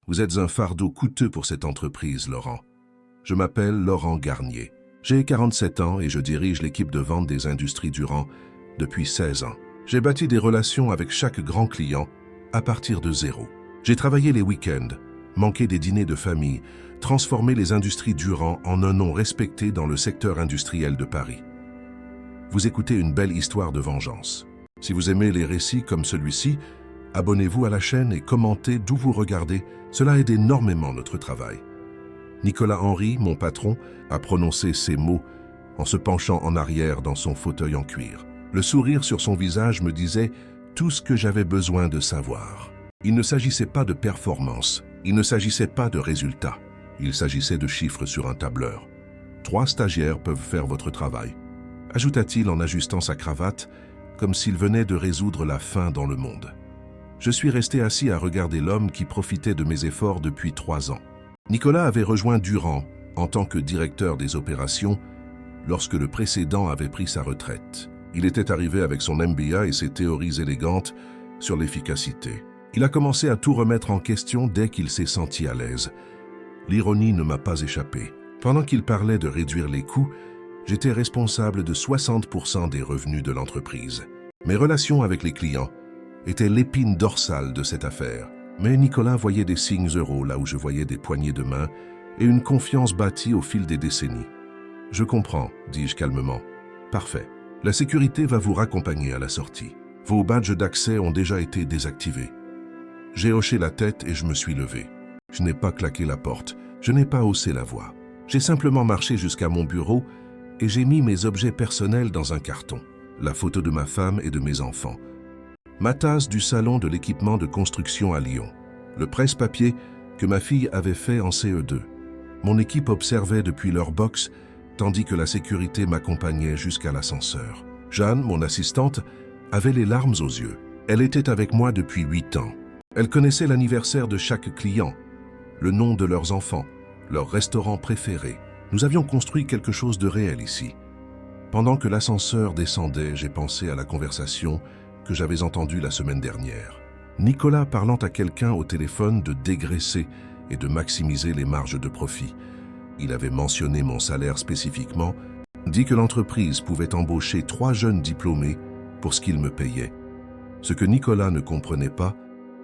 Vous êtes un fardeau coûteux pour cette entreprise, Laurent. Je m'appelle Laurent Garnier. J'ai 47 ans et je dirige l'équipe de vente des Industries Durand depuis 16 ans. J'ai bâti des relations avec chaque grand client à partir de zéro. J'ai travaillé les week-ends, manqué des dîners de famille, transformé les Industries Durand en un nom respecté dans le secteur industriel de Paris. Vous écoutez une belle histoire de vengeance. Si vous aimez les récits comme celui-ci, abonnez-vous à la chaîne et commentez d'où vous regardez. Cela aide énormément notre travail. Nicolas Henry, mon patron, a prononcé ces mots en se penchant en arrière dans son fauteuil en cuir. Le sourire sur son visage me disait tout ce que j'avais besoin de savoir. Il ne s'agissait pas de performance, il ne s'agissait pas de résultats. Il s'agissait de chiffres sur un tableur. 3 stagiaires peuvent faire votre travail, ajouta-t-il en ajustant sa cravate, comme s'il venait de résoudre la faim dans le monde. Je suis resté assis à regarder l'homme qui profitait de mes efforts depuis 3 ans. Nicolas avait rejoint Durand en tant que directeur des opérations lorsque le précédent avait pris sa retraite. Il était arrivé avec son MBA et ses théories élégantes sur l'efficacité. Il a commencé à tout remettre en question dès qu'il s'est senti à l'aise. L'ironie ne m'a pas échappé. Pendant qu'il parlait de réduire les coûts, j'étais responsable de 60% des revenus de l'entreprise. Mes relations avec les clients étaient l'épine dorsale de cette affaire. Mais Nicolas voyait des signes euros là où je voyais des poignées de main et une confiance bâtie au fil des décennies. « Je comprends », dis-je calmement. « Parfait. La sécurité va vous raccompagner à la sortie. Vos badges d'accès ont déjà été désactivés. » J'ai hoché la tête et je me suis levé. Je n'ai pas claqué la porte, je n'ai pas haussé la voix. J'ai simplement marché jusqu'à mon bureau et j'ai mis mes objets personnels dans un carton. La photo de ma femme et de mes enfants. Ma tasse du salon de l'équipement de construction à Lyon. Le presse-papier que ma fille avait fait en CE2. Mon équipe observait depuis leur box, tandis que la sécurité m'accompagnait jusqu'à l'ascenseur. Jeanne, mon assistante, avait les larmes aux yeux. Elle était avec moi depuis 8 ans. Elle connaissait l'anniversaire de chaque client, le nom de leurs enfants, leur restaurant préféré. Nous avions construit quelque chose de réel ici. Pendant que l'ascenseur descendait, j'ai pensé à la conversation que j'avais entendue la semaine dernière. Nicolas parlant à quelqu'un au téléphone de dégraisser et de maximiser les marges de profit. Il avait mentionné mon salaire spécifiquement, dit que l'entreprise pouvait embaucher 3 jeunes diplômés pour ce qu'il me payait. Ce que Nicolas ne comprenait pas,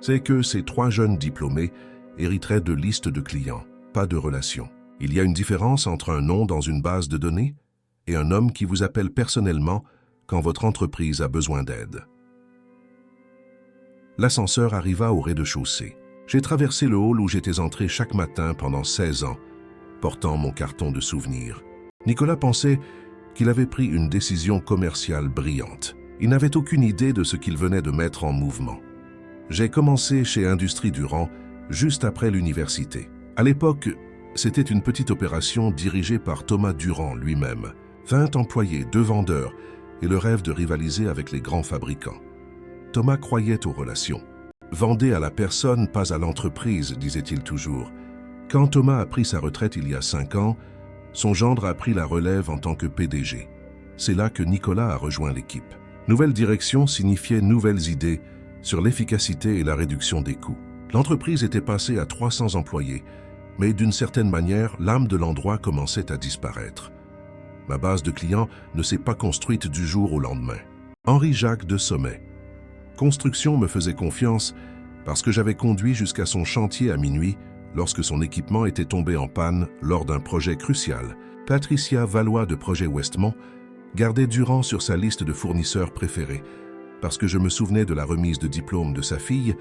c'est que ces 3 jeunes diplômés hériteraient de listes de clients, pas de relations. Il y a une différence entre un nom dans une base de données et un homme qui vous appelle personnellement quand votre entreprise a besoin d'aide. L'ascenseur arriva au rez-de-chaussée. J'ai traversé le hall où j'étais entré chaque matin pendant 16 ans, portant mon carton de souvenirs. Nicolas pensait qu'il avait pris une décision commerciale brillante. Il n'avait aucune idée de ce qu'il venait de mettre en mouvement. J'ai commencé chez Industries Durand juste après l'université. À l'époque, c'était une petite opération dirigée par Thomas Durand lui-même. 20 employés, 2 vendeurs et le rêve de rivaliser avec les grands fabricants. Thomas croyait aux relations. « Vendez à la personne, pas à l'entreprise », disait-il toujours. Quand Thomas a pris sa retraite il y a 5 ans, son gendre a pris la relève en tant que PDG. C'est là que Nicolas a rejoint l'équipe. Nouvelle direction signifiait nouvelles idées sur l'efficacité et la réduction des coûts. L'entreprise était passée à 300 employés, mais d'une certaine manière, l'âme de l'endroit commençait à disparaître. Ma base de clients ne s'est pas construite du jour au lendemain. Henri-Jacques de Sommet. Construction me faisait confiance parce que j'avais conduit jusqu'à son chantier à minuit lorsque son équipement était tombé en panne lors d'un projet crucial. Patricia Valois de Projet Westmont gardait Durand sur sa liste de fournisseurs préférés parce que je me souvenais de la remise de diplôme de sa fille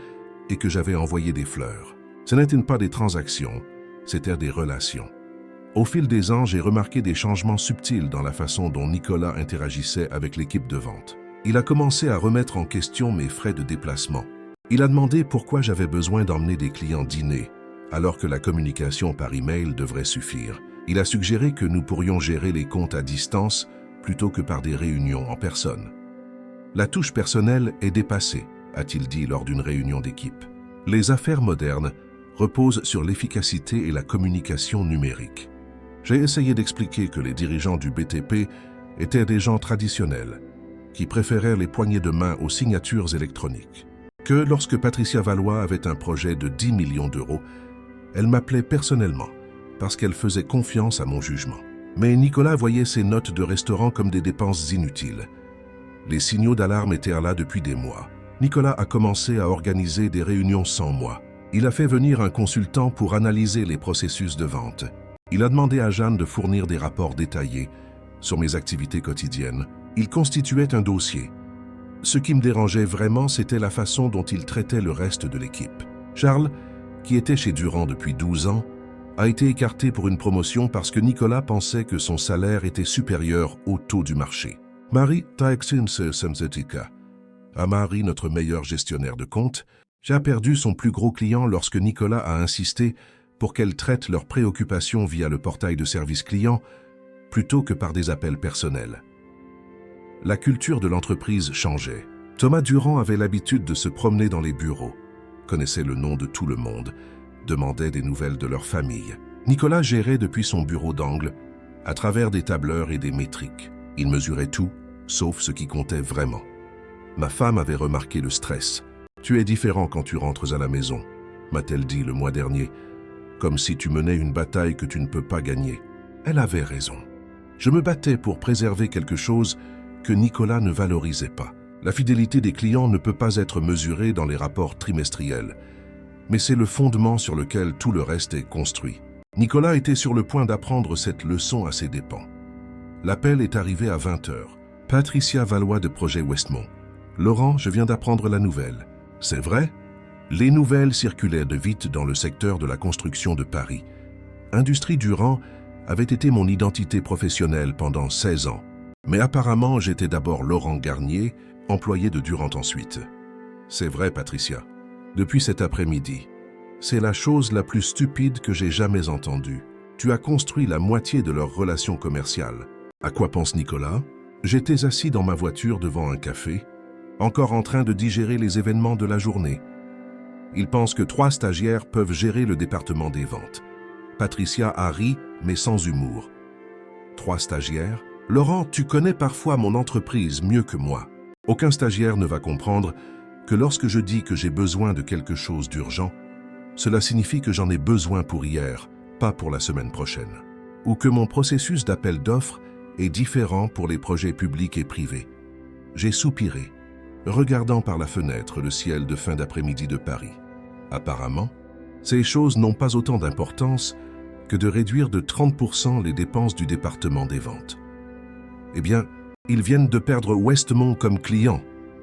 et que j'avais envoyé des fleurs. Ce n'étaient pas des transactions, c'étaient des relations. Au fil des ans, j'ai remarqué des changements subtils dans la façon dont Nicolas interagissait avec l'équipe de vente. Il a commencé à remettre en question mes frais de déplacement. Il a demandé pourquoi j'avais besoin d'emmener des clients dîner, alors que la communication par email devrait suffire. Il a suggéré que nous pourrions gérer les comptes à distance plutôt que par des réunions en personne. La touche personnelle est dépassée, a-t-il dit lors d'une réunion d'équipe. Les affaires modernes reposent sur l'efficacité et la communication numérique. J'ai essayé d'expliquer que les dirigeants du BTP étaient des gens traditionnels, qui préféraient les poignées de main aux signatures électroniques. Que lorsque Patricia Valois avait un projet de 10 millions d'euros, Elle m'appelait personnellement, parce qu'elle faisait confiance à mon jugement. Mais Nicolas voyait ses notes de restaurant comme des dépenses inutiles. Les signaux d'alarme étaient là depuis des mois. Nicolas a commencé à organiser des réunions sans moi. Il a fait venir un consultant pour analyser les processus de vente. Il a demandé à Jeanne de fournir des rapports détaillés sur mes activités quotidiennes. Il constituait un dossier. Ce qui me dérangeait vraiment, c'était la façon dont il traitait le reste de l'équipe. Charles, qui était chez Durand depuis 12 ans, a été écarté pour une promotion parce que Nicolas pensait que son salaire était supérieur au taux du marché. Marie Marie, notre meilleur gestionnaire de compte, a perdu son plus gros client lorsque Nicolas a insisté pour qu'elle traite leurs préoccupations via le portail de service client plutôt que par des appels personnels. La culture de l'entreprise changeait. Thomas Durand avait l'habitude de se promener dans les bureaux, connaissait le nom de tout le monde, demandait des nouvelles de leur famille. Nicolas gérait depuis son bureau d'angle, à travers des tableurs et des métriques. Il mesurait tout, sauf ce qui comptait vraiment. Ma femme avait remarqué le stress. « Tu es différent quand tu rentres à la maison », m'a-t-elle dit le mois dernier, comme si tu menais une bataille que tu ne peux pas gagner. Elle avait raison. Je me battais pour préserver quelque chose que Nicolas ne valorisait pas. La fidélité des clients ne peut pas être mesurée dans les rapports trimestriels, mais c'est le fondement sur lequel tout le reste est construit. Nicolas était sur le point d'apprendre cette leçon à ses dépens. L'appel est arrivé à 20h. Patricia Valois de Projet Westmont. « Laurent, je viens d'apprendre la nouvelle. » « C'est vrai ?» Les nouvelles circulaient de vite dans le secteur de la construction de Paris. Industrie Durand avait été mon identité professionnelle pendant 16 ans. Mais apparemment, j'étais d'abord Laurent Garnier, employé de Durand ensuite. C'est vrai, Patricia. Depuis cet après-midi, c'est la chose la plus stupide que j'ai jamais entendue. Tu as construit la moitié de leur relation commerciale. À quoi pense Nicolas? J'étais assis dans ma voiture devant un café, encore en train de digérer les événements de la journée. Il pense que 3 stagiaires peuvent gérer le département des ventes. Patricia a ri, mais sans humour. 3 stagiaires? Laurent, tu connais parfois mon entreprise mieux que moi. Aucun stagiaire ne va comprendre que lorsque je dis que j'ai besoin de quelque chose d'urgent, cela signifie que j'en ai besoin pour hier, pas pour la semaine prochaine. Ou que mon processus d'appel d'offres est différent pour les projets publics et privés. J'ai soupiré, regardant par la fenêtre le ciel de fin d'après-midi de Paris. Apparemment, ces choses n'ont pas autant d'importance que de réduire de 30% les dépenses du département des ventes. Eh bien, ils viennent de perdre Westmont comme client,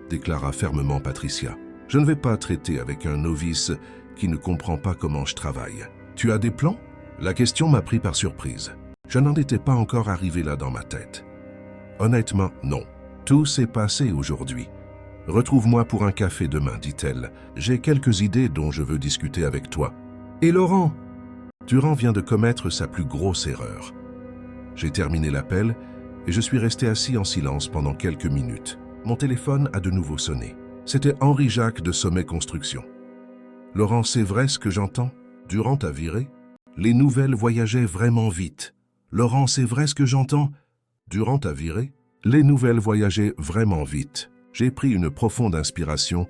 déclara fermement Patricia. Je ne vais pas traiter avec un novice qui ne comprend pas comment je travaille. Tu as des plans? La question m'a pris par surprise. Je n'en étais pas encore arrivé là dans ma tête. Honnêtement, non. Tout s'est passé aujourd'hui. Retrouve-moi pour un café demain, dit-elle. J'ai quelques idées dont je veux discuter avec toi. Et Laurent? Durand vient de commettre sa plus grosse erreur. J'ai terminé l'appel et je suis resté assis en silence pendant quelques minutes. Mon téléphone a de nouveau sonné. C'était Henri Jacques de Sommet Construction. Laurent, c'est vrai ce que j'entends? Durand t'a viré? Les nouvelles voyageaient vraiment vite. Laurent, c'est vrai ce que j'entends? Durand t'a viré? Les nouvelles voyageaient vraiment vite. J'ai pris une profonde inspiration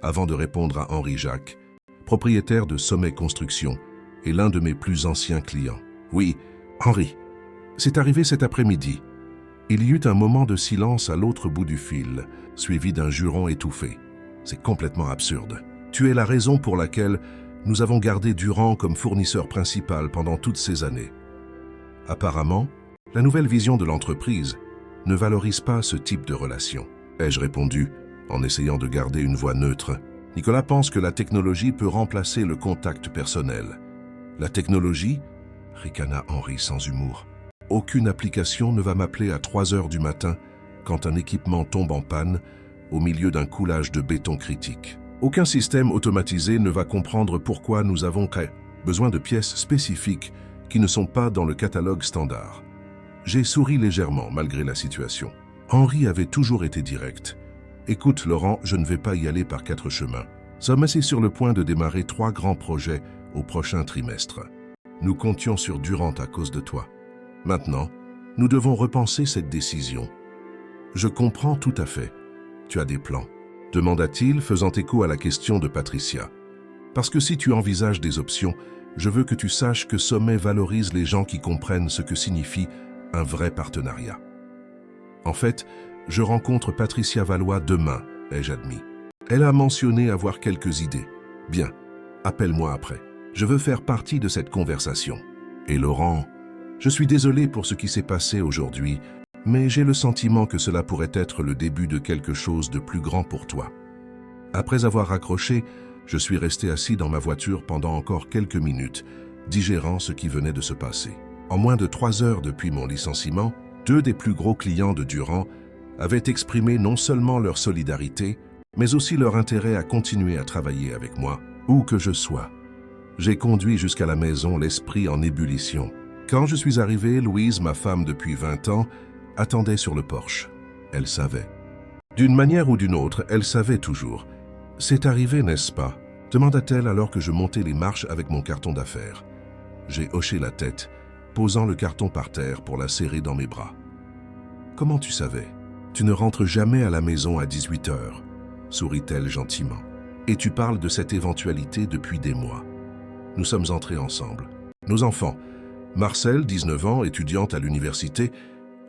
avant de répondre à Henri Jacques, propriétaire de Sommet Construction et l'un de mes plus anciens clients. Oui, Henri, c'est arrivé cet après-midi. Il y eut un moment de silence à l'autre bout du fil, suivi d'un juron étouffé. C'est complètement absurde. Tu es la raison pour laquelle nous avons gardé Durand comme fournisseur principal pendant toutes ces années. Apparemment, la nouvelle vision de l'entreprise ne valorise pas ce type de relation. Ai-je répondu, en essayant de garder une voix neutre. Nicolas pense que la technologie peut remplacer le contact personnel. La technologie? Ricana Henri sans humour. Aucune application ne va m'appeler à 3 heures du matin quand un équipement tombe en panne au milieu d'un coulage de béton critique. Aucun système automatisé ne va comprendre pourquoi nous avons besoin de pièces spécifiques qui ne sont pas dans le catalogue standard. J'ai souri légèrement malgré la situation. Henri avait toujours été direct. « Écoute, Laurent, je ne vais pas y aller par 4 chemins. Sommes assis sur le point de démarrer 3 grands projets au prochain trimestre. Nous comptions sur Durand à cause de toi. Maintenant, nous devons repenser cette décision. Je comprends tout à fait. Tu as des plans. » demanda-t-il, faisant écho à la question de Patricia. « Parce que si tu envisages des options, Je veux que tu saches que Sommet valorise les gens qui comprennent ce que signifie un vrai partenariat. En fait, je rencontre Patricia Valois demain, ai-je admis. Elle a mentionné avoir quelques idées. Bien, appelle-moi après. Je veux faire partie de cette conversation. Et Laurent, je suis désolé pour ce qui s'est passé aujourd'hui, mais j'ai le sentiment que cela pourrait être le début de quelque chose de plus grand pour toi. Après avoir raccroché, je suis resté assis dans ma voiture pendant encore quelques minutes, digérant ce qui venait de se passer. En moins de 3 heures depuis mon licenciement, 2 des plus gros clients de Durand avaient exprimé non seulement leur solidarité, mais aussi leur intérêt à continuer à travailler avec moi, où que je sois. J'ai conduit jusqu'à la maison l'esprit en ébullition. Quand je suis arrivé, Louise, ma femme depuis 20 ans, attendait sur le porche. Elle savait. D'une manière ou d'une autre, elle savait toujours. « C'est arrivé, n'est-ce pas ?» demanda-t-elle alors que je montais les marches avec mon carton d'affaires. J'ai hoché la tête, posant le carton par terre pour la serrer dans mes bras. « Comment tu savais ? Tu ne rentres jamais à la maison à 18 heures, sourit-elle gentiment. Et tu parles de cette éventualité depuis des mois. Nous sommes entrés ensemble. Nos enfants, Marcel, 19 ans, étudiante à l'université,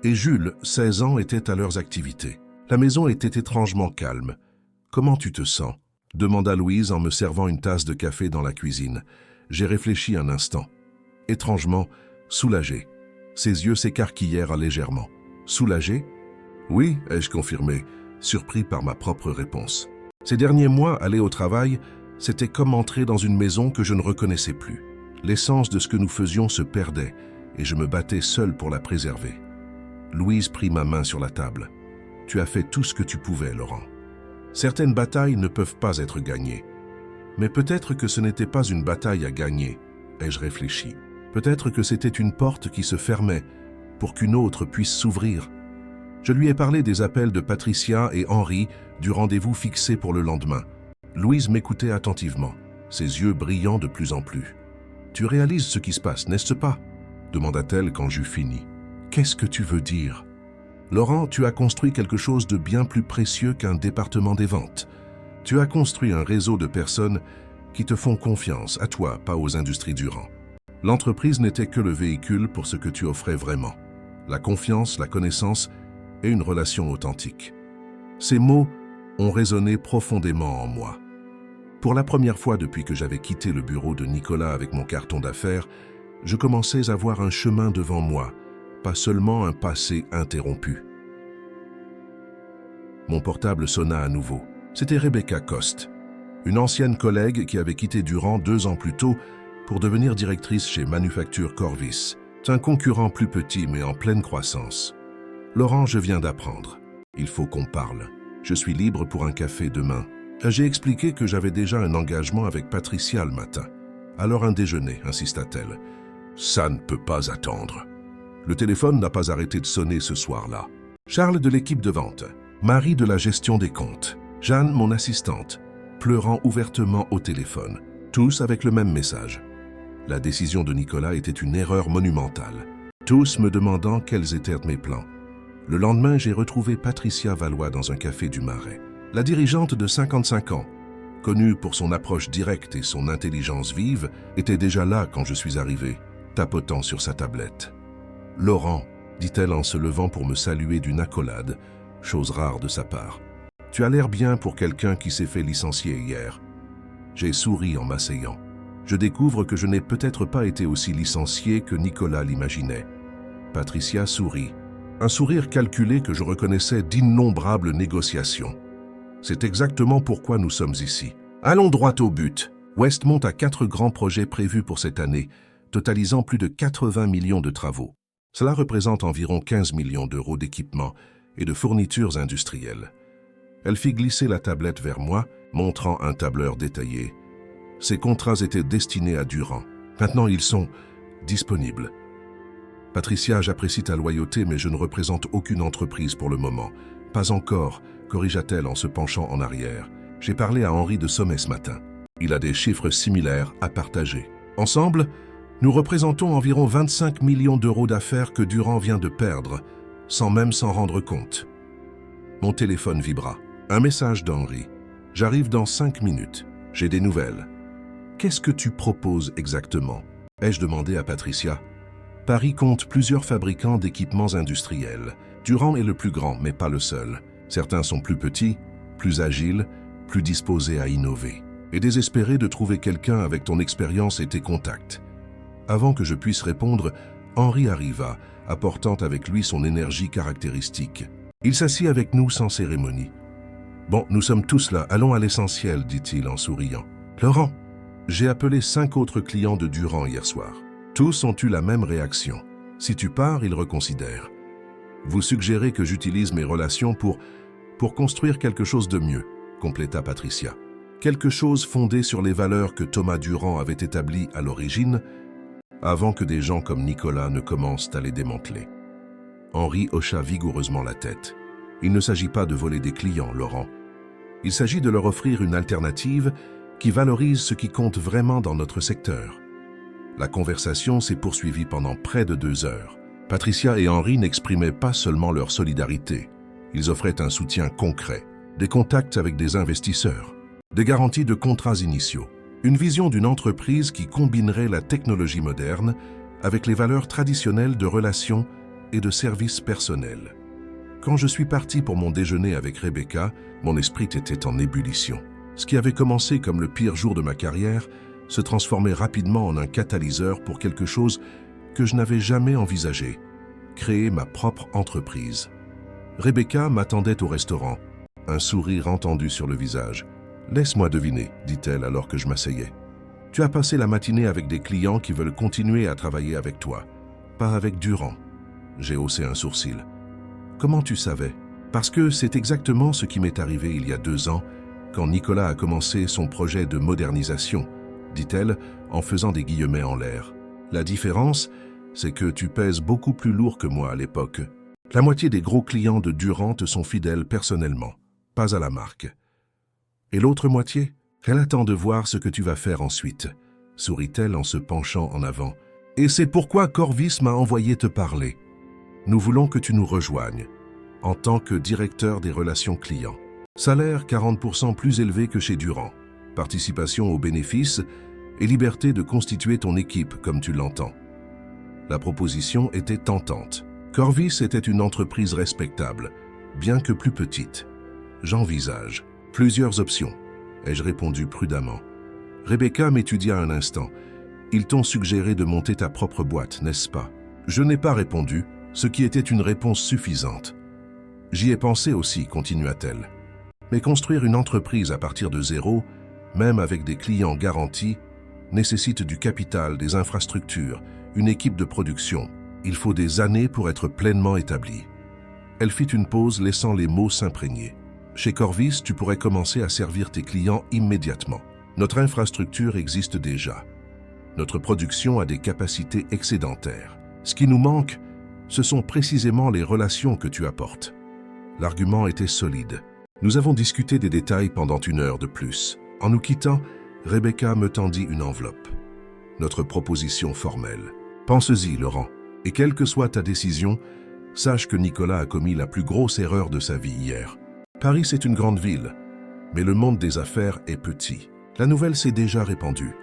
et Jules, 16 ans, étaient à leurs activités. La maison était étrangement calme. « Comment tu te sens ?» demanda Louise en me servant une tasse de café dans la cuisine. J'ai réfléchi un instant. Étrangement, soulagé. Ses yeux s'écarquillèrent légèrement. « Soulagé ?» « Oui, ai-je confirmé, surpris par ma propre réponse. Ces derniers mois, aller au travail, c'était comme entrer dans une maison que je ne reconnaissais plus. L'essence de ce que nous faisions se perdait et je me battais seul pour la préserver. Louise prit ma main sur la table. « Tu as fait tout ce que tu pouvais, Laurent. Certaines batailles ne peuvent pas être gagnées. Mais peut-être que ce n'était pas une bataille à gagner, ai-je réfléchi. Peut-être que c'était une porte qui se fermait pour qu'une autre puisse s'ouvrir. Je lui ai parlé des appels de Patricia et Henri du rendez-vous fixé pour le lendemain. Louise m'écoutait attentivement, ses yeux brillant de plus en plus. « Tu réalises ce qui se passe, n'est-ce pas ?» demanda-t-elle quand j'eus fini. « Qu'est-ce que tu veux dire ?» Laurent, tu as construit quelque chose de bien plus précieux qu'un département des ventes. Tu as construit un réseau de personnes qui te font confiance, à toi, pas aux industries Durand. L'entreprise n'était que le véhicule pour ce que tu offrais vraiment. La confiance, la connaissance et une relation authentique. Ces mots ont résonné profondément en moi. Pour la première fois depuis que j'avais quitté le bureau de Nicolas avec mon carton d'affaires, je commençais à voir un chemin devant moi, pas seulement un passé interrompu. Mon portable sonna à nouveau. C'était Rebecca Coste, une ancienne collègue qui avait quitté Durand 2 ans plus tôt pour devenir directrice chez Manufacture Corvis, un concurrent plus petit mais en pleine croissance. « Laurent, je viens d'apprendre. Il faut qu'on parle. Je suis libre pour un café demain. » J'ai expliqué que j'avais déjà un engagement avec Patricia le matin. « Alors un déjeuner, insista-t-elle. »« Ça ne peut pas attendre. » Le téléphone n'a pas arrêté de sonner ce soir-là. Charles de l'équipe de vente, Marie de la gestion des comptes, Jeanne, mon assistante, pleurant ouvertement au téléphone, tous avec le même message. La décision de Nicolas était une erreur monumentale, tous me demandant quels étaient mes plans. Le lendemain, j'ai retrouvé Patricia Valois dans un café du Marais. La dirigeante de 55 ans, connue pour son approche directe et son intelligence vive, était déjà là quand je suis arrivé, tapotant sur sa tablette. « Laurent », dit-elle en se levant pour me saluer d'une accolade, chose rare de sa part. « Tu as l'air bien pour quelqu'un qui s'est fait licencier hier. » J'ai souri en m'asseyant. Je découvre que je n'ai peut-être pas été aussi licencié que Nicolas l'imaginait. Patricia sourit. Un sourire calculé que je reconnaissais d'innombrables négociations. C'est exactement pourquoi nous sommes ici. Allons droit au but. Westmont a 4 grands projets prévus pour cette année, totalisant plus de 80 millions de travaux. Cela représente environ 15 millions d'euros d'équipements et de fournitures industrielles. Elle fit glisser la tablette vers moi, montrant un tableur détaillé. Ces contrats étaient destinés à Durand. Maintenant, ils sont disponibles. Patricia, j'apprécie ta loyauté, mais je ne représente aucune entreprise pour le moment. Pas encore, corrigea-t-elle en se penchant en arrière. J'ai parlé à Henri de Sommet ce matin. Il a des chiffres similaires à partager. Ensemble, nous représentons environ 25 millions d'euros d'affaires que Durand vient de perdre, sans même s'en rendre compte. Mon téléphone vibra. Un message d'Henri. J'arrive dans 5 minutes. J'ai des nouvelles. qu'est-ce que tu proposes exactement? Ai-je demandé à Patricia. Paris compte plusieurs fabricants d'équipements industriels. Durand est le plus grand, mais pas le seul. Certains sont plus petits, plus agiles, plus disposés à innover. Et désespéré de trouver quelqu'un avec ton expérience et tes contacts. Avant que je puisse répondre, Henri arriva, apportant avec lui son énergie caractéristique. Il s'assit avec nous sans cérémonie. « Bon, nous sommes tous là, allons à l'essentiel, dit-il en souriant. Laurent, j'ai appelé 5 autres clients de Durand hier soir. Tous ont eu la même réaction. Si tu pars, ils reconsidèrent. Vous suggérez que j'utilise mes relations pour construire quelque chose de mieux, compléta Patricia. Quelque chose fondé sur les valeurs que Thomas Durand avait établies à l'origine, avant que des gens comme Nicolas ne commencent à les démanteler. Henri hocha vigoureusement la tête. Il ne s'agit pas de voler des clients, Laurent. Il s'agit de leur offrir une alternative qui valorise ce qui compte vraiment dans notre secteur. La conversation s'est poursuivie pendant près de 2 heures. Patricia et Henri n'exprimaient pas seulement leur solidarité. Ils offraient un soutien concret, des contacts avec des investisseurs, des garanties de contrats initiaux, une vision d'une entreprise qui combinerait la technologie moderne avec les valeurs traditionnelles de relations et de services personnels. Quand je suis parti pour mon déjeuner avec Rebecca, mon esprit était en ébullition. Ce qui avait commencé comme le pire jour de ma carrière se transformait rapidement en un catalyseur pour quelque chose que je n'avais jamais envisagé, créer ma propre entreprise. Rebecca m'attendait au restaurant, un sourire entendu sur le visage. « Laisse-moi deviner, dit-elle alors que je m'asseyais. Tu as passé la matinée avec des clients qui veulent continuer à travailler avec toi, pas avec Durand. » J'ai haussé un sourcil. « Comment tu savais? » Parce que c'est exactement ce qui m'est arrivé il y a 2 ans, quand Nicolas a commencé son projet de modernisation, dit-elle en faisant des guillemets en l'air. La différence, c'est que tu pèses beaucoup plus lourd que moi à l'époque. La moitié des gros clients de Durand te sont fidèles personnellement, pas à la marque. Et l'autre moitié? Elle attend de voir ce que tu vas faire ensuite, sourit-elle en se penchant en avant. Et c'est pourquoi Corvis m'a envoyé te parler. Nous voulons que tu nous rejoignes, en tant que directeur des relations clients. Salaire 40% plus élevé que chez Durand, participation aux bénéfices et liberté de constituer ton équipe comme tu l'entends. La proposition était tentante. Corvis était une entreprise respectable, bien que plus petite. J'envisage plusieurs options, ai-je répondu prudemment. Rebecca m'étudia un instant. Ils t'ont suggéré de monter ta propre boîte, n'est-ce pas? Je n'ai pas répondu, ce qui était une réponse suffisante. J'y ai pensé aussi, continua-t-elle. Mais construire une entreprise à partir de zéro, même avec des clients garantis, nécessite du capital, des infrastructures, une équipe de production. Il faut des années pour être pleinement établi. Elle fit une pause, laissant les mots s'imprégner. Chez Corvis, tu pourrais commencer à servir tes clients immédiatement. Notre infrastructure existe déjà. Notre production a des capacités excédentaires. Ce qui nous manque, ce sont précisément les relations que tu apportes. L'argument était solide. Nous avons discuté des détails pendant 1 heure de plus. En nous quittant, Rebecca me tendit une enveloppe. Notre proposition formelle. Pense-y, Laurent, et quelle que soit ta décision, sache que Nicolas a commis la plus grosse erreur de sa vie hier. Paris, c'est une grande ville, mais le monde des affaires est petit. La nouvelle s'est déjà répandue.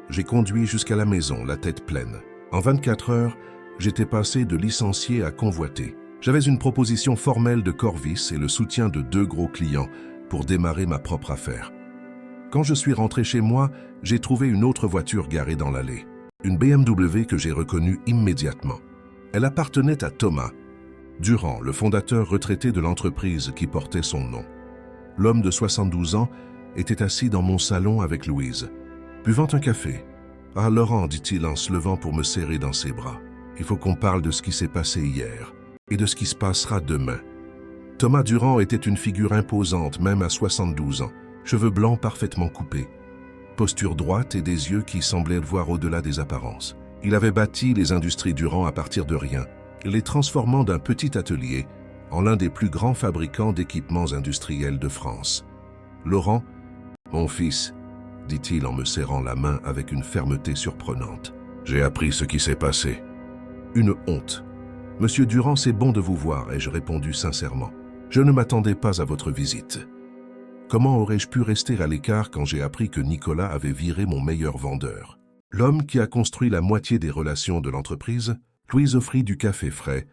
J'ai conduit jusqu'à la maison, la tête pleine. En 24 heures, j'étais passé de licencié à convoité. J'avais une proposition formelle de Corvis et le soutien de 2 gros clients pour démarrer ma propre affaire. Quand je suis rentré chez moi, j'ai trouvé une autre voiture garée dans l'allée. Une BMW que j'ai reconnue immédiatement. Elle appartenait à Thomas Durand, le fondateur retraité de l'entreprise qui portait son nom. L'homme de 72 ans était assis dans mon salon avec Louise, buvant un café. « Ah, Laurent, dit-il en se levant pour me serrer dans ses bras. Il faut qu'on parle de ce qui s'est passé hier et de ce qui se passera demain. » Thomas Durand était une figure imposante, même à 72 ans. Cheveux blancs parfaitement coupés, posture droite et des yeux qui semblaient voir au-delà des apparences. Il avait bâti les industries Durand à partir de rien, les transformant d'un petit atelier en l'un des plus grands fabricants d'équipements industriels de France. « Laurent, mon fils, dit-il en me serrant la main avec une fermeté surprenante. J'ai appris ce qui s'est passé. Une honte. Monsieur Durand, c'est bon de vous voir, ai-je répondu sincèrement. Je ne m'attendais pas à votre visite. Comment aurais-je pu rester à l'écart quand j'ai appris que Nicolas avait viré mon meilleur vendeur? L'homme qui a construit la moitié des relations de l'entreprise, Louise offrit du café frais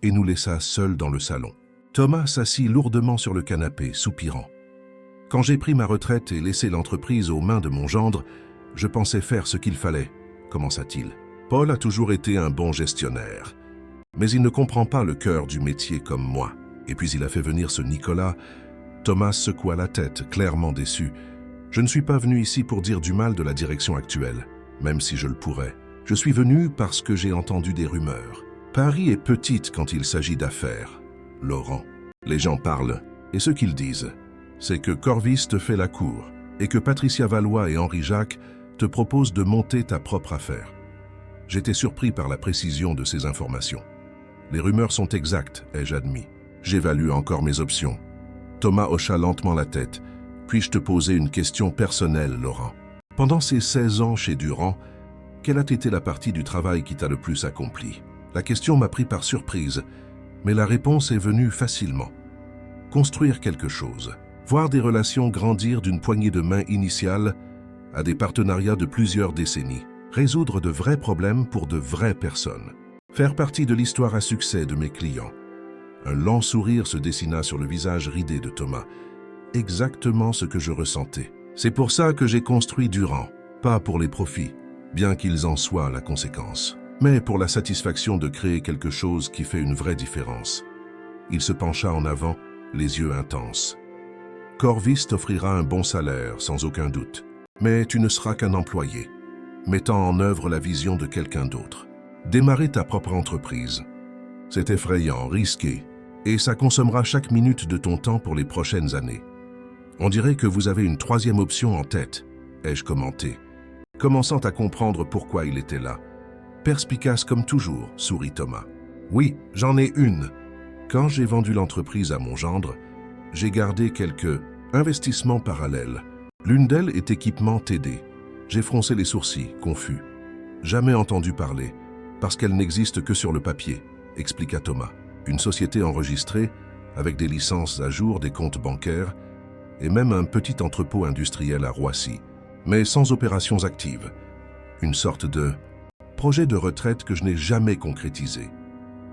et nous laissa seuls dans le salon. Thomas s'assit lourdement sur le canapé, soupirant. Quand j'ai pris ma retraite et laissé l'entreprise aux mains de mon gendre, je pensais faire ce qu'il fallait, commença-t-il. Paul a toujours été un bon gestionnaire, mais il ne comprend pas le cœur du métier comme moi. Et puis il a fait venir ce Nicolas. Thomas secoua la tête, clairement déçu. Je ne suis pas venu ici pour dire du mal de la direction actuelle, même si je le pourrais. Je suis venu parce que j'ai entendu des rumeurs. Paris est petite quand il s'agit d'affaires, Laurent. Les gens parlent, et ce qu'ils disent, c'est que Corvis te fait la cour, et que Patricia Valois et Henri Jacques te proposent de monter ta propre affaire. J'étais surpris par la précision de ces informations. Les rumeurs sont exactes, ai-je admis. J'évalue encore mes options. Thomas hocha lentement la tête. Puis-je te poser une question personnelle, Laurent? Pendant ces 16 ans chez Durand, quelle a été la partie du travail qui t'a le plus accompli? La question m'a pris par surprise, mais la réponse est venue facilement. Construire quelque chose. Voir des relations grandir d'une poignée de main initiale à des partenariats de plusieurs décennies. Résoudre de vrais problèmes pour de vraies personnes. Faire partie de l'histoire à succès de mes clients. Un lent sourire se dessina sur le visage ridé de Thomas. Exactement ce que je ressentais. C'est pour ça que j'ai construit Durand, pas pour les profits, bien qu'ils en soient la conséquence, mais pour la satisfaction de créer quelque chose qui fait une vraie différence. Il se pencha en avant, les yeux intenses. Corvis t'offrira un bon salaire, sans aucun doute, mais tu ne seras qu'un employé, mettant en œuvre la vision de quelqu'un d'autre. Démarrer ta propre entreprise. C'est effrayant, risqué, et ça consommera chaque minute de ton temps pour les prochaines années. On dirait que vous avez une troisième option en tête, ai-je commenté, commençant à comprendre pourquoi il était là. Perspicace comme toujours, sourit Thomas. Oui, j'en ai une. Quand j'ai vendu l'entreprise à mon gendre, j'ai gardé quelques investissements parallèles. L'une d'elles est équipement TD. J'ai froncé les sourcils, confus. Jamais entendu parler, parce qu'elle n'existe que sur le papier, expliqua Thomas. Une société enregistrée, avec des licences à jour, des comptes bancaires, et même un petit entrepôt industriel à Roissy, mais sans opérations actives. Une sorte de projet de retraite que je n'ai jamais concrétisé.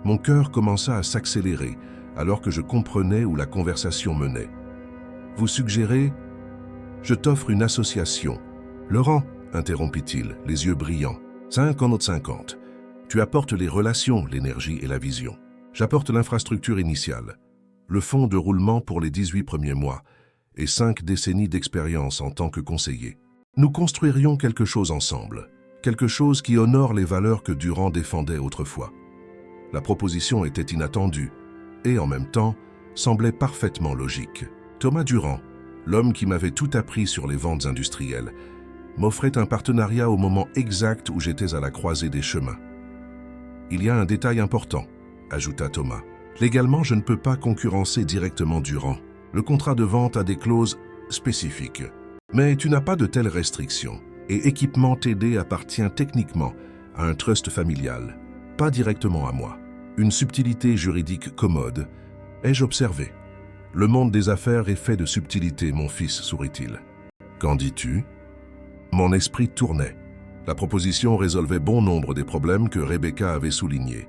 Mon cœur commença à s'accélérer, alors que je comprenais où la conversation menait. Vous suggérez, je t'offre une association. Laurent, interrompit-il, les yeux brillants. 50-50. Tu apportes les relations, l'énergie et la vision. J'apporte l'infrastructure initiale, le fonds de roulement pour les 18 premiers mois et 5 décennies d'expérience en tant que conseiller. Nous construirions quelque chose ensemble, quelque chose qui honore les valeurs que Durand défendait autrefois. La proposition était inattendue et, en même temps, semblait parfaitement logique. Thomas Durand, l'homme qui m'avait tout appris sur les ventes industrielles, m'offrait un partenariat au moment exact où j'étais à la croisée des chemins. Il y a un détail important, ajouta Thomas. Légalement, je ne peux pas concurrencer directement Durand. Le contrat de vente a des clauses spécifiques. Mais tu n'as pas de telles restrictions. Et Équipement TD appartient techniquement à un trust familial, pas directement à moi. Une subtilité juridique commode, ai-je observé. Le monde des affaires est fait de subtilité, mon fils, sourit-il. Qu'en dis-tu? Mon esprit tournait. La proposition résolvait bon nombre des problèmes que Rebecca avait soulignés.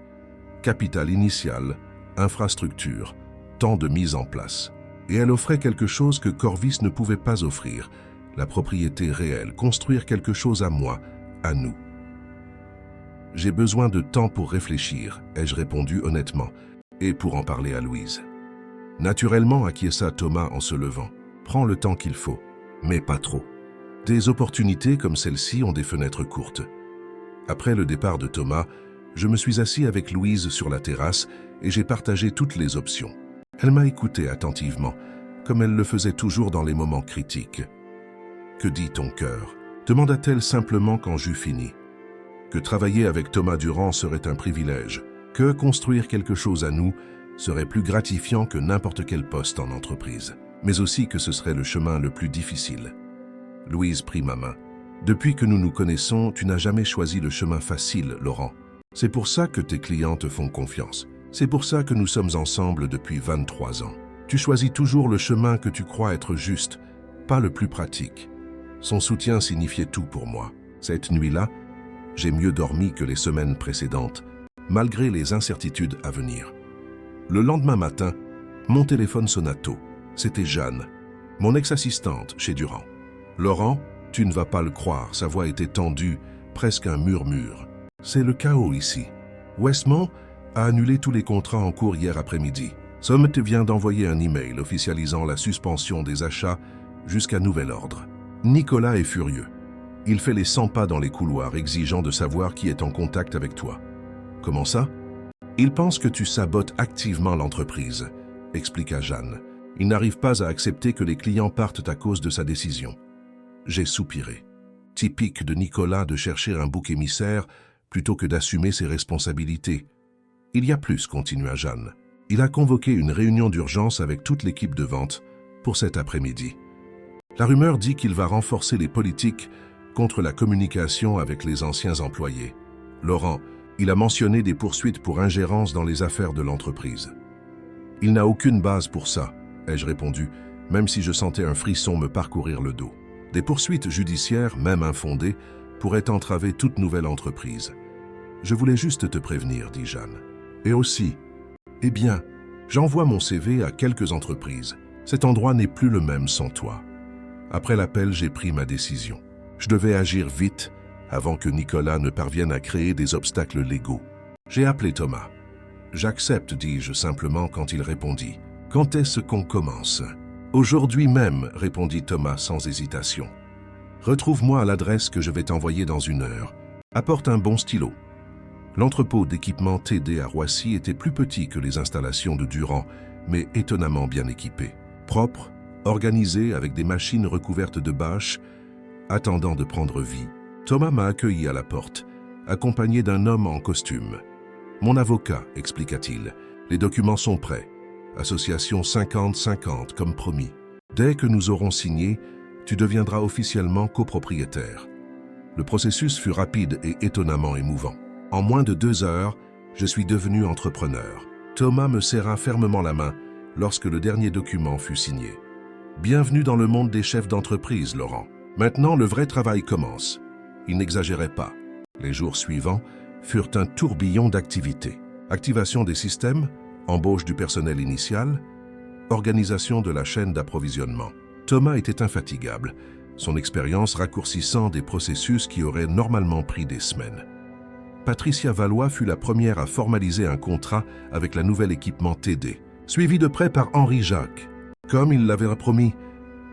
Capital initial, infrastructure, temps de mise en place. Et elle offrait quelque chose que Corvis ne pouvait pas offrir, la propriété réelle, construire quelque chose à moi, à nous. J'ai besoin de temps pour réfléchir, ai-je répondu honnêtement, et pour en parler à Louise. Naturellement, acquiesça Thomas en se levant. Prends le temps qu'il faut, mais pas trop. Des opportunités comme celle-ci ont des fenêtres courtes. Après le départ de Thomas, je me suis assis avec Louise sur la terrasse et j'ai partagé toutes les options. Elle m'a écouté attentivement, comme elle le faisait toujours dans les moments critiques. « Que dit ton cœur ?» demanda-t-elle simplement quand j'eus fini. Que travailler avec Thomas Durand serait un privilège, que construire quelque chose à nous serait plus gratifiant que n'importe quel poste en entreprise, mais aussi que ce serait le chemin le plus difficile. Louise prit ma main. « Depuis que nous nous connaissons, tu n'as jamais choisi le chemin facile, Laurent. C'est pour ça que tes clients te font confiance. C'est pour ça que nous sommes ensemble depuis 23 ans. Tu choisis toujours le chemin que tu crois être juste, pas le plus pratique. Son soutien signifiait tout pour moi. Cette nuit-là, j'ai mieux dormi que les semaines précédentes, malgré les incertitudes à venir. Le lendemain matin, mon téléphone sonna tôt. C'était Jeanne, mon ex-assistante chez Durand. « Laurent, tu ne vas pas le croire, sa voix était tendue, presque un murmure. C'est le chaos ici. Westmont a annulé tous les contrats en cours hier après-midi. Summit vient d'envoyer un email officialisant la suspension des achats jusqu'à nouvel ordre. Nicolas est furieux. Il fait les 100 pas dans les couloirs, exigeant de savoir qui est en contact avec toi. Comment ça? Il pense que tu sabotes activement l'entreprise, expliqua Jeanne. Il n'arrive pas à accepter que les clients partent à cause de sa décision. J'ai soupiré. Typique de Nicolas de chercher un bouc émissaire plutôt que d'assumer ses responsabilités. Il y a plus, continua Jeanne. Il a convoqué une réunion d'urgence avec toute l'équipe de vente pour cet après-midi. La rumeur dit qu'il va renforcer les politiques contre la communication avec les anciens employés. Laurent, il a mentionné des poursuites pour ingérence dans les affaires de l'entreprise. Il n'a aucune base pour ça, ai-je répondu, même si je sentais un frisson me parcourir le dos. Des poursuites judiciaires, même infondées, pourraient entraver toute nouvelle entreprise. Je voulais juste te prévenir, dit Jeanne. Et aussi, eh bien, j'envoie mon CV à quelques entreprises. Cet endroit n'est plus le même sans toi. Après l'appel, j'ai pris ma décision. Je devais agir vite avant que Nicolas ne parvienne à créer des obstacles légaux. J'ai appelé Thomas. J'accepte, dis-je simplement quand il répondit. Quand est-ce qu'on commence? Aujourd'hui même, répondit Thomas sans hésitation. Retrouve-moi à l'adresse que je vais t'envoyer dans 1 heure. Apporte un bon stylo. L'entrepôt d'équipement TD à Roissy était plus petit que les installations de Durand, mais étonnamment bien équipé. Propre, organisé avec des machines recouvertes de bâches, attendant de prendre vie. Thomas m'a accueilli à la porte, accompagné d'un homme en costume. « Mon avocat », expliqua-t-il, « les documents sont prêts. Association 50-50, comme promis. Dès que nous aurons signé, tu deviendras officiellement copropriétaire. » Le processus fut rapide et étonnamment émouvant. En moins de 2 heures, je suis devenu entrepreneur. Thomas me serra fermement la main lorsque le dernier document fut signé. « Bienvenue dans le monde des chefs d'entreprise, Laurent. Maintenant, le vrai travail commence. » Il n'exagérait pas. Les jours suivants furent un tourbillon d'activités. Activation des systèmes, embauche du personnel initial, organisation de la chaîne d'approvisionnement. Thomas était infatigable, son expérience raccourcissant des processus qui auraient normalement pris des semaines. Patricia Valois fut la première à formaliser un contrat avec la nouvelle équipement TD, suivi de près par Henri Jacques. Comme il l'avait promis,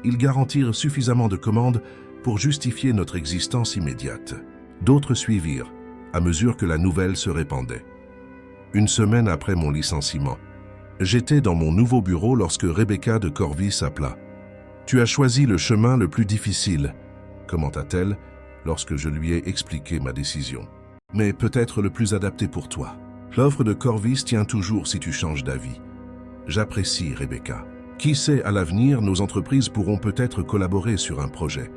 ils garantirent suffisamment de commandes pour justifier notre existence immédiate. D'autres suivirent, à mesure que la nouvelle se répandait. 1 semaine après mon licenciement, j'étais dans mon nouveau bureau lorsque Rebecca de Corvis appela. « Tu as choisi le chemin le plus difficile », commenta-t-elle lorsque je lui ai expliqué ma décision. « Mais peut-être le plus adapté pour toi. L'offre de Corvis tient toujours si tu changes d'avis. J'apprécie Rebecca. Qui sait, à l'avenir, nos entreprises pourront peut-être collaborer sur un projet. »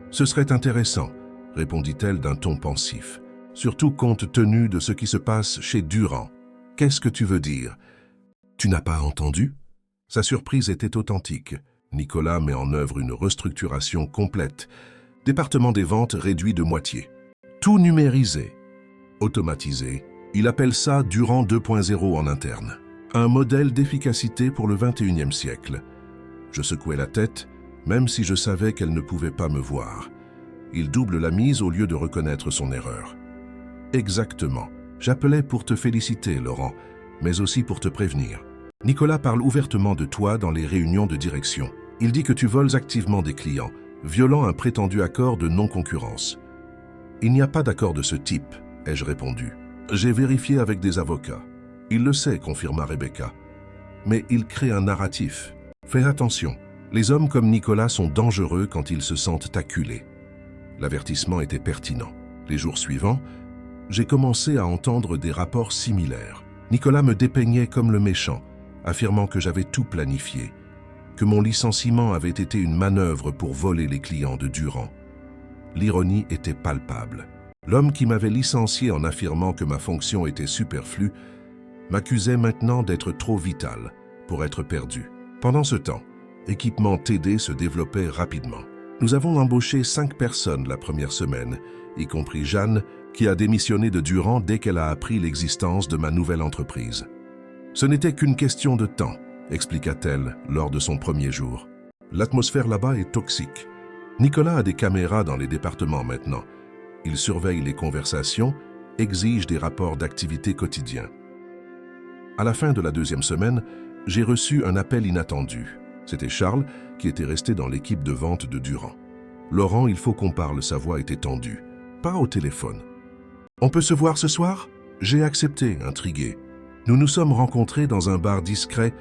« Ce serait intéressant, » répondit-elle d'un ton pensif. « Surtout compte tenu de ce qui se passe chez Durand. Qu'est-ce que tu veux dire? Tu n'as pas entendu ?» Sa surprise était authentique. Nicolas met en œuvre une restructuration complète. Département des ventes réduit de moitié. Tout numérisé, automatisé. Il appelle ça Durand 2.0 en interne. Un modèle d'efficacité pour le 21e siècle. Je secouai la tête, même si je savais qu'elle ne pouvait pas me voir. Il double la mise au lieu de reconnaître son erreur. Exactement. J'appelais pour te féliciter, Laurent, mais aussi pour te prévenir. Nicolas parle ouvertement de toi dans les réunions de direction. Il dit que tu voles activement des clients, violant un prétendu accord de non-concurrence. Il n'y a pas d'accord de ce type, ai-je répondu. J'ai vérifié avec des avocats. Il le sait, confirma Rebecca. Mais il crée un narratif. Fais attention. Les hommes comme Nicolas sont dangereux quand ils se sentent acculés. L'avertissement était pertinent. Les jours suivants, j'ai commencé à entendre des rapports similaires. Nicolas me dépeignait comme le méchant, affirmant que j'avais tout planifié, que mon licenciement avait été une manœuvre pour voler les clients de Durand. L'ironie était palpable. L'homme qui m'avait licencié en affirmant que ma fonction était superflue m'accusait maintenant d'être trop vital pour être perdu. Pendant ce temps, Équipement TD se développait rapidement. Nous avons embauché 5 personnes la première semaine, y compris Jeanne, qui a démissionné de Durand dès qu'elle a appris l'existence de ma nouvelle entreprise. Ce n'était qu'une question de temps, expliqua-t-elle lors de son premier jour. L'atmosphère là-bas est toxique. Nicolas a des caméras dans les départements maintenant. Il surveille les conversations, exige des rapports d'activité quotidiens. À la fin de la 2e semaine, j'ai reçu un appel inattendu. C'était Charles qui était resté dans l'équipe de vente de Durand. « Laurent, il faut qu'on parle », sa voix était tendue. Pas au téléphone. « On peut se voir ce soir ?» J'ai accepté, intrigué. Nous nous sommes rencontrés dans un bar discret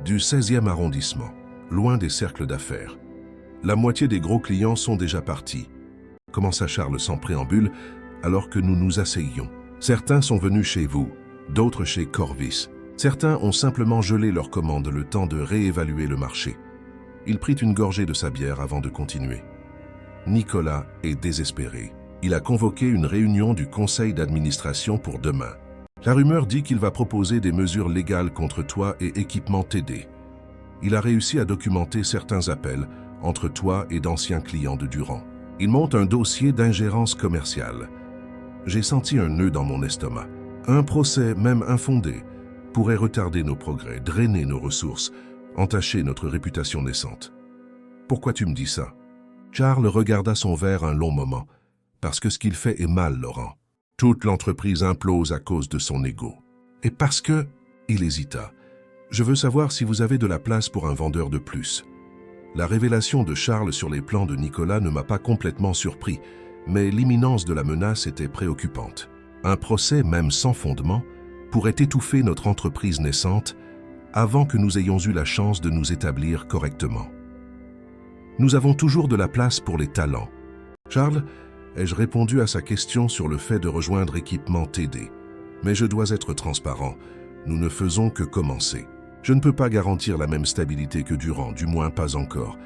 du 16e arrondissement, loin des cercles d'affaires. La moitié des gros clients sont déjà partis, commença Charles sans préambule, alors que nous nous asseyions. Certains sont venus chez vous, d'autres chez Corvis. Certains ont simplement gelé leurs commandes le temps de réévaluer le marché. Il prit une gorgée de sa bière avant de continuer. Nicolas est désespéré. Il a convoqué une réunion du conseil d'administration pour demain. La rumeur dit qu'il va proposer des mesures légales contre toi et Équipement TD. Il a réussi à documenter certains appels entre toi et d'anciens clients de Durand. Il monte un dossier d'ingérence commerciale. J'ai senti un nœud dans mon estomac. Un procès, même infondé, pourrait retarder nos progrès, drainer nos ressources, entacher notre réputation naissante. Pourquoi tu me dis ça? Charles regarda son verre un long moment. Parce que ce qu'il fait est mal, Laurent. Toute l'entreprise implose à cause de son ego. Et parce que... Il hésita. Je veux savoir si vous avez de la place pour un vendeur de plus. La révélation de Charles sur les plans de Nicolas ne m'a pas complètement surpris, mais l'imminence de la menace était préoccupante. Un procès, même sans fondement, pourrait étouffer notre entreprise naissante avant que nous ayons eu la chance de nous établir correctement. Nous avons toujours de la place pour les talents. Charles, ai-je répondu à sa question sur le fait de rejoindre Équipement TD. Mais je dois être transparent, nous ne faisons que commencer. Je ne peux pas garantir la même stabilité que Durand, du moins pas encore.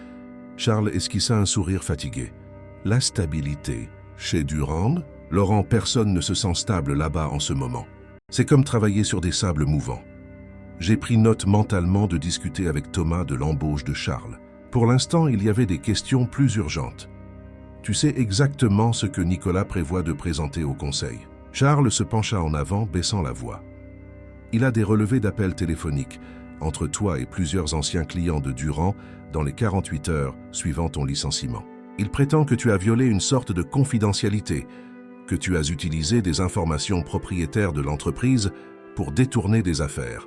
Charles esquissa un sourire fatigué. La stabilité chez Durand? Laurent, personne ne se sent stable là-bas en ce moment. C'est comme travailler sur des sables mouvants. J'ai pris note mentalement de discuter avec Thomas de l'embauche de Charles. Pour l'instant, il y avait des questions plus urgentes. Tu sais exactement ce que Nicolas prévoit de présenter au conseil. Charles se pencha en avant, baissant la voix. Il a des relevés d'appels téléphoniques entre toi et plusieurs anciens clients de Durand dans les 48 heures suivant ton licenciement. Il prétend que tu as violé une sorte de confidentialité, que tu as utilisé des informations propriétaires de l'entreprise pour détourner des affaires.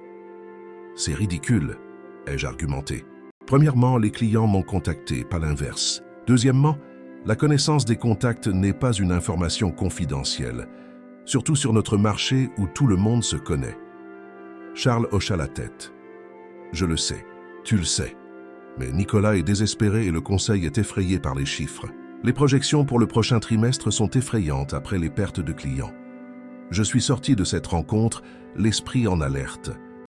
C'est ridicule, ai-je argumenté. Premièrement, les clients m'ont contacté, pas l'inverse. Deuxièmement, la connaissance des contacts n'est pas une information confidentielle, surtout sur notre marché où tout le monde se connaît. Charles hocha la tête. Je le sais, tu le sais. Mais Nicolas est désespéré et le conseil est effrayé par les chiffres. Les projections pour le prochain trimestre sont effrayantes après les pertes de clients. Je suis sorti de cette rencontre, l'esprit en alerte.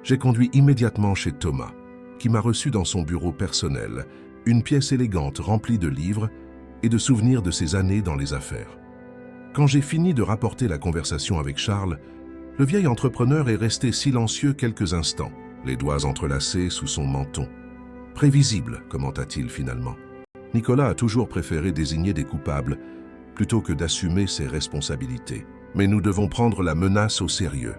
J'ai conduit immédiatement chez Thomas, qui m'a reçu dans son bureau personnel, une pièce élégante remplie de livres et de souvenirs de ses années dans les affaires. Quand j'ai fini de rapporter la conversation avec Charles, le vieil entrepreneur est resté silencieux quelques instants, les doigts entrelacés sous son menton. Prévisible, commenta-t-il finalement. Nicolas a toujours préféré désigner des coupables plutôt que d'assumer ses responsabilités. Mais nous devons prendre la menace au sérieux.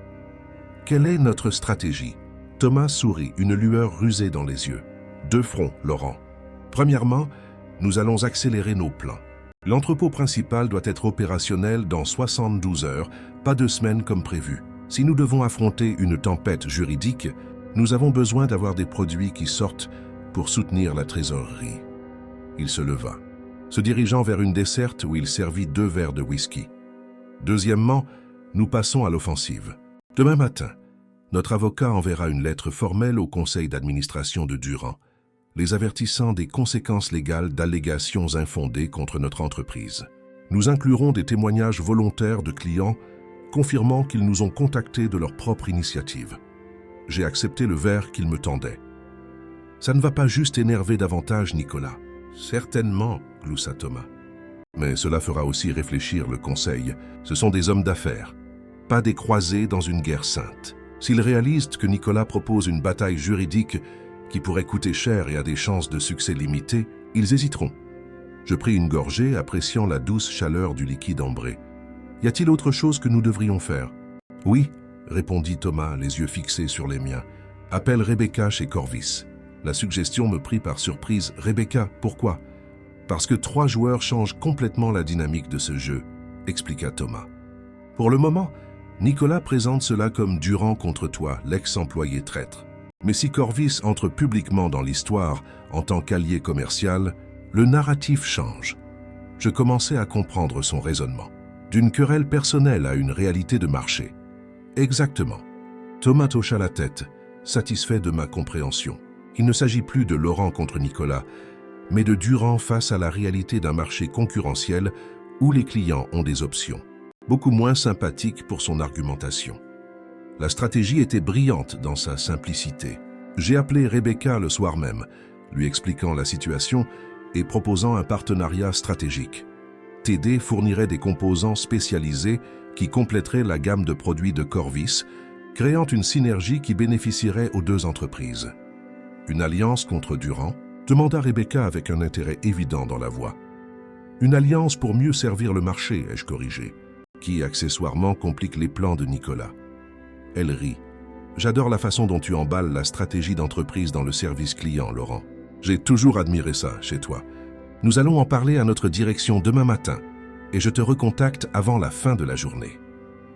Quelle est notre stratégie? Thomas sourit, une lueur rusée dans les yeux. 2 fronts, Laurent. Premièrement, nous allons accélérer nos plans. L'entrepôt principal doit être opérationnel dans 72 heures, pas 2 semaines comme prévu. Si nous devons affronter une tempête juridique, nous avons besoin d'avoir des produits qui sortent pour soutenir la trésorerie. Il se leva, se dirigeant vers une desserte où il servit 2 verres de whisky. Deuxièmement, nous passons à l'offensive. Demain matin, notre avocat enverra une lettre formelle au conseil d'administration de Durand, les avertissant des conséquences légales d'allégations infondées contre notre entreprise. Nous inclurons des témoignages volontaires de clients confirmant qu'ils nous ont contactés de leur propre initiative. J'ai accepté le verre qu'il me tendait. Ça ne va pas juste énerver davantage Nicolas. Certainement, gloussa Thomas. Mais cela fera aussi réfléchir le conseil. Ce sont des hommes d'affaires, pas des croisés dans une guerre sainte. S'ils réalisent que Nicolas propose une bataille juridique, qui pourrait coûter cher et a des chances de succès limitées, ils hésiteront. Je pris une gorgée, appréciant la douce chaleur du liquide ambré. Y a-t-il autre chose que nous devrions faire? Oui, répondit Thomas, les yeux fixés sur les miens. Appelle Rebecca chez Corvus. La suggestion me prit par surprise. Rebecca, pourquoi? Parce que 3 joueurs changent complètement la dynamique de ce jeu, expliqua Thomas. Pour le moment, Nicolas présente cela comme Durand contre toi, l'ex-employé traître. Mais si Corvus entre publiquement dans l'histoire en tant qu'allié commercial, le narratif change. Je commençais à comprendre son raisonnement. D'une querelle personnelle à une réalité de marché. Exactement. Thomas hocha la tête, satisfait de ma compréhension. Il ne s'agit plus de Laurent contre Nicolas, mais de Durand face à la réalité d'un marché concurrentiel où les clients ont des options. Beaucoup moins sympathique pour son argumentation. La stratégie était brillante dans sa simplicité. J'ai appelé Rebecca le soir même, lui expliquant la situation et proposant un partenariat stratégique. TD fournirait des composants spécialisés qui compléteraient la gamme de produits de Corvus, créant une synergie qui bénéficierait aux 2 entreprises. Une alliance contre Durand? Demanda Rebecca avec un intérêt évident dans la voix. Une alliance pour mieux servir le marché, ai-je corrigé, qui accessoirement complique les plans de Nicolas. Elle rit. J'adore la façon dont tu emballes la stratégie d'entreprise dans le service client, Laurent. J'ai toujours admiré ça chez toi. Nous allons en parler à notre direction demain matin et je te recontacte avant la fin de la journée.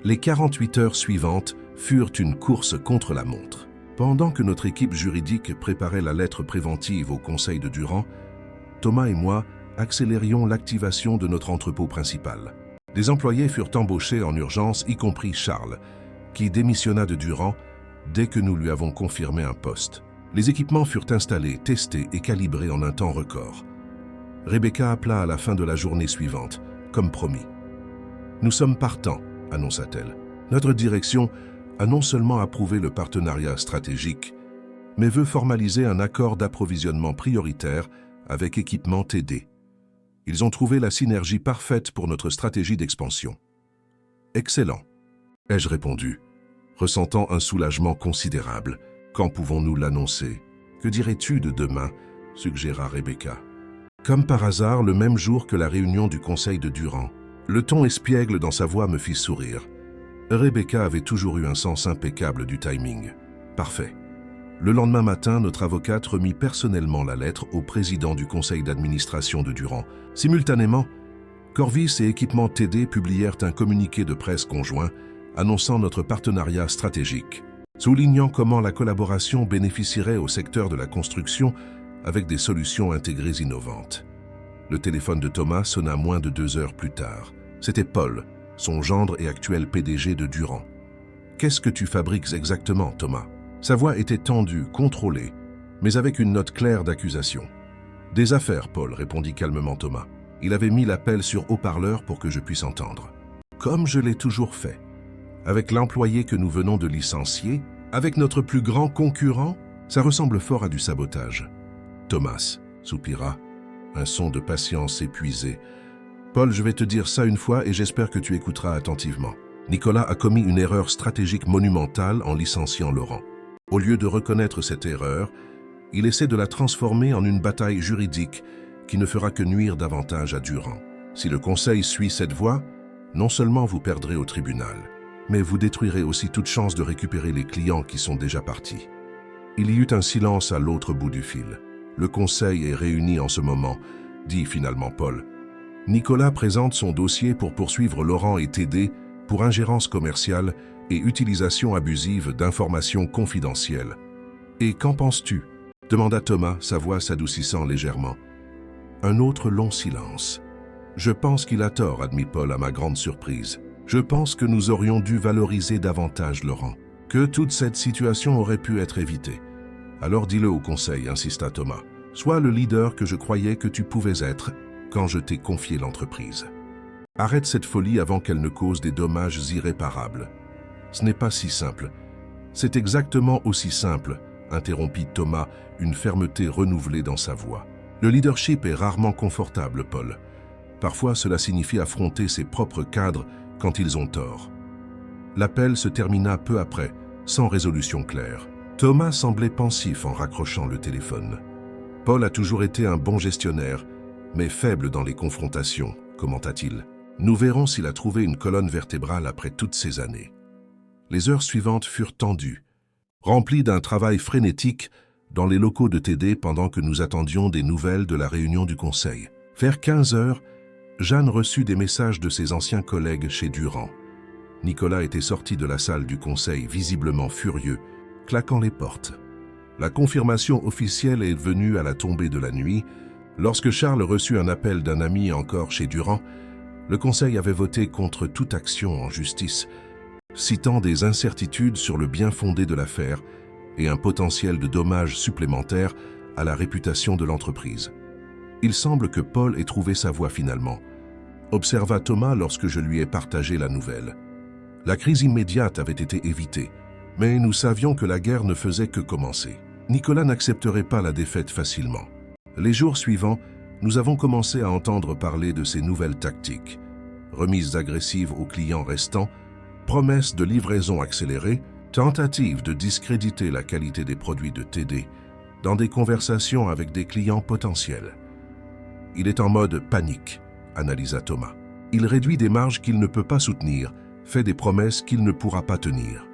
Les 48 heures suivantes furent une course contre la montre. Pendant que notre équipe juridique préparait la lettre préventive au conseil de Durand, Thomas et moi accélérions l'activation de notre entrepôt principal. Des employés furent embauchés en urgence, y compris Charles, qui démissionna de Durand dès que nous lui avons confirmé un poste. Les équipements furent installés, testés et calibrés en un temps record. Rebecca appela à la fin de la journée suivante, comme promis. « Nous sommes partants », annonça-t-elle. « Notre direction a non seulement approuvé le partenariat stratégique, mais veut formaliser un accord d'approvisionnement prioritaire avec Équipement TD. Ils ont trouvé la synergie parfaite pour notre stratégie d'expansion. »« Excellent », ai-je répondu, ressentant un soulagement considérable. « Quand pouvons-nous l'annoncer? Que dirais-tu de demain ?» suggéra Rebecca. Comme par hasard, le même jour que la réunion du conseil de Durand, le ton espiègle dans sa voix me fit sourire. Rebecca avait toujours eu un sens impeccable du timing. Parfait. Le lendemain matin, notre avocate remit personnellement la lettre au président du conseil d'administration de Durand. Simultanément, Corvus et Équipement TD publièrent un communiqué de presse conjoint annonçant notre partenariat stratégique, soulignant comment la collaboration bénéficierait au secteur de la construction avec des solutions intégrées innovantes. Le téléphone de Thomas sonna moins de 2 heures plus tard. C'était Paul, son gendre et actuel PDG de Durand. « Qu'est-ce que tu fabriques exactement, Thomas ?» Sa voix était tendue, contrôlée, mais avec une note claire d'accusation. « Des affaires, Paul, » répondit calmement Thomas. Il avait mis l'appel sur haut-parleur pour que je puisse entendre. « Comme je l'ai toujours fait. Avec l'employé que nous venons de licencier, avec notre plus grand concurrent, ça ressemble fort à du sabotage. » Thomas soupira, un son de patience épuisé. « Paul, je vais te dire ça une fois et j'espère que tu écouteras attentivement. Nicolas a commis une erreur stratégique monumentale en licenciant Laurent. Au lieu de reconnaître cette erreur, il essaie de la transformer en une bataille juridique qui ne fera que nuire davantage à Durand. Si le Conseil suit cette voie, non seulement vous perdrez au tribunal, mais vous détruirez aussi toute chance de récupérer les clients qui sont déjà partis. » Il y eut un silence à l'autre bout du fil. « Le Conseil est réuni en ce moment, » dit finalement Paul. « Nicolas présente son dossier pour poursuivre Laurent et TD pour ingérence commerciale et utilisation abusive d'informations confidentielles. »« Et qu'en penses-tu » demanda Thomas, sa voix s'adoucissant légèrement. Un autre long silence. « Je pense qu'il a tort, » admit Paul à ma grande surprise. « Je pense que nous aurions dû valoriser davantage Laurent, que toute cette situation aurait pu être évitée. » « Alors dis-le au conseil, » insista Thomas. « Sois le leader que je croyais que tu pouvais être quand je t'ai confié l'entreprise. Arrête cette folie avant qu'elle ne cause des dommages irréparables. » « Ce n'est pas si simple. »« C'est exactement aussi simple, » interrompit Thomas, une fermeté renouvelée dans sa voix. « Le leadership est rarement confortable, Paul. Parfois, cela signifie affronter ses propres cadres quand ils ont tort. » L'appel se termina peu après, sans résolution claire. Thomas semblait pensif en raccrochant le téléphone. Paul a toujours été un bon gestionnaire, mais faible dans les confrontations, commenta-t-il. Nous verrons s'il a trouvé une colonne vertébrale après toutes ces années. Les heures suivantes furent tendues, remplies d'un travail frénétique dans les locaux de TD pendant que nous attendions des nouvelles de la réunion du conseil. Vers 15 heures, Jeanne reçut des messages de ses anciens collègues chez Durand. Nicolas était sorti de la salle du conseil visiblement furieux, claquant les portes. La confirmation officielle est venue à la tombée de la nuit. Lorsque Charles reçut un appel d'un ami encore chez Durand, le conseil avait voté contre toute action en justice, citant des incertitudes sur le bien-fondé de l'affaire et un potentiel de dommages supplémentaires à la réputation de l'entreprise. Il semble que Paul ait trouvé sa voie finalement, observa Thomas lorsque je lui ai partagé la nouvelle. La crise immédiate avait été évitée, mais nous savions que la guerre ne faisait que commencer. Nicolas n'accepterait pas la défaite facilement. Les jours suivants, nous avons commencé à entendre parler de ces nouvelles tactiques. Remises agressives aux clients restants, promesses de livraison accélérée, tentatives de discréditer la qualité des produits de TD dans des conversations avec des clients potentiels. Il est en mode panique, analysa Thomas. Il réduit des marges qu'il ne peut pas soutenir, fait des promesses qu'il ne pourra pas tenir.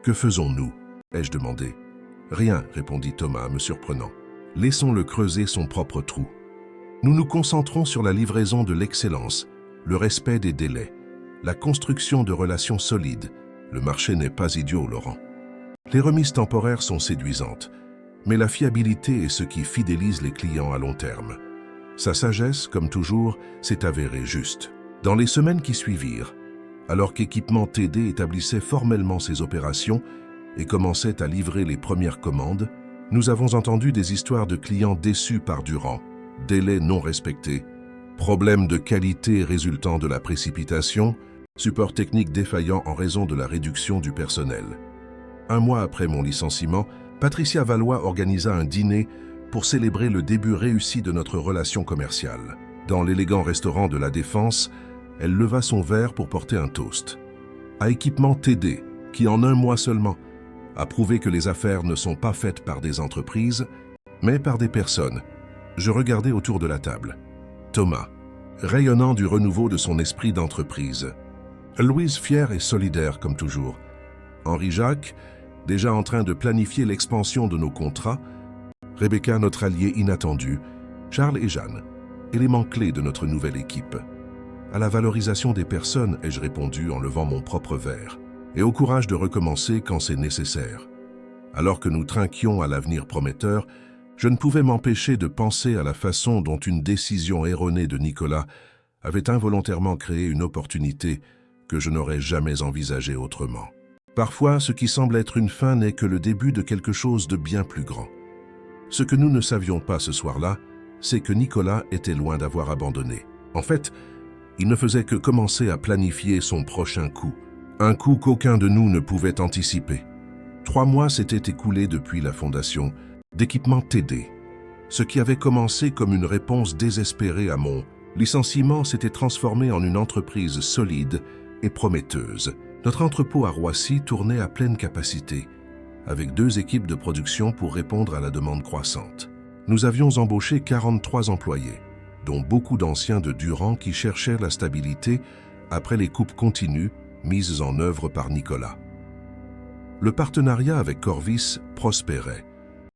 Que faisons-nous ? Ai-je demandé. Rien, répondit Thomas, me surprenant. Laissons-le creuser son propre trou. Nous nous concentrons sur la livraison de l'excellence, le respect des délais, la construction de relations solides. Le marché n'est pas idiot, Laurent. Les remises temporaires sont séduisantes, mais la fiabilité est ce qui fidélise les clients à long terme. Sa sagesse, comme toujours, s'est avérée juste. Dans les semaines qui suivirent, alors qu'Équipement TD établissait formellement ses opérations et commençait à livrer les premières commandes, nous avons entendu des histoires de clients déçus par Durand, délais non respectés, problèmes de qualité résultant de la précipitation, support technique défaillant en raison de la réduction du personnel. Un mois après mon licenciement, Patricia Valois organisa un dîner pour célébrer le début réussi de notre relation commerciale. Dans l'élégant restaurant de la Défense, elle leva son verre pour porter un toast. À Équipement TD, qui en un mois seulement a prouvé que les affaires ne sont pas faites par des entreprises, mais par des personnes. Je regardais autour de la table. Thomas, rayonnant du renouveau de son esprit d'entreprise. Louise, fière et solidaire comme toujours. Henri-Jacques, déjà en train de planifier l'expansion de nos contrats. Rebecca, notre allié inattendu. Charles et Jeanne, éléments clés de notre nouvelle équipe. À la valorisation des personnes, ai-je répondu en levant mon propre verre. Et au courage de recommencer quand c'est nécessaire. Alors que nous trinquions à l'avenir prometteur, je ne pouvais m'empêcher de penser à la façon dont une décision erronée de Nicolas avait involontairement créé une opportunité que je n'aurais jamais envisagée autrement. Parfois, ce qui semble être une fin n'est que le début de quelque chose de bien plus grand. Ce que nous ne savions pas ce soir-là, c'est que Nicolas était loin d'avoir abandonné. En fait, il ne faisait que commencer à planifier son prochain coup. Un coup qu'aucun de nous ne pouvait anticiper. 3 mois s'étaient écoulés depuis la fondation d'Équipement TD. Ce qui avait commencé comme une réponse désespérée à mon licenciement s'était transformé en une entreprise solide et prometteuse. Notre entrepôt à Roissy tournait à pleine capacité, avec 2 équipes de production pour répondre à la demande croissante. Nous avions embauché 43 employés, dont beaucoup d'anciens de Durand qui cherchaient la stabilité après les coupes continues mises en œuvre par Nicolas. Le partenariat avec Corvis prospérait,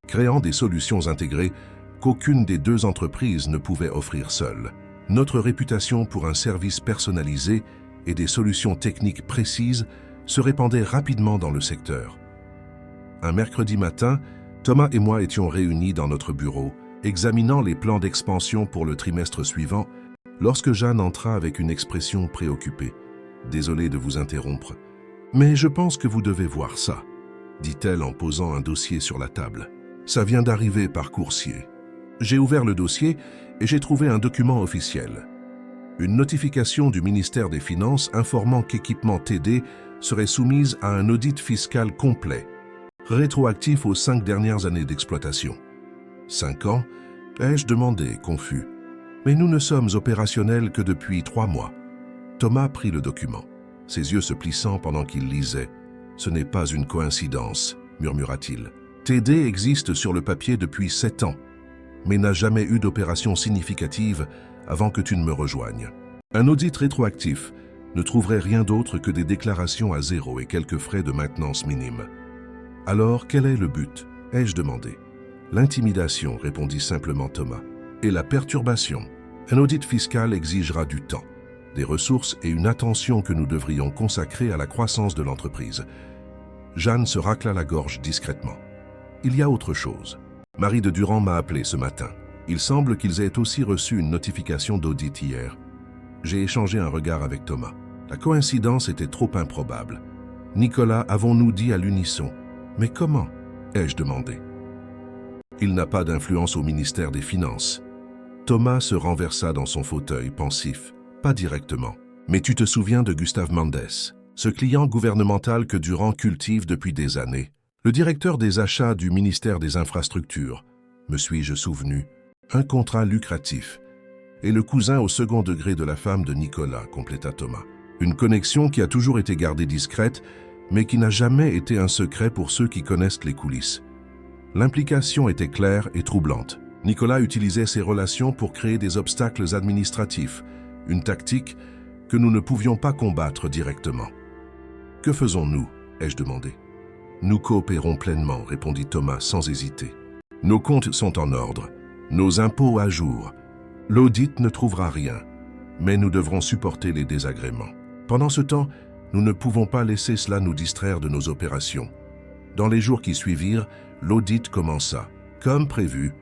créant des solutions intégrées qu'aucune des 2 entreprises ne pouvait offrir seule. Notre réputation pour un service personnalisé et des solutions techniques précises se répandait rapidement dans le secteur. Un mercredi matin, Thomas et moi étions réunis dans notre bureau, examinant les plans d'expansion pour le trimestre suivant, lorsque Jeanne entra avec une expression préoccupée. « Désolé de vous interrompre, mais je pense que vous devez voir ça, » dit-elle en posant un dossier sur la table. « Ça vient d'arriver par coursier. » J'ai ouvert le dossier et j'ai trouvé un document officiel. Une notification du ministère des Finances informant qu'Équipement TD serait soumise à un audit fiscal complet, rétroactif aux 5 dernières années d'exploitation. 5 ans, ai-je demandé, confus. Mais nous ne sommes opérationnels que depuis 3 mois. Thomas prit le document, ses yeux se plissant pendant qu'il lisait. « Ce n'est pas une coïncidence, » murmura-t-il. TD existe sur le papier depuis 7 ans, mais n'a jamais eu d'opération significative avant que tu ne me rejoignes. Un audit rétroactif ne trouverait rien d'autre que des déclarations à zéro et quelques frais de maintenance minimes. Alors, quel est le but? Ai-je demandé. L'intimidation, répondit simplement Thomas. Et la perturbation. Un audit fiscal exigera du temps, des ressources et une attention que nous devrions consacrer à la croissance de l'entreprise. Jeanne se racla la gorge discrètement. Il y a autre chose. Marie de Durand m'a appelé ce matin. Il semble qu'ils aient aussi reçu une notification d'audit hier. J'ai échangé un regard avec Thomas. La coïncidence était trop improbable. Nicolas, avons-nous dit à l'unisson. Mais comment? Ai-je demandé. Il n'a pas d'influence au ministère des Finances. Thomas se renversa dans son fauteuil, pensif. Pas directement. Mais tu te souviens de Gustave Mendes, ce client gouvernemental que Durand cultive depuis des années. Le directeur des achats du ministère des Infrastructures. Me suis-je souvenu? Un contrat lucratif. Et le cousin au second degré de la femme de Nicolas, compléta Thomas. Une connexion qui a toujours été gardée discrète, mais qui n'a jamais été un secret pour ceux qui connaissent les coulisses. L'implication était claire et troublante. Nicolas utilisait ses relations pour créer des obstacles administratifs, une tactique que nous ne pouvions pas combattre directement. « Que faisons-nous » ai-je demandé. « Nous coopérons pleinement » répondit Thomas sans hésiter. « Nos comptes sont en ordre, nos impôts à jour. L'audit ne trouvera rien, mais nous devrons supporter les désagréments. Pendant ce temps, nous ne pouvons pas laisser cela nous distraire de nos opérations. » Dans les jours qui suivirent, l'audit commença. Comme prévu,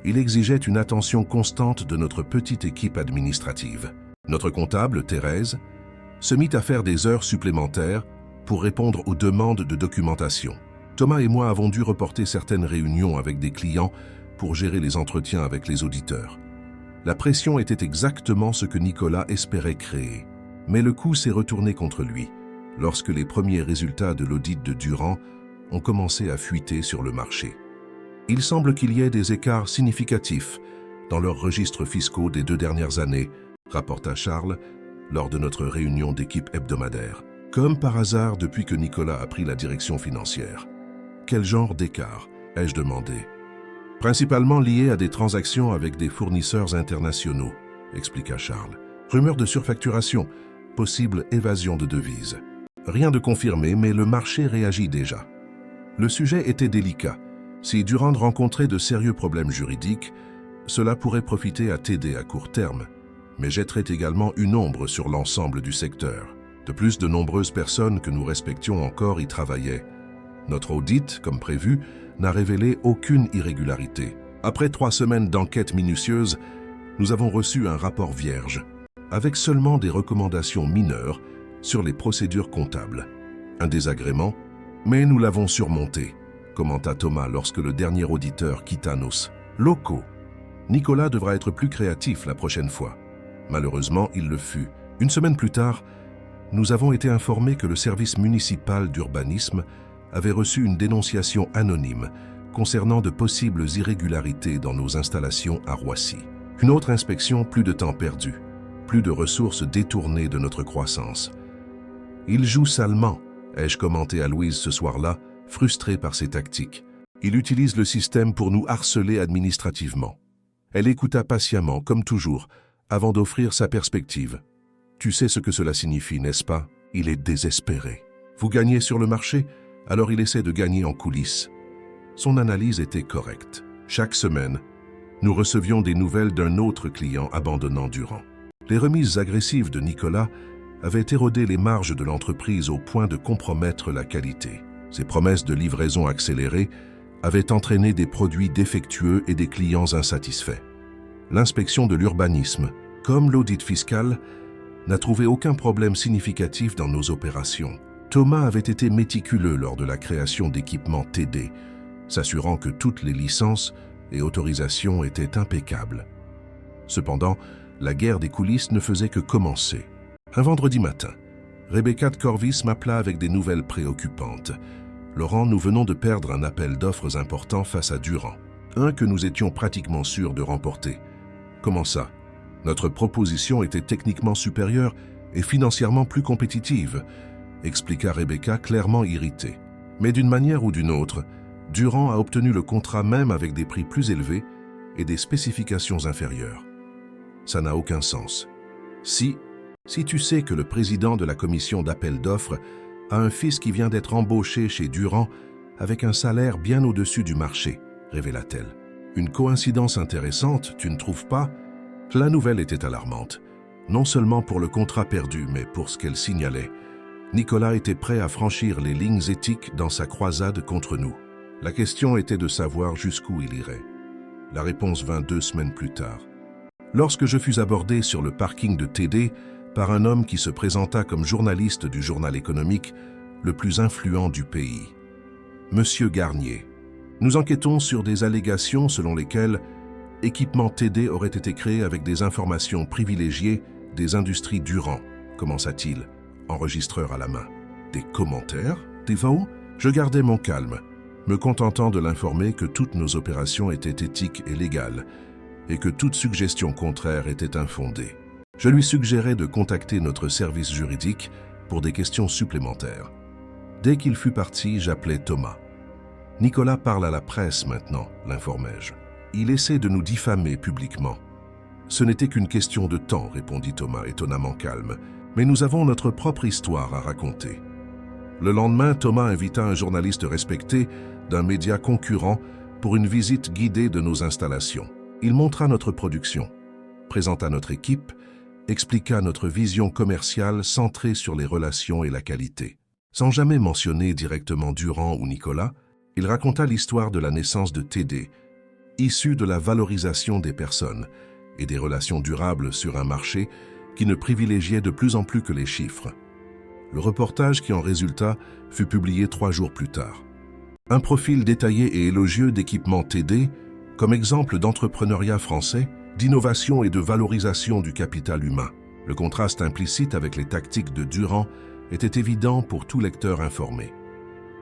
il exigeait une attention constante de notre petite équipe administrative. Notre comptable, Thérèse, se mit à faire des heures supplémentaires pour répondre aux demandes de documentation. Thomas et moi avons dû reporter certaines réunions avec des clients pour gérer les entretiens avec les auditeurs. La pression était exactement ce que Nicolas espérait créer. Mais le coup s'est retourné contre lui, lorsque les premiers résultats de l'audit de Durand ont commencé à fuiter sur le marché. Il semble qu'il y ait des écarts significatifs dans leurs registres fiscaux des 2 dernières années, rapporta Charles lors de notre réunion d'équipe hebdomadaire. Comme par hasard depuis que Nicolas a pris la direction financière. Quel genre d'écart? Ai-je demandé. Principalement lié à des transactions avec des fournisseurs internationaux, expliqua Charles. Rumeurs de surfacturation, possible évasion de devises. Rien de confirmé, mais le marché réagit déjà. Le sujet était délicat. Si Durand rencontrait de sérieux problèmes juridiques, cela pourrait profiter à TD à court terme, mais jetterait également une ombre sur l'ensemble du secteur. De plus, de nombreuses personnes que nous respections encore y travaillaient. Notre audit, comme prévu, n'a révélé aucune irrégularité. Après 3 semaines d'enquête minutieuse, nous avons reçu un rapport vierge, avec seulement des recommandations mineures sur les procédures comptables. Un désagrément, mais nous l'avons surmonté, commenta Thomas lorsque le dernier auditeur quitta nos locaux. Nicolas devra être plus créatif la prochaine fois. Malheureusement, il le fut. Une semaine plus tard, nous avons été informés que le service municipal d'urbanisme avait reçu une dénonciation anonyme concernant de possibles irrégularités dans nos installations à Roissy. Une autre inspection, plus de temps perdu, plus de ressources détournées de notre croissance. Il joue salement, ai-je commenté à Louise ce soir-là, frustrée par ses tactiques. Il utilise le système pour nous harceler administrativement. Elle écouta patiemment, comme toujours, avant d'offrir sa perspective. Tu sais ce que cela signifie, n'est-ce pas? Il est désespéré. Vous gagnez sur le marché, alors il essaie de gagner en coulisses. Son analyse était correcte. Chaque semaine, nous recevions des nouvelles d'un autre client abandonnant Durand. Les remises agressives de Nicolas avaient érodé les marges de l'entreprise au point de compromettre la qualité. Ses promesses de livraison accélérée avaient entraîné des produits défectueux et des clients insatisfaits. L'inspection de l'urbanisme, comme l'audit fiscal, n'a trouvé aucun problème significatif dans nos opérations. Thomas avait été méticuleux lors de la création d'équipements TD, s'assurant que toutes les licences et autorisations étaient impeccables. Cependant, la guerre des coulisses ne faisait que commencer. Un vendredi matin, Rebecca de Corvis m'appela avec des nouvelles préoccupantes. « Laurent, nous venons de perdre un appel d'offres important face à Durand, un que nous étions pratiquement sûrs de remporter. » « Comment ça? Notre proposition était techniquement supérieure et financièrement plus compétitive, expliqua Rebecca clairement irritée. Mais d'une manière ou d'une autre, Durand a obtenu le contrat même avec des prix plus élevés et des spécifications inférieures. Ça n'a aucun sens. Si tu sais que le président de la commission d'appel d'offres a un fils qui vient d'être embauché chez Durand avec un salaire bien au-dessus du marché, révéla-t-elle. Une coïncidence intéressante, tu ne trouves pas? La nouvelle était alarmante, non seulement pour le contrat perdu, mais pour ce qu'elle signalait. Nicolas était prêt à franchir les lignes éthiques dans sa croisade contre nous. La question était de savoir jusqu'où il irait. La réponse vint 2 semaines plus tard. Lorsque je fus abordé sur le parking de TD par un homme qui se présenta comme journaliste du journal économique le plus influent du pays. Monsieur Garnier, nous enquêtons sur des allégations selon lesquelles Équipement TD aurait été créé avec des informations privilégiées des industries Durand, commença-t-il, enregistreur à la main. Des commentaires, des VAO? Je gardais mon calme, me contentant de l'informer que toutes nos opérations étaient éthiques et légales, et que toute suggestion contraire était infondée. Je lui suggérais de contacter notre service juridique pour des questions supplémentaires. Dès qu'il fut parti, j'appelai Thomas. « Nicolas parle à la presse maintenant », l'informai-je. « Il essaie de nous diffamer publiquement. »« Ce n'était qu'une question de temps », répondit Thomas, étonnamment calme. « Mais nous avons notre propre histoire à raconter. » Le lendemain, Thomas invita un journaliste respecté d'un média concurrent pour une visite guidée de nos installations. Il montra notre production, présenta notre équipe, expliqua notre vision commerciale centrée sur les relations et la qualité. Sans jamais mentionner directement Durand ou Nicolas, il raconta l'histoire de la naissance de TD, issue de la valorisation des personnes et des relations durables sur un marché qui ne privilégiait de plus en plus que les chiffres. Le reportage qui en résulta fut publié 3 jours plus tard. Un profil détaillé et élogieux d'Équipement TD, comme exemple d'entrepreneuriat français, d'innovation et de valorisation du capital humain. Le contraste implicite avec les tactiques de Durand était évident pour tout lecteur informé.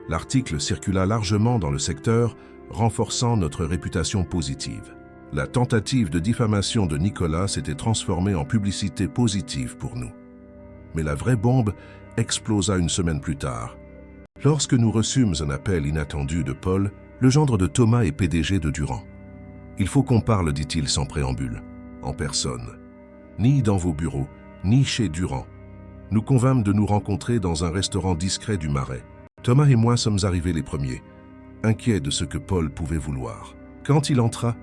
L'article circula largement dans le secteur, renforçant notre réputation positive. La tentative de diffamation de Nicolas s'était transformée en publicité positive pour nous. Mais la vraie bombe explosa 1 semaine plus tard. Lorsque nous reçûmes un appel inattendu de Paul, le gendre de Thomas et PDG de Durand. « Il faut qu'on parle, dit-il sans préambule, en personne. Ni dans vos bureaux, ni chez Durand. Nous convînmes de nous rencontrer dans un restaurant discret du Marais. Thomas et moi sommes arrivés les premiers, inquiets de ce que Paul pouvait vouloir. Quand il entra,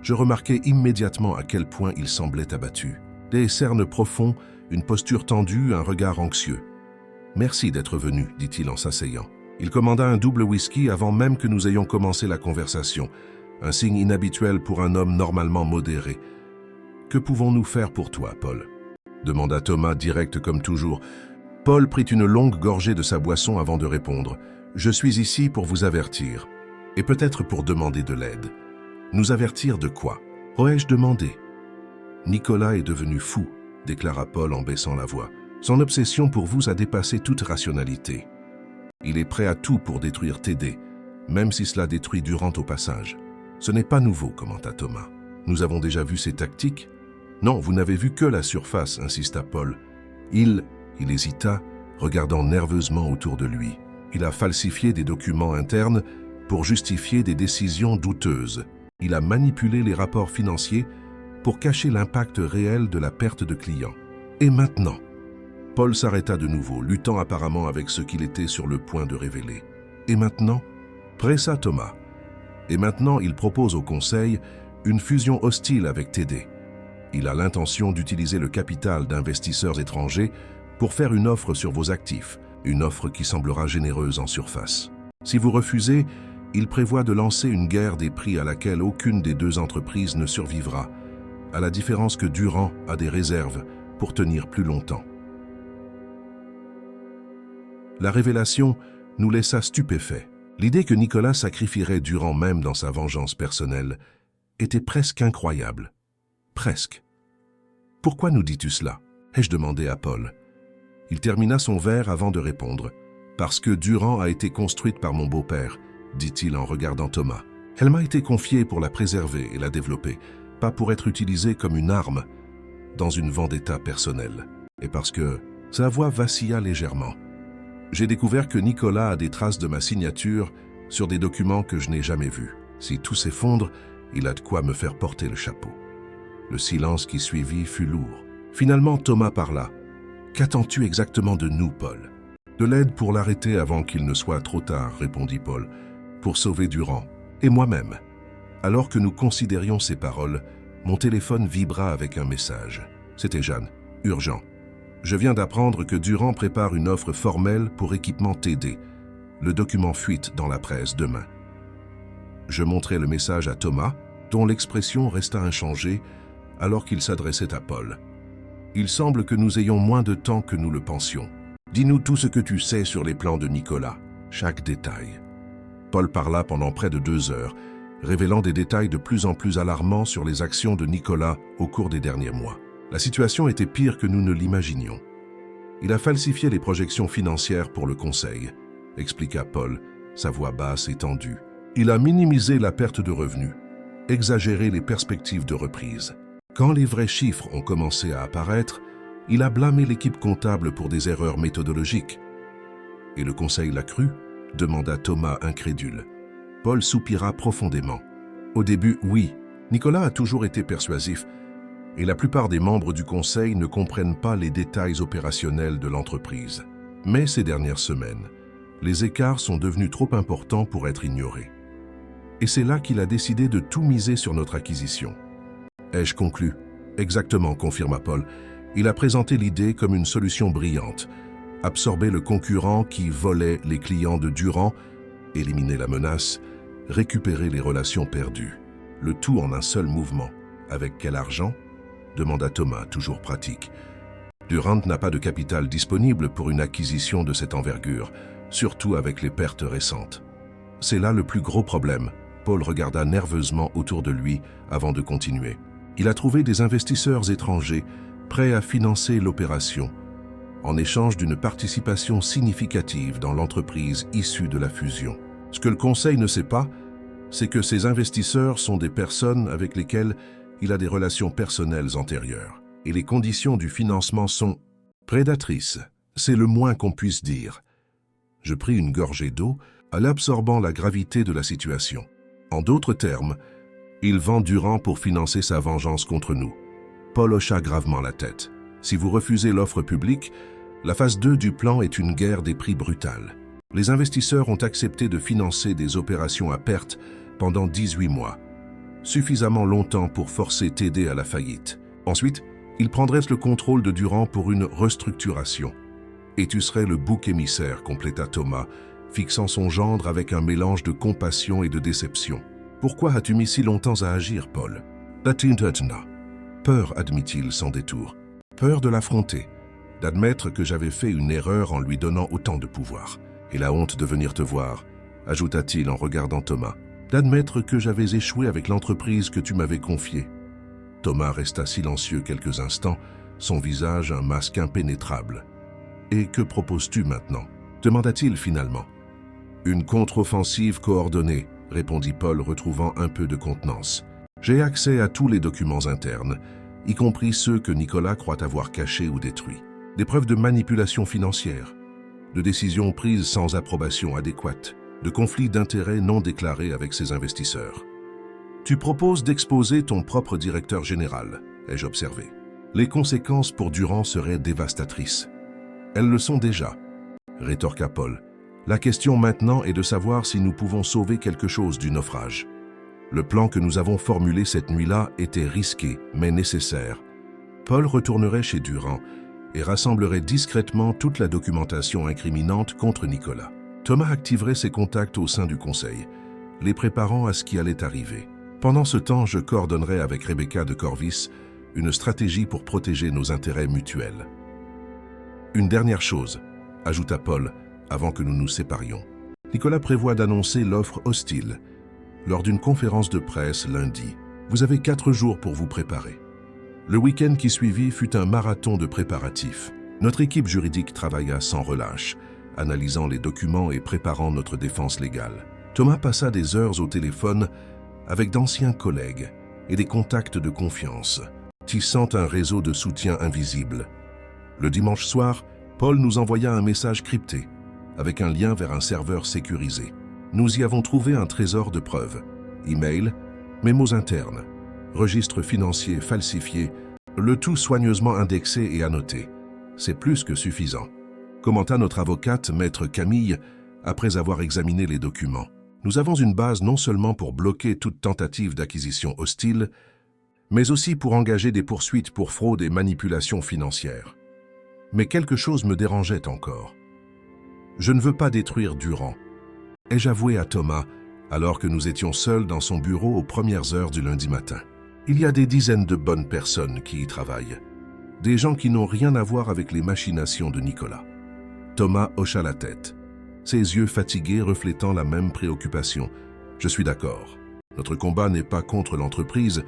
je remarquai immédiatement à quel point il semblait abattu. Des cernes profonds, une posture tendue, un regard anxieux. « Merci d'être venu, dit-il en s'asseyant. Il commanda un double whisky avant même que nous ayons commencé la conversation, un signe inhabituel pour un homme normalement modéré. « Que pouvons-nous faire pour toi, Paul ?» demanda Thomas, direct comme toujours. Paul prit une longue gorgée de sa boisson avant de répondre. « Je suis ici pour vous avertir, et peut-être pour demander de l'aide. » « Nous avertir de quoi? Aurais-je demandé? »« Nicolas est devenu fou, » déclara Paul en baissant la voix. « Son obsession pour vous a dépassé toute rationalité. Il est prêt à tout pour détruire TD, même si cela détruit Durand au passage. Ce n'est pas nouveau, commenta Thomas. Nous avons déjà vu ces tactiques? Non, vous n'avez vu que la surface, insista Paul. Il hésita, regardant nerveusement autour de lui. Il a falsifié des documents internes pour justifier des décisions douteuses. Il a manipulé les rapports financiers pour cacher l'impact réel de la perte de clients. Et maintenant? Paul s'arrêta de nouveau, luttant apparemment avec ce qu'il était sur le point de révéler. Et maintenant? Pressa Thomas. Et maintenant, il propose au Conseil une fusion hostile avec TD. Il a l'intention d'utiliser le capital d'investisseurs étrangers pour faire une offre sur vos actifs, une offre qui semblera généreuse en surface. Si vous refusez, il prévoit de lancer une guerre des prix à laquelle aucune des 2 entreprises ne survivra, à la différence que Durand a des réserves pour tenir plus longtemps. La révélation nous laissa stupéfaits. L'idée que Nicolas sacrifierait Durand même dans sa vengeance personnelle était presque incroyable. Presque. « Pourquoi nous dis-tu cela ?» ai-je demandé à Paul. Il termina son verre avant de répondre. « Parce que Durand a été construite par mon beau-père, » dit-il en regardant Thomas. « Elle m'a été confiée pour la préserver et la développer, pas pour être utilisée comme une arme dans une vendetta personnelle. Et parce que sa voix vacilla légèrement. J'ai découvert que Nicolas a des traces de ma signature sur des documents que je n'ai jamais vus. Si tout s'effondre, il a de quoi me faire porter le chapeau. Le silence qui suivit fut lourd. Finalement, Thomas parla. « Qu'attends-tu exactement de nous, Paul ?»« De l'aide pour l'arrêter avant qu'il ne soit trop tard, » répondit Paul, « pour sauver Durand et moi-même. » Alors que nous considérions ces paroles, mon téléphone vibra avec un message. C'était Jeanne. Urgent. Je viens d'apprendre que Durand prépare une offre formelle pour équipement TD. Le document fuite dans la presse demain. Je montrai le message à Thomas, dont l'expression resta inchangée alors qu'il s'adressait à Paul. Il semble que nous ayons moins de temps que nous le pensions. Dis-nous tout ce que tu sais sur les plans de Nicolas, chaque détail. Paul parla pendant près de 2 heures, révélant des détails de plus en plus alarmants sur les actions de Nicolas au cours des derniers mois. La situation était pire que nous ne l'imaginions. Il a falsifié les projections financières pour le conseil, expliqua Paul, sa voix basse et tendue. Il a minimisé la perte de revenus, exagéré les perspectives de reprise. Quand les vrais chiffres ont commencé à apparaître, il a blâmé l'équipe comptable pour des erreurs méthodologiques. « Et le conseil l'a cru ?» demanda Thomas incrédule. Paul soupira profondément. Au début, oui, Nicolas a toujours été persuasif, et la plupart des membres du conseil ne comprennent pas les détails opérationnels de l'entreprise. Mais ces dernières semaines, les écarts sont devenus trop importants pour être ignorés. Et c'est là qu'il a décidé de tout miser sur notre acquisition. Ai-je conclu? Exactement, confirma Paul. Il a présenté l'idée comme une solution brillante. Absorber le concurrent qui volait les clients de Durand, éliminer la menace, récupérer les relations perdues. Le tout en un seul mouvement. Avec quel argent? Demanda Thomas, toujours pratique. Durand n'a pas de capital disponible pour une acquisition de cette envergure, surtout avec les pertes récentes. C'est là le plus gros problème. Paul regarda nerveusement autour de lui avant de continuer. Il a trouvé des investisseurs étrangers prêts à financer l'opération, en échange d'une participation significative dans l'entreprise issue de la fusion. Ce que le Conseil ne sait pas, c'est que ces investisseurs sont des personnes avec lesquelles il a des relations personnelles antérieures. Et les conditions du financement sont prédatrices. C'est le moins qu'on puisse dire. Je pris une gorgée d'eau, en absorbant la gravité de la situation. En d'autres termes, il vend Durand pour financer sa vengeance contre nous. Paul hocha gravement la tête. Si vous refusez l'offre publique, la phase 2 du plan est une guerre des prix brutale. Les investisseurs ont accepté de financer des opérations à perte pendant 18 mois, suffisamment longtemps pour forcer TD à la faillite. Ensuite, ils prendraient le contrôle de Durand pour une restructuration. Et tu serais le bouc émissaire, compléta Thomas, fixant son gendre avec un mélange de compassion et de déception. Pourquoi as-tu mis si longtemps à agir, Paul? Peur, admit-il sans détour. Peur de l'affronter, d'admettre que j'avais fait une erreur en lui donnant autant de pouvoir. Et la honte de venir te voir, ajouta-t-il en regardant Thomas. D'admettre que j'avais échoué avec l'entreprise que tu m'avais confiée. Thomas resta silencieux quelques instants, son visage un masque impénétrable. « Et que proposes-tu maintenant » demanda-t-il finalement. « Une contre-offensive coordonnée », répondit Paul retrouvant un peu de contenance. « J'ai accès à tous les documents internes, y compris ceux que Nicolas croit avoir cachés ou détruits. Des preuves de manipulation financière, de décisions prises sans approbation adéquate, de conflits d'intérêts non déclarés avec ses investisseurs. Tu proposes d'exposer ton propre directeur général, ai-je observé. Les conséquences pour Durand seraient dévastatrices. Elles le sont déjà, rétorqua Paul. La question maintenant est de savoir si nous pouvons sauver quelque chose du naufrage. Le plan que nous avons formulé cette nuit-là était risqué, mais nécessaire. Paul retournerait chez Durand et rassemblerait discrètement toute la documentation incriminante contre Nicolas. Thomas activerait ses contacts au sein du conseil, les préparant à ce qui allait arriver. Pendant ce temps, je coordonnerai avec Rebecca de Corvis une stratégie pour protéger nos intérêts mutuels. Une dernière chose, ajouta Paul, avant que nous nous séparions. Nicolas prévoit d'annoncer l'offre hostile lors d'une conférence de presse lundi. Vous avez 4 jours pour vous préparer. Le week-end qui suivit fut un marathon de préparatifs. Notre équipe juridique travailla sans relâche, analysant les documents et préparant notre défense légale. Thomas passa des heures au téléphone avec d'anciens collègues et des contacts de confiance, tissant un réseau de soutien invisible. Le dimanche soir, Paul nous envoya un message crypté, avec un lien vers un serveur sécurisé. Nous y avons trouvé un trésor de preuves. Email, mémos internes, registres financiers falsifiés, le tout soigneusement indexé et annoté. C'est plus que suffisant. Commenta notre avocate, maître Camille, après avoir examiné les documents. Nous avons une base non seulement pour bloquer toute tentative d'acquisition hostile, mais aussi pour engager des poursuites pour fraude et manipulation financière. Mais quelque chose me dérangeait encore. Je ne veux pas détruire Durand, ai-je avoué à Thomas, alors que nous étions seuls dans son bureau aux premières heures du lundi matin. Il y a des dizaines de bonnes personnes qui y travaillent, des gens qui n'ont rien à voir avec les machinations de Nicolas. Thomas hocha la tête, ses yeux fatigués reflétant la même préoccupation. Je suis d'accord. Notre combat n'est pas contre l'entreprise,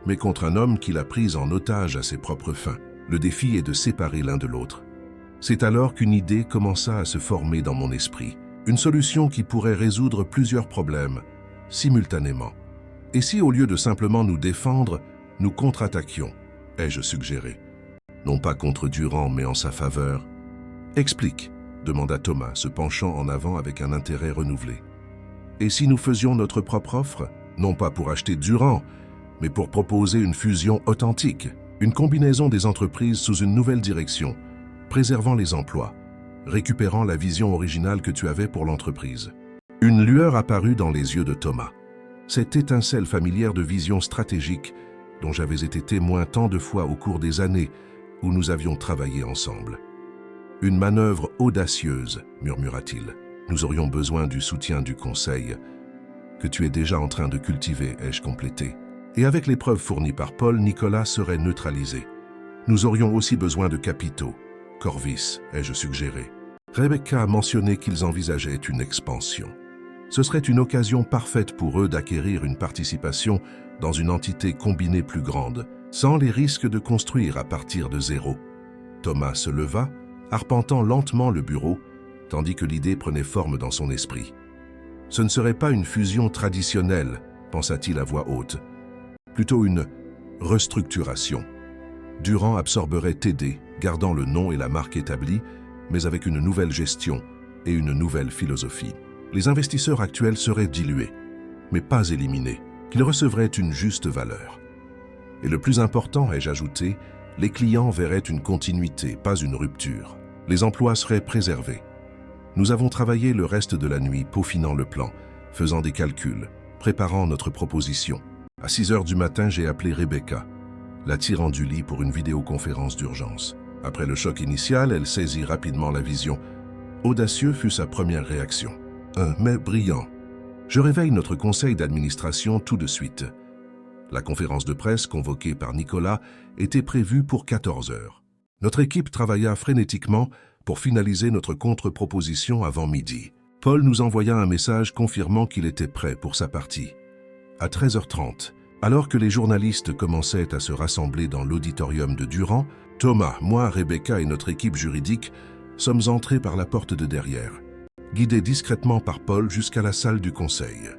mais contre un homme qui l'a prise en otage à ses propres fins. Le défi est de séparer l'un de l'autre. C'est alors qu'une idée commença à se former dans mon esprit. Une solution qui pourrait résoudre plusieurs problèmes, simultanément. Et si, au lieu de simplement nous défendre, nous contre-attaquions, ai-je suggéré. Non pas contre Durand, mais en sa faveur. Explique, demanda Thomas, se penchant en avant avec un intérêt renouvelé. Et si nous faisions notre propre offre, non pas pour acheter Durand, mais pour proposer une fusion authentique, une combinaison des entreprises sous une nouvelle direction, préservant les emplois, récupérant la vision originale que tu avais pour l'entreprise. Une lueur apparut dans les yeux de Thomas. Cette étincelle familière de vision stratégique dont j'avais été témoin tant de fois au cours des années où nous avions travaillé ensemble. Une manœuvre audacieuse, murmura-t-il. Nous aurions besoin du soutien du Conseil, que tu es déjà en train de cultiver, ai-je complété. Et avec les preuves fournies par Paul, Nicolas serait neutralisé. Nous aurions aussi besoin de capitaux. Corvis, ai-je suggéré. Rebecca a mentionné qu'ils envisageaient une expansion. Ce serait une occasion parfaite pour eux d'acquérir une participation dans une entité combinée plus grande, sans les risques de construire à partir de zéro. Thomas se leva, arpentant lentement le bureau, tandis que l'idée prenait forme dans son esprit. Ce ne serait pas une fusion traditionnelle, pensa-t-il à voix haute, plutôt une restructuration. Durand absorberait TD, gardant le nom et la marque établis, mais avec une nouvelle gestion et une nouvelle philosophie. Les investisseurs actuels seraient dilués, mais pas éliminés, qu'ils recevraient une juste valeur. Et le plus important, ai-je ajouté, les clients verraient une continuité, pas une rupture. Les emplois seraient préservés. Nous avons travaillé le reste de la nuit, peaufinant le plan, faisant des calculs, préparant notre proposition. À 6 heures du matin, j'ai appelé Rebecca, la tirant du lit pour une vidéoconférence d'urgence. Après le choc initial, elle saisit rapidement la vision. Audacieux fut sa première réaction. Mais brillant. Je réveille notre conseil d'administration tout de suite. La conférence de presse convoquée par Nicolas était prévue pour 14 heures. Notre équipe travailla frénétiquement pour finaliser notre contre-proposition avant midi. Paul nous envoya un message confirmant qu'il était prêt pour sa partie. À 13h30, alors que les journalistes commençaient à se rassembler dans l'auditorium de Durand, Thomas, moi, Rebecca et notre équipe juridique sommes entrés par la porte de derrière, guidés discrètement par Paul jusqu'à la salle du conseil.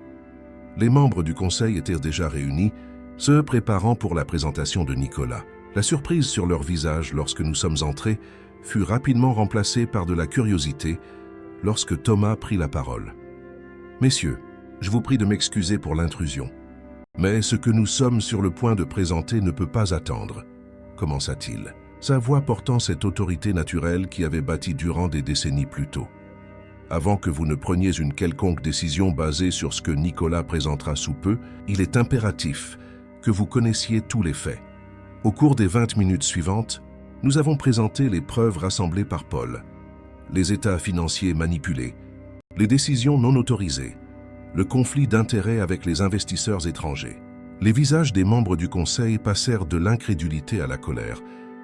Les membres du conseil étaient déjà réunis, se préparant pour la présentation de Nicolas. La surprise sur leur visage lorsque nous sommes entrés fut rapidement remplacée par de la curiosité lorsque Thomas prit la parole. « Messieurs, je vous prie de m'excuser pour l'intrusion. Mais ce que nous sommes sur le point de présenter ne peut pas attendre, » commença-t-il, sa voix portant cette autorité naturelle qui avait bâti Durand des décennies plus tôt. « Avant que vous ne preniez une quelconque décision basée sur ce que Nicolas présentera sous peu, il est impératif que vous connaissiez tous les faits. Au cours des 20 minutes suivantes, nous avons présenté les preuves rassemblées par Paul, les états financiers manipulés, les décisions non autorisées, le conflit d'intérêts avec les investisseurs étrangers. Les visages des membres du Conseil passèrent de l'incrédulité à la colère,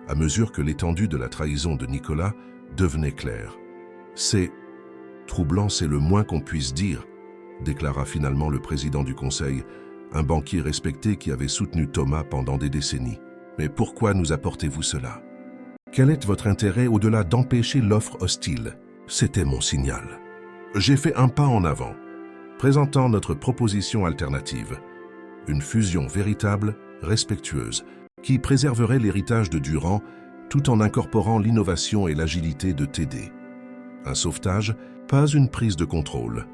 à mesure que l'étendue de la trahison de Nicolas devenait claire. « C'est troublant, c'est le moins qu'on puisse dire », déclara finalement le président du Conseil, un banquier respecté qui avait soutenu Thomas pendant des décennies. « Mais pourquoi nous apportez-vous cela? Quel est votre intérêt au-delà d'empêcher l'offre hostile? » C'était mon signal. J'ai fait un pas en avant, présentant notre proposition alternative, une fusion véritable, respectueuse, qui préserverait l'héritage de Durand tout en incorporant l'innovation et l'agilité de TD. Un sauvetage, pas une prise de contrôle.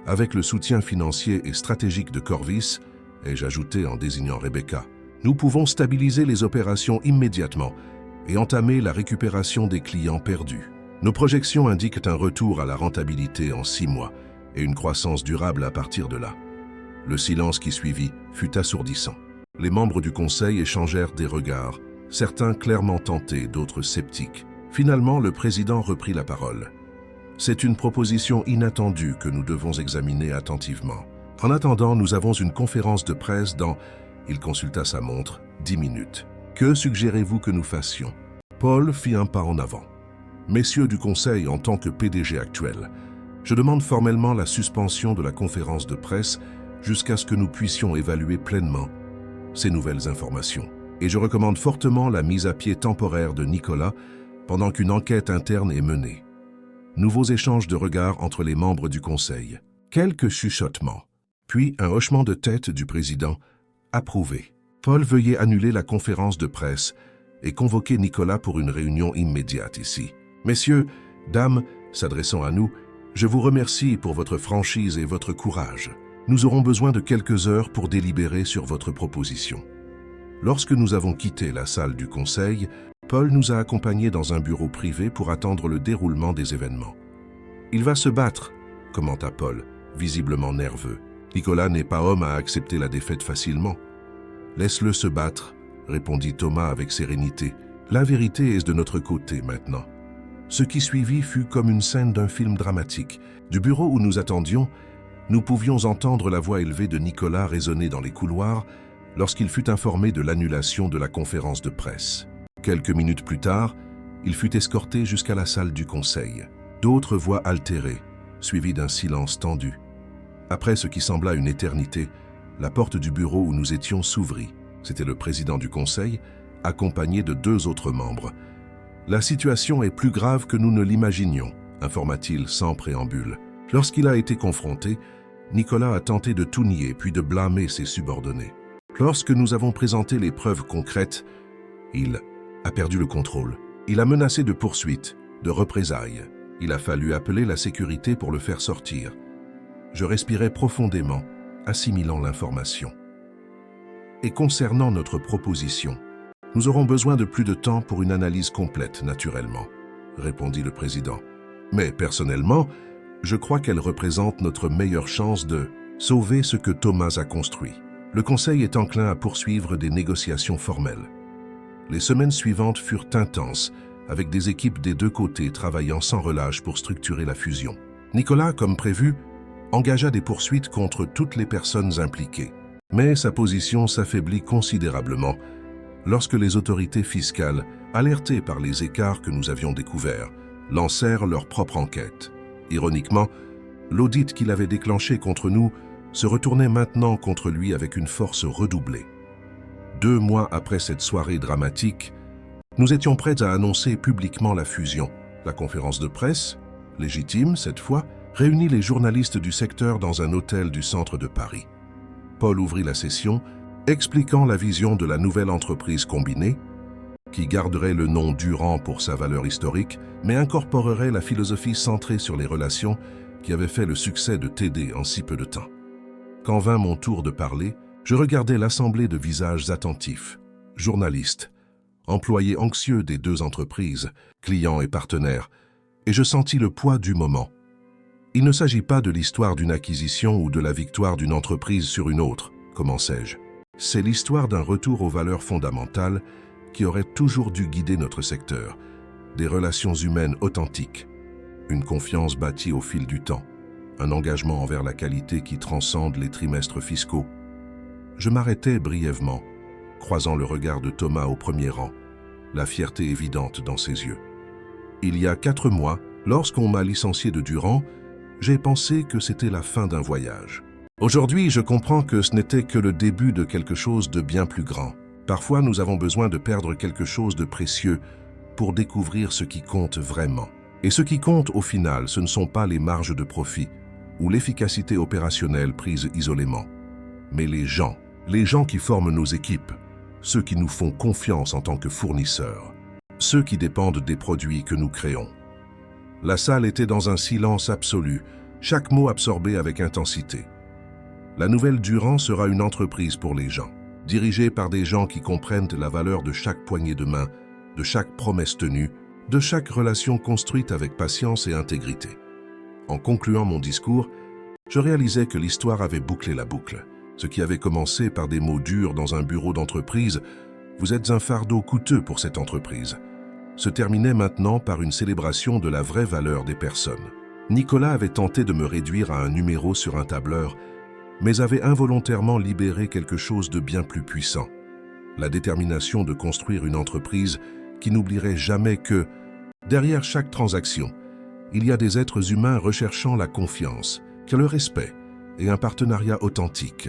Avec le soutien financier et stratégique de Corvus, ai-je ajouté en désignant Rebecca, nous pouvons stabiliser les opérations immédiatement et entamer la récupération des clients perdus. Nos projections indiquent un retour à la rentabilité en 6 mois et une croissance durable à partir de là. Le silence qui suivit fut assourdissant. Les membres du conseil échangèrent des regards, certains clairement tentés, d'autres sceptiques. Finalement, le président reprit la parole. C'est une proposition inattendue que nous devons examiner attentivement. En attendant, nous avons une conférence de presse dans, il consulta sa montre, 10 minutes. Que suggérez-vous que nous fassions? Paul fit un pas en avant. Messieurs du conseil, en tant que PDG actuel, je demande formellement la suspension de la conférence de presse jusqu'à ce que nous puissions évaluer pleinement ces nouvelles informations. Et je recommande fortement la mise à pied temporaire de Nicolas pendant qu'une enquête interne est menée. Nouveaux échanges de regards entre les membres du conseil. Quelques chuchotements. Puis un hochement de tête du président. Approuvé. Paul, veuillez annuler la conférence de presse et convoquer Nicolas pour une réunion immédiate ici. Messieurs, dames, s'adressant à nous, je vous remercie pour votre franchise et votre courage. Nous aurons besoin de quelques heures pour délibérer sur votre proposition. Lorsque nous avons quitté la salle du conseil, Paul nous a accompagnés dans un bureau privé pour attendre le déroulement des événements. « Il va se battre », commenta Paul, visiblement nerveux. « Nicolas n'est pas homme à accepter la défaite facilement. »« Laisse-le se battre », répondit Thomas avec sérénité. « La vérité est de notre côté maintenant. » Ce qui suivit fut comme une scène d'un film dramatique. Du bureau où nous attendions, nous pouvions entendre la voix élevée de Nicolas résonner dans les couloirs lorsqu'il fut informé de l'annulation de la conférence de presse. Quelques minutes plus tard, il fut escorté jusqu'à la salle du conseil. D'autres voix altérées, suivies d'un silence tendu. Après ce qui sembla une éternité, la porte du bureau où nous étions s'ouvrit. C'était le président du conseil, accompagné de 2 autres membres. « La situation est plus grave que nous ne l'imaginions », informa-t-il sans préambule. Lorsqu'il a été confronté, Nicolas a tenté de tout nier puis de blâmer ses subordonnés. Lorsque nous avons présenté les preuves concrètes, il a perdu le contrôle. Il a menacé de poursuites, de représailles. Il a fallu appeler la sécurité pour le faire sortir. Je respirais profondément, assimilant l'information. Et concernant notre proposition, nous aurons besoin de plus de temps pour une analyse complète, naturellement, répondit le président. Mais personnellement, je crois qu'elle représente notre meilleure chance de sauver ce que Thomas a construit. Le conseil est enclin à poursuivre des négociations formelles. Les semaines suivantes furent intenses, avec des équipes des 2 côtés travaillant sans relâche pour structurer la fusion. Nicolas, comme prévu, engagea des poursuites contre toutes les personnes impliquées. Mais sa position s'affaiblit considérablement lorsque les autorités fiscales, alertées par les écarts que nous avions découverts, lancèrent leur propre enquête. Ironiquement, l'audit qu'il avait déclenché contre nous se retournait maintenant contre lui avec une force redoublée. 2 mois après cette soirée dramatique, nous étions prêts à annoncer publiquement la fusion. La conférence de presse, légitime cette fois, réunit les journalistes du secteur dans un hôtel du centre de Paris. Paul ouvrit la session, expliquant la vision de la nouvelle entreprise combinée, qui garderait le nom Durand pour sa valeur historique, mais incorporerait la philosophie centrée sur les relations qui avait fait le succès de TD en si peu de temps. Quand vint mon tour de parler, je regardais l'assemblée de visages attentifs, journalistes, employés anxieux des 2 entreprises, clients et partenaires, et je sentis le poids du moment. Il ne s'agit pas de l'histoire d'une acquisition ou de la victoire d'une entreprise sur une autre, commençai-je. C'est l'histoire d'un retour aux valeurs fondamentales qui aurait toujours dû guider notre secteur, des relations humaines authentiques, une confiance bâtie au fil du temps, un engagement envers la qualité qui transcende les trimestres fiscaux. Je m'arrêtai brièvement, croisant le regard de Thomas au premier rang, la fierté évidente dans ses yeux. Il y a 4 mois, lorsqu'on m'a licencié de Durand, j'ai pensé que c'était la fin d'un voyage. Aujourd'hui, je comprends que ce n'était que le début de quelque chose de bien plus grand. Parfois, nous avons besoin de perdre quelque chose de précieux pour découvrir ce qui compte vraiment. Et ce qui compte au final, ce ne sont pas les marges de profit ou l'efficacité opérationnelle prise isolément, mais les gens qui forment nos équipes, ceux qui nous font confiance en tant que fournisseurs, ceux qui dépendent des produits que nous créons. La salle était dans un silence absolu, chaque mot absorbé avec intensité. La nouvelle Durand sera une entreprise pour les gens, dirigée par des gens qui comprennent la valeur de chaque poignée de main, de chaque promesse tenue, de chaque relation construite avec patience et intégrité. En concluant mon discours, je réalisais que l'histoire avait bouclé la boucle. Ce qui avait commencé par des mots durs dans un bureau d'entreprise, vous êtes un fardeau coûteux pour cette entreprise, se terminait maintenant par une célébration de la vraie valeur des personnes. Nicolas avait tenté de me réduire à un numéro sur un tableur, mais avait involontairement libéré quelque chose de bien plus puissant. La détermination de construire une entreprise qui n'oublierait jamais que, derrière chaque transaction, il y a des êtres humains recherchant la confiance, le respect et un partenariat authentique.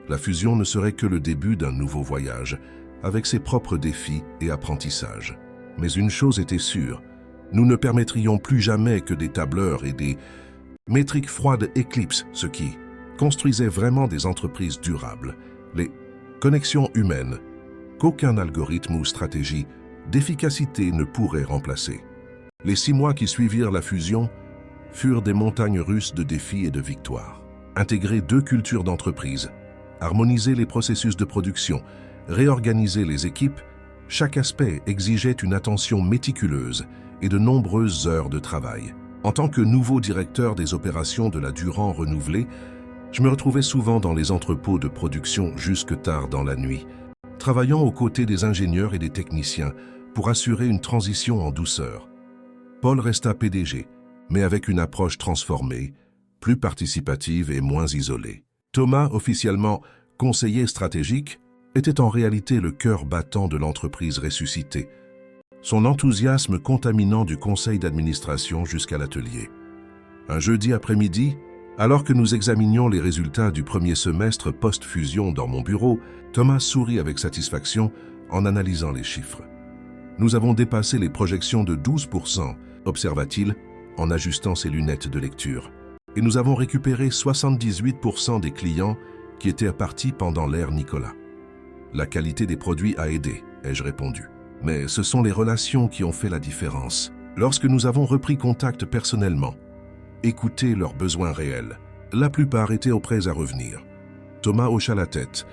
La fusion ne serait que le début d'un nouveau voyage, avec ses propres défis et apprentissages. Mais une chose était sûre, nous ne permettrions plus jamais que des tableurs et des métriques froides éclipsent ce qui construisait vraiment des entreprises durables, les connexions humaines, qu'aucun algorithme ou stratégie d'efficacité ne pourrait remplacer. Les 6 mois qui suivirent la fusion furent des montagnes russes de défis et de victoires. Intégrer 2 cultures d'entreprise, harmoniser les processus de production, réorganiser les équipes, chaque aspect exigeait une attention méticuleuse et de nombreuses heures de travail. En tant que nouveau directeur des opérations de la Durand renouvelée, je me retrouvais souvent dans les entrepôts de production jusque tard dans la nuit, travaillant aux côtés des ingénieurs et des techniciens pour assurer une transition en douceur. Paul resta PDG, mais avec une approche transformée, plus participative et moins isolée. Thomas, officiellement conseiller stratégique, était en réalité le cœur battant de l'entreprise ressuscitée, son enthousiasme contaminant du conseil d'administration jusqu'à l'atelier. Un jeudi après-midi, alors que nous examinions les résultats du premier semestre post-fusion dans mon bureau, Thomas sourit avec satisfaction en analysant les chiffres. « Nous avons dépassé les projections de 12%, observa-t-il, en ajustant ses lunettes de lecture. Et nous avons récupéré 78% des clients qui étaient partis pendant l'ère Nicolas. La qualité des produits a aidé, ai-je répondu. Mais ce sont les relations qui ont fait la différence. Lorsque nous avons repris contact personnellement, écouté leurs besoins réels, la plupart étaient prêts à revenir. Thomas hocha la tête,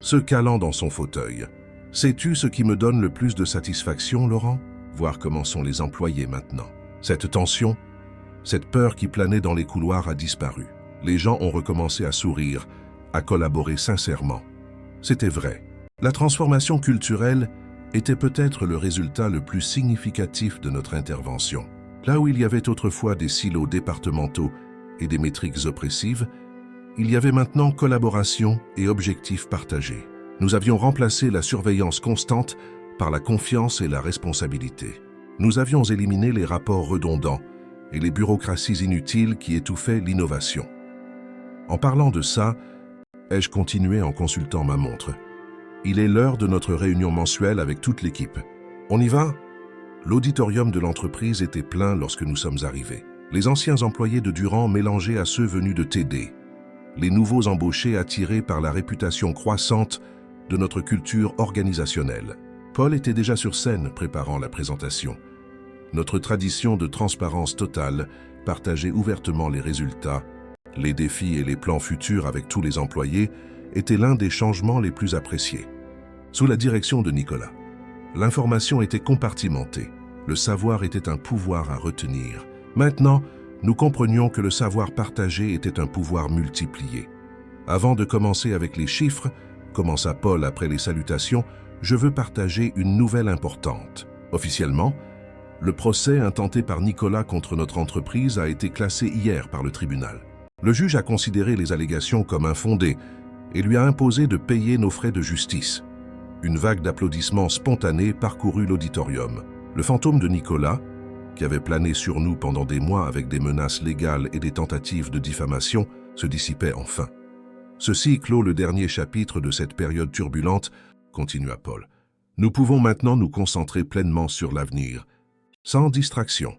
se calant dans son fauteuil. « Sais-tu ce qui me donne le plus de satisfaction, Laurent ? Voir comment sont les employés maintenant. Cette tension, cette peur qui planait dans les couloirs a disparu. Les gens ont recommencé à sourire, à collaborer sincèrement. C'était vrai. La transformation culturelle était peut-être le résultat le plus significatif de notre intervention. Là où il y avait autrefois des silos départementaux et des métriques oppressives, il y avait maintenant collaboration et objectifs partagés. Nous avions remplacé la surveillance constante par la confiance et la responsabilité. Nous avions éliminé les rapports redondants et les bureaucraties inutiles qui étouffaient l'innovation. En parlant de ça, ai-je continué en consultant ma montre. Il est l'heure de notre réunion mensuelle avec toute l'équipe. On y va ? L'auditorium de l'entreprise était plein lorsque nous sommes arrivés. Les anciens employés de Durand mélangés à ceux venus de TD. Les nouveaux embauchés attirés par la réputation croissante de notre culture organisationnelle. Paul était déjà sur scène préparant la présentation. Notre tradition de transparence totale partageait ouvertement les résultats, les défis et les plans futurs avec tous les employés était l'un des changements les plus appréciés. Sous la direction de Nicolas, l'information était compartimentée. Le savoir était un pouvoir à retenir. Maintenant, nous comprenions que le savoir partagé était un pouvoir multiplié. Avant de commencer avec les chiffres, commença Paul après les salutations, je veux partager une nouvelle importante. Officiellement, le procès intenté par Nicolas contre notre entreprise a été classé hier par le tribunal. Le juge a considéré les allégations comme infondées et lui a imposé de payer nos frais de justice. Une vague d'applaudissements spontanés parcourut l'auditorium. Le fantôme de Nicolas, qui avait plané sur nous pendant des mois avec des menaces légales et des tentatives de diffamation, se dissipait enfin. Ceci clôt le dernier chapitre de cette période turbulente, continua Paul. Nous pouvons maintenant nous concentrer pleinement sur l'avenir, sans distraction.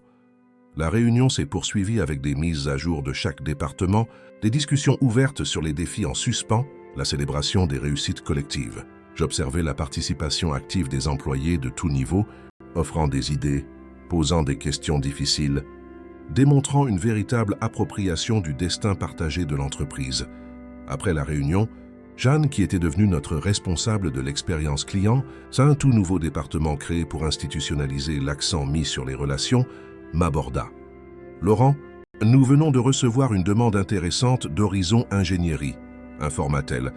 La réunion s'est poursuivie avec des mises à jour de chaque département, des discussions ouvertes sur les défis en suspens, la célébration des réussites collectives. J'observais la participation active des employés de tous niveaux, offrant des idées, posant des questions difficiles, démontrant une véritable appropriation du destin partagé de l'entreprise. Après la réunion, Jeanne, qui était devenue notre responsable de l'expérience client, un tout nouveau département créé pour institutionnaliser l'accent mis sur les relations, m'aborda. « Laurent, nous venons de recevoir une demande intéressante d'Horizon Ingénierie, informa-t-elle,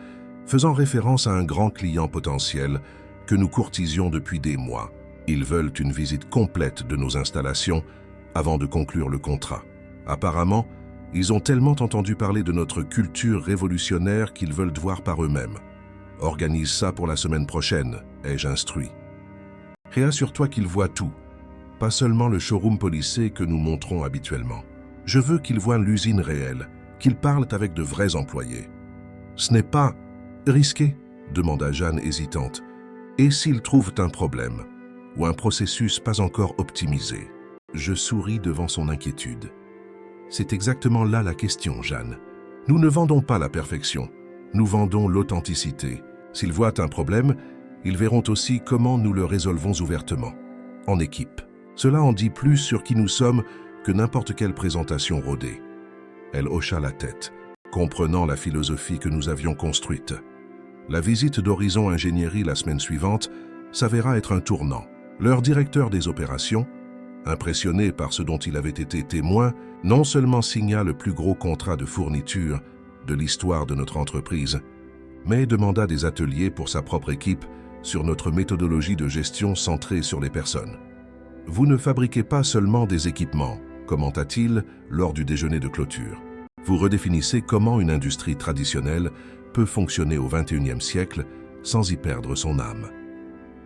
faisant référence à un grand client potentiel que nous courtisions depuis des mois. Ils veulent une visite complète de nos installations avant de conclure le contrat. Apparemment, ils ont tellement entendu parler de notre culture révolutionnaire qu'ils veulent voir par eux-mêmes. Organise ça pour la semaine prochaine, ai-je instruit. Réassure-toi qu'ils voient tout, pas seulement le showroom policé que nous montrons habituellement. Je veux qu'ils voient l'usine réelle, qu'ils parlent avec de vrais employés. Ce n'est pas risqué, demanda Jeanne hésitante. Et s'ils trouvent un problème, ou un processus pas encore optimisé? Je souris devant son inquiétude. C'est exactement là la question, Jeanne. Nous ne vendons pas la perfection, nous vendons l'authenticité. S'ils voient un problème, ils verront aussi comment nous le résolvons ouvertement, en équipe. Cela en dit plus sur qui nous sommes que n'importe quelle présentation rodée. Elle hocha la tête, comprenant la philosophie que nous avions construite. La visite d'Horizon Ingénierie la semaine suivante s'avéra être un tournant. Leur directeur des opérations, impressionné par ce dont il avait été témoin, non seulement signa le plus gros contrat de fourniture de l'histoire de notre entreprise, mais demanda des ateliers pour sa propre équipe sur notre méthodologie de gestion centrée sur les personnes. « Vous ne fabriquez pas seulement des équipements », commenta-t-il lors du déjeuner de clôture. « Vous redéfinissez comment une industrie traditionnelle peut fonctionner au XXIe siècle sans y perdre son âme. »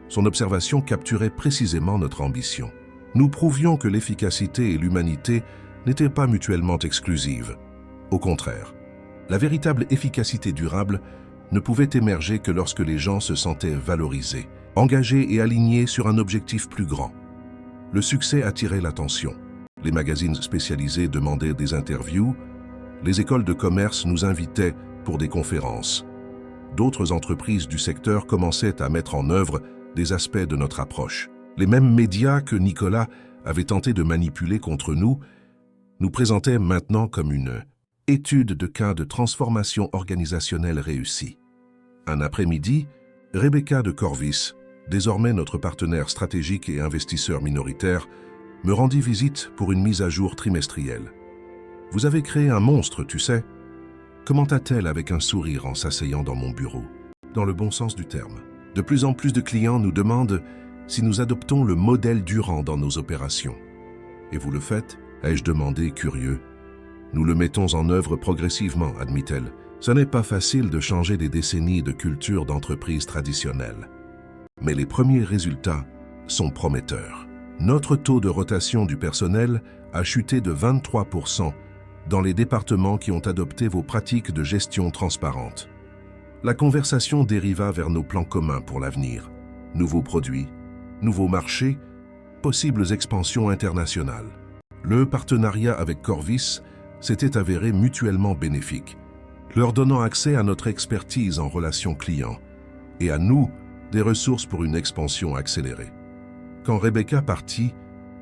Son observation capturait précisément notre ambition. Nous prouvions que l'efficacité et l'humanité n'étaient pas mutuellement exclusives. Au contraire, la véritable efficacité durable ne pouvait émerger que lorsque les gens se sentaient valorisés, engagés et alignés sur un objectif plus grand. Le succès attirait l'attention. Les magazines spécialisés demandaient des interviews, les écoles de commerce nous invitaient pour des conférences. D'autres entreprises du secteur commençaient à mettre en œuvre des aspects de notre approche. Les mêmes médias que Nicolas avait tenté de manipuler contre nous présentaient maintenant comme une étude de cas de transformation organisationnelle réussie. Un après-midi, Rebecca de Corvis, désormais notre partenaire stratégique et investisseur minoritaire, me rendit visite pour une mise à jour trimestrielle. « Vous avez créé un monstre, tu sais » commenta-t-elle avec un sourire en s'asseyant dans mon bureau. Dans le bon sens du terme. De plus en plus de clients nous demandent si nous adoptons le modèle Durand dans nos opérations. « Et vous le faites » ai-je demandé, curieux. « Nous le mettons en œuvre progressivement, admit-elle. Ce n'est pas facile de changer des décennies de culture d'entreprise traditionnelle. Mais les premiers résultats sont prometteurs. Notre taux de rotation du personnel a chuté de 23% dans les départements qui ont adopté vos pratiques de gestion transparente. La conversation dériva vers nos plans communs pour l'avenir. Nouveaux produits, nouveaux marchés, possibles expansions internationales. Le partenariat avec Corvis s'était avéré mutuellement bénéfique, leur donnant accès à notre expertise en relations clients et à nous des ressources pour une expansion accélérée. Quand Rebecca partit,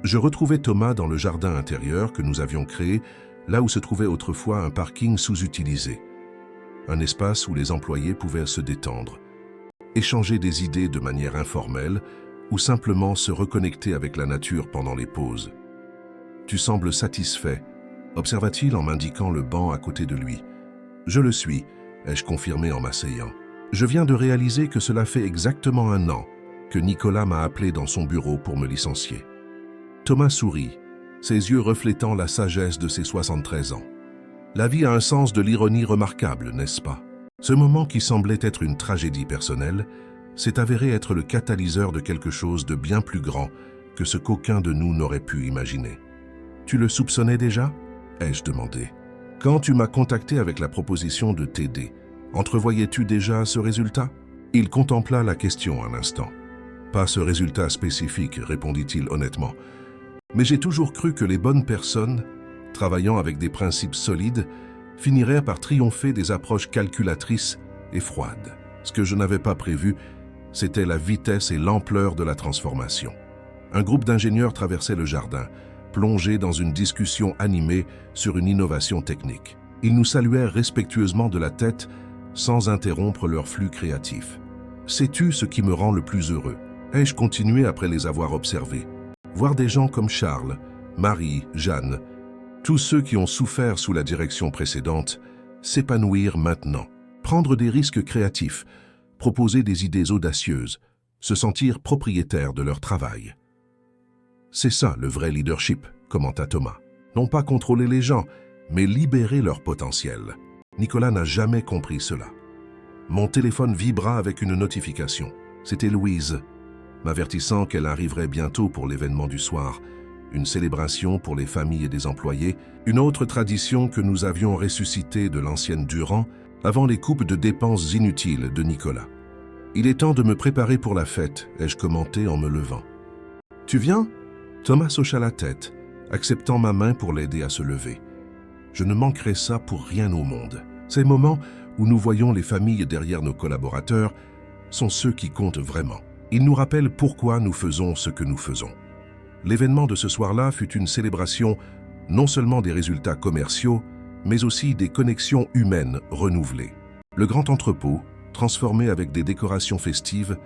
je retrouvai Thomas dans le jardin intérieur que nous avions créé, là où se trouvait autrefois un parking sous-utilisé. Un espace où les employés pouvaient se détendre, échanger des idées de manière informelle ou simplement se reconnecter avec la nature pendant les pauses. « Tu sembles satisfait », observa-t-il en m'indiquant le banc à côté de lui. « Je le suis », ai-je confirmé en m'asseyant. Je viens de réaliser que cela fait exactement 1 an que Nicolas m'a appelé dans son bureau pour me licencier. Thomas sourit, ses yeux reflétant la sagesse de ses 73 ans. La vie a un sens de l'ironie remarquable, n'est-ce pas? Ce moment qui semblait être une tragédie personnelle s'est avéré être le catalyseur de quelque chose de bien plus grand que ce qu'aucun de nous n'aurait pu imaginer. « Tu le soupçonnais déjà ?» ai-je demandé. « Quand tu m'as contacté avec la proposition de t'aider, entrevoyais-tu déjà ce résultat ?» Il contempla la question un instant. « Pas ce résultat spécifique, répondit-il honnêtement. Mais j'ai toujours cru que les bonnes personnes, travaillant avec des principes solides, finiraient par triompher des approches calculatrices et froides. Ce que je n'avais pas prévu, c'était la vitesse et l'ampleur de la transformation. Un groupe d'ingénieurs traversait le jardin, plongés dans une discussion animée sur une innovation technique. Ils nous saluèrent respectueusement de la tête sans interrompre leur flux créatif. Sais-tu ce qui me rend le plus heureux? Ai-je continué après les avoir observés? Voir des gens comme Charles, Marie, Jeanne, tous ceux qui ont souffert sous la direction précédente, s'épanouir maintenant, prendre des risques créatifs, proposer des idées audacieuses, se sentir propriétaires de leur travail. C'est ça le vrai leadership, commenta Thomas. Non pas contrôler les gens, mais libérer leur potentiel. Nicolas n'a jamais compris cela. Mon téléphone vibra avec une notification. C'était Louise, m'avertissant qu'elle arriverait bientôt pour l'événement du soir, une célébration pour les familles et des employés, une autre tradition que nous avions ressuscitée de l'ancienne Durand avant les coupes de dépenses inutiles de Nicolas. « Il est temps de me préparer pour la fête », ai-je commenté en me levant. « Tu viens ?» Thomas hocha la tête, acceptant ma main pour l'aider à se lever. Je ne manquerai ça pour rien au monde. Ces moments où nous voyons les familles derrière nos collaborateurs sont ceux qui comptent vraiment. Ils nous rappellent pourquoi nous faisons ce que nous faisons. L'événement de ce soir-là fut une célébration non seulement des résultats commerciaux, mais aussi des connexions humaines renouvelées. Le grand entrepôt, transformé avec des décorations festives,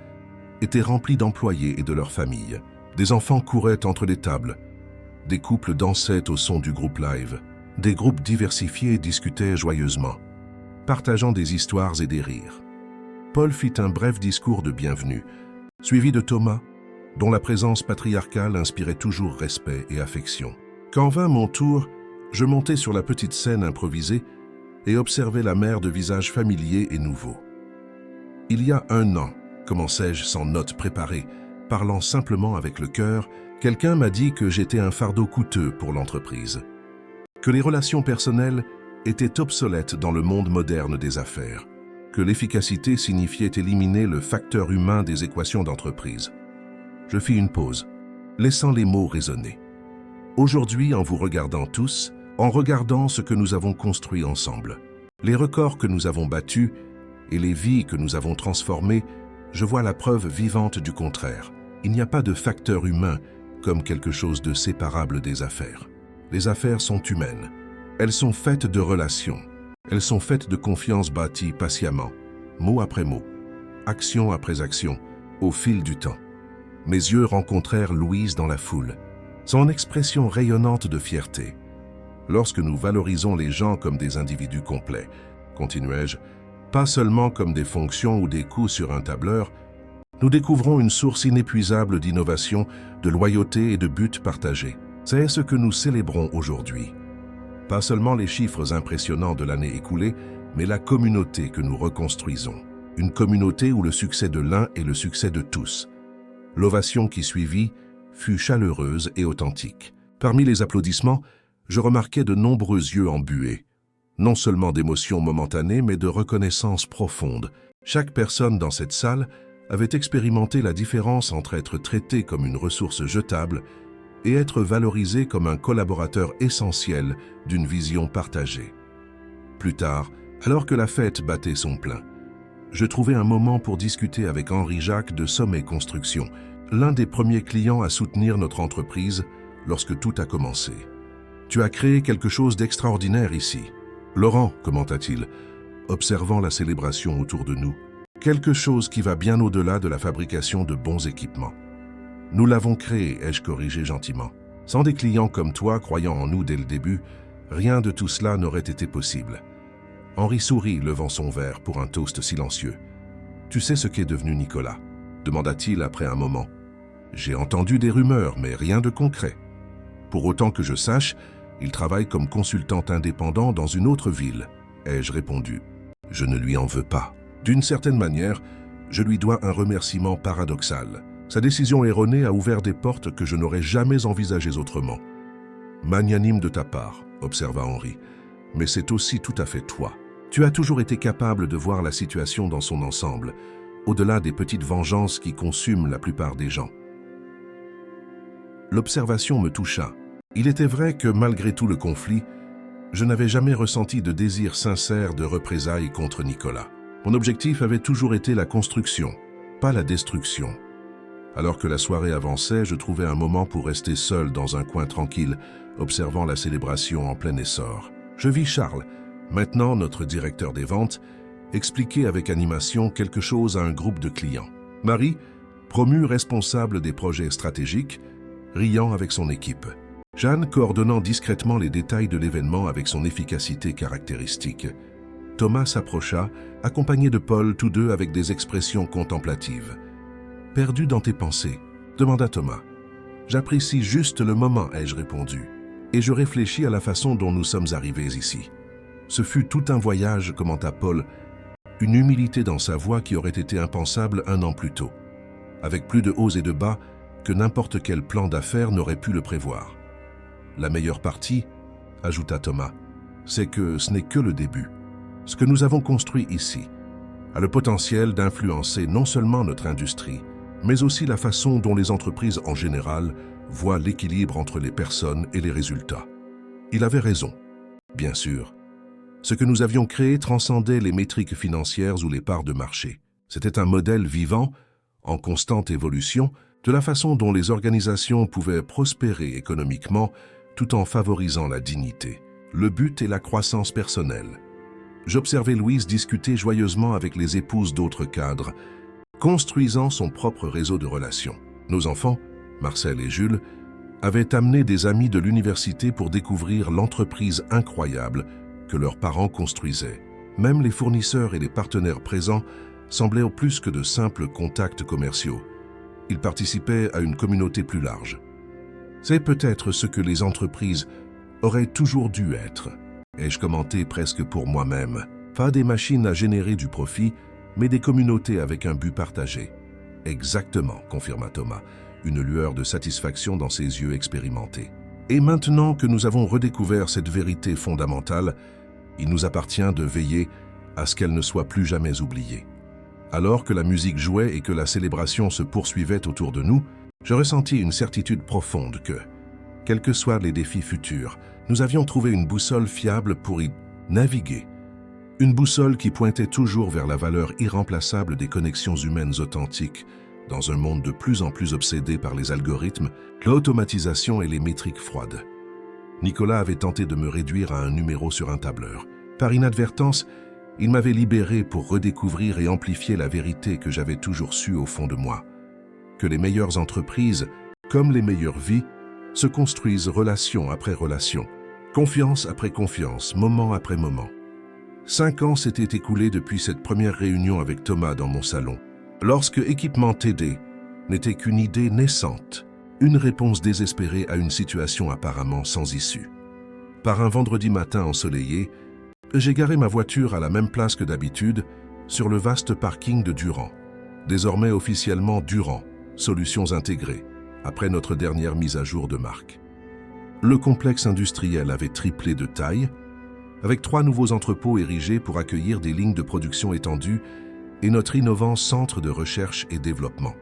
était rempli d'employés et de leurs familles. Des enfants couraient entre les tables, des couples dansaient au son du groupe live, des groupes diversifiés discutaient joyeusement, partageant des histoires et des rires. Paul fit un bref discours de bienvenue, suivi de Thomas, dont la présence patriarcale inspirait toujours respect et affection. Quand vint mon tour, je montai sur la petite scène improvisée et observai la mère de visage familier et nouveau. Il y a 1 an, commençai-je sans note préparée, parlant simplement avec le cœur, quelqu'un m'a dit que j'étais un fardeau coûteux pour l'entreprise, que les relations personnelles étaient obsolètes dans le monde moderne des affaires, que l'efficacité signifiait éliminer le facteur humain des équations d'entreprise. Je fis une pause, laissant les mots résonner. Aujourd'hui, en vous regardant tous, en regardant ce que nous avons construit ensemble, les records que nous avons battus et les vies que nous avons transformées, je vois la preuve vivante du contraire. Il n'y a pas de facteur humain comme quelque chose de séparable des affaires. Les affaires sont humaines. Elles sont faites de relations. Elles sont faites de confiance bâtie patiemment, mot après mot, action après action, au fil du temps. Mes yeux rencontrèrent Louise dans la foule, son expression rayonnante de fierté. Lorsque nous valorisons les gens comme des individus complets, continuai-je, pas seulement comme des fonctions ou des coûts sur un tableur, nous découvrons une source inépuisable d'innovation, de loyauté et de buts partagés. C'est ce que nous célébrons aujourd'hui. Pas seulement les chiffres impressionnants de l'année écoulée, mais la communauté que nous reconstruisons. Une communauté où le succès de l'un est le succès de tous. L'ovation qui suivit fut chaleureuse et authentique. Parmi les applaudissements, je remarquai de nombreux yeux embués. Non seulement d'émotions momentanées, mais de reconnaissance profonde. Chaque personne dans cette salle avait expérimenté la différence entre être traité comme une ressource jetable et être valorisé comme un collaborateur essentiel d'une vision partagée. Plus tard, alors que la fête battait son plein, je trouvai un moment pour discuter avec Henri Jacques de Sommet Construction, l'un des premiers clients à soutenir notre entreprise lorsque tout a commencé. « Tu as créé quelque chose d'extraordinaire ici. » « Laurent, commenta-t-il, observant la célébration autour de nous, quelque chose qui va bien au-delà de la fabrication de bons équipements. Nous l'avons créé, ai-je corrigé gentiment. Sans des clients comme toi croyant en nous dès le début, rien de tout cela n'aurait été possible. Henri sourit, levant son verre pour un toast silencieux. « Tu sais ce qu'est devenu Nicolas ?» demanda-t-il après un moment. « J'ai entendu des rumeurs, mais rien de concret. Pour autant que je sache, il travaille comme consultant indépendant dans une autre ville, ai-je répondu. Je ne lui en veux pas. D'une certaine manière, je lui dois un remerciement paradoxal. Sa décision erronée a ouvert des portes que je n'aurais jamais envisagées autrement. Magnanime de ta part, observa Henri, mais c'est aussi tout à fait toi. Tu as toujours été capable de voir la situation dans son ensemble, au-delà des petites vengeances qui consument la plupart des gens. L'observation me toucha. Il était vrai que, malgré tout le conflit, je n'avais jamais ressenti de désir sincère de représailles contre Nicolas. Mon objectif avait toujours été la construction, pas la destruction. Alors que la soirée avançait, je trouvais un moment pour rester seul dans un coin tranquille, observant la célébration en plein essor. Je vis Charles, maintenant notre directeur des ventes, expliquer avec animation quelque chose à un groupe de clients. Marie, promue responsable des projets stratégiques, riant avec son équipe. Jeanne coordonnant discrètement les détails de l'événement avec son efficacité caractéristique. Thomas s'approcha, accompagné de Paul, tous deux avec des expressions contemplatives. « Perdu dans tes pensées ?» demanda Thomas. « J'apprécie juste le moment, ai-je répondu, et je réfléchis à la façon dont nous sommes arrivés ici. » Ce fut tout un voyage, commenta Paul, une humilité dans sa voix qui aurait été impensable un an plus tôt, avec plus de hauts et de bas que n'importe quel plan d'affaires n'aurait pu le prévoir. « La meilleure partie, ajouta Thomas, c'est que ce n'est que le début. Ce que nous avons construit ici a le potentiel d'influencer non seulement notre industrie, mais aussi la façon dont les entreprises en général voient l'équilibre entre les personnes et les résultats. » Il avait raison, bien sûr. Ce que nous avions créé transcendait les métriques financières ou les parts de marché. C'était un modèle vivant, en constante évolution, de la façon dont les organisations pouvaient prospérer économiquement tout en favorisant la dignité. Le but est la croissance personnelle. J'observais Louise discuter joyeusement avec les épouses d'autres cadres, construisant son propre réseau de relations. Nos enfants, Marcel et Jules, avaient amené des amis de l'université pour découvrir l'entreprise incroyable que leurs parents construisaient. Même les fournisseurs et les partenaires présents semblaient au plus que de simples contacts commerciaux. Ils participaient à une communauté plus large. C'est peut-être ce que les entreprises auraient toujours dû être, ai-je commenté presque pour moi-même. Pas des machines à générer du profit, mais des communautés avec un but partagé. Exactement, confirma Thomas, une lueur de satisfaction dans ses yeux expérimentés. Et maintenant que nous avons redécouvert cette vérité fondamentale, il nous appartient de veiller à ce qu'elle ne soit plus jamais oubliée. Alors que la musique jouait et que la célébration se poursuivait autour de nous, je ressentis une certitude profonde que, quels que soient les défis futurs, nous avions trouvé une boussole fiable pour y naviguer. Une boussole qui pointait toujours vers la valeur irremplaçable des connexions humaines authentiques, dans un monde de plus en plus obsédé par les algorithmes, l'automatisation et les métriques froides. Nicolas avait tenté de me réduire à un numéro sur un tableur. Par inadvertance, il m'avait libéré pour redécouvrir et amplifier la vérité que j'avais toujours su au fond de moi. Que les meilleures entreprises, comme les meilleures vies, se construisent relation après relation, confiance après confiance, moment après moment. 5 ans s'étaient écoulés depuis cette première réunion avec Thomas dans mon salon, lorsque Équipement TD n'était qu'une idée naissante, une réponse désespérée à une situation apparemment sans issue. Par un vendredi matin ensoleillé, j'ai garé ma voiture à la même place que d'habitude, sur le vaste parking de Durand. Désormais officiellement Durand, Solutions intégrées, après notre dernière mise à jour de marque. Le complexe industriel avait triplé de taille, avec 3 nouveaux entrepôts érigés pour accueillir des lignes de production étendues et notre innovant centre de recherche et développement.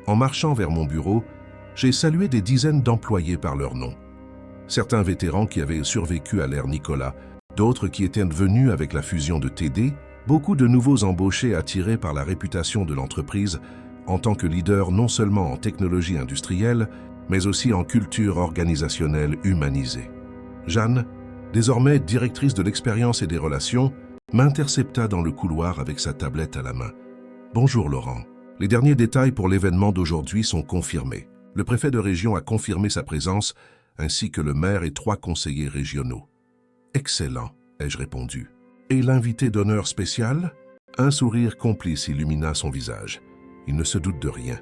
En marchant vers mon bureau, j'ai salué des dizaines d'employés par leur nom. Certains vétérans qui avaient survécu à l'ère Nicolas, d'autres qui étaient venus avec la fusion de TD, beaucoup de nouveaux embauchés attirés par la réputation de l'entreprise en tant que leader non seulement en technologie industrielle, mais aussi en culture organisationnelle humanisée. Jeanne, désormais directrice de l'expérience et des relations, m'intercepta dans le couloir avec sa tablette à la main. « Bonjour Laurent. Les derniers détails pour l'événement d'aujourd'hui sont confirmés. Le préfet de région a confirmé sa présence, ainsi que le maire et 3 conseillers régionaux. »« Excellent, ai-je répondu. »« Et l'invité d'honneur spécial ?» Un sourire complice illumina son visage. Il ne se doute de rien.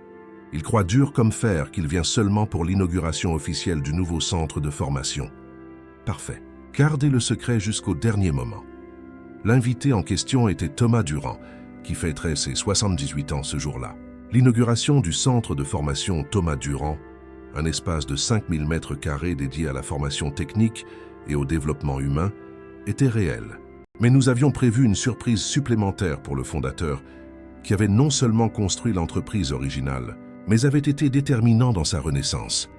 Il croit dur comme fer qu'il vient seulement pour l'inauguration officielle du nouveau centre de formation. Parfait. Gardez le secret jusqu'au dernier moment. L'invité en question était Thomas Durand, qui fêterait ses 78 ans ce jour-là. L'inauguration du centre de formation Thomas Durand, un espace de 5000 mètres carrés dédié à la formation technique et au développement humain, était réelle. Mais nous avions prévu une surprise supplémentaire pour le fondateur, qui avait non seulement construit l'entreprise originale, mais avait été déterminant dans sa renaissance.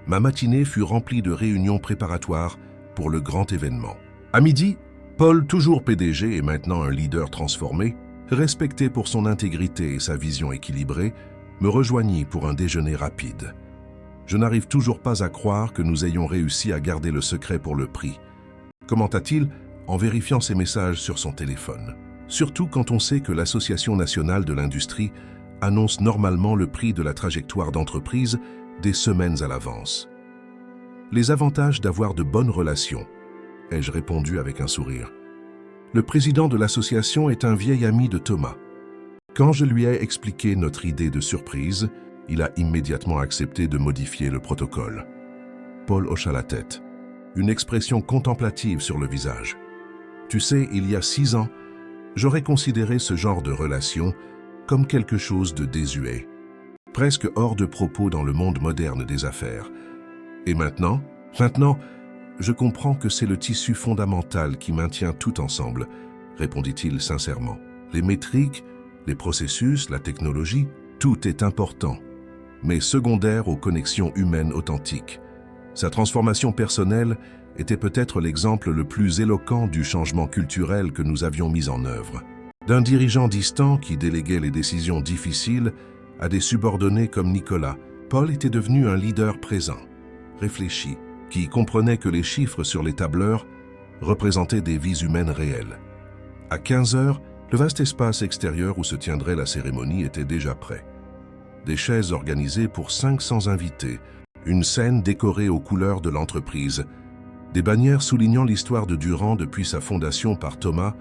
Ma matinée fut remplie de réunions préparatoires pour le grand événement. À midi, Paul, toujours PDG et maintenant un leader transformé, respecté pour son intégrité et sa vision équilibrée, me rejoignit pour un déjeuner rapide. Je n'arrive toujours pas à croire que nous ayons réussi à garder le secret pour le prix, commenta-t-il en vérifiant ses messages sur son téléphone. Surtout quand on sait que l'Association nationale de l'industrie annonce normalement le prix de la trajectoire d'entreprise des semaines à l'avance. Les avantages d'avoir de bonnes relations, ai-je répondu avec un sourire. Le président de l'association est un vieil ami de Thomas. Quand je lui ai expliqué notre idée de surprise, il a immédiatement accepté de modifier le protocole. Paul hocha la tête, une expression contemplative sur le visage. Tu sais, il y a 6 ans, j'aurais considéré ce genre de relation comme quelque chose de désuet, presque hors de propos dans le monde moderne des affaires. Et maintenant, je comprends que c'est le tissu fondamental qui maintient tout ensemble, répondit-il sincèrement. Les métriques, les processus, la technologie, tout est important, mais secondaire aux connexions humaines authentiques. Sa transformation personnelle était peut-être l'exemple le plus éloquent du changement culturel que nous avions mis en œuvre. D'un dirigeant distant qui déléguait les décisions difficiles à des subordonnés comme Nicolas, Paul était devenu un leader présent, réfléchi, qui comprenait que les chiffres sur les tableurs représentaient des vies humaines réelles. À 15 heures, le vaste espace extérieur où se tiendrait la cérémonie était déjà prêt. Des chaises organisées pour 500 invités, une scène décorée aux couleurs de l'entreprise, des bannières soulignant l'histoire de Durand depuis sa fondation par Thomas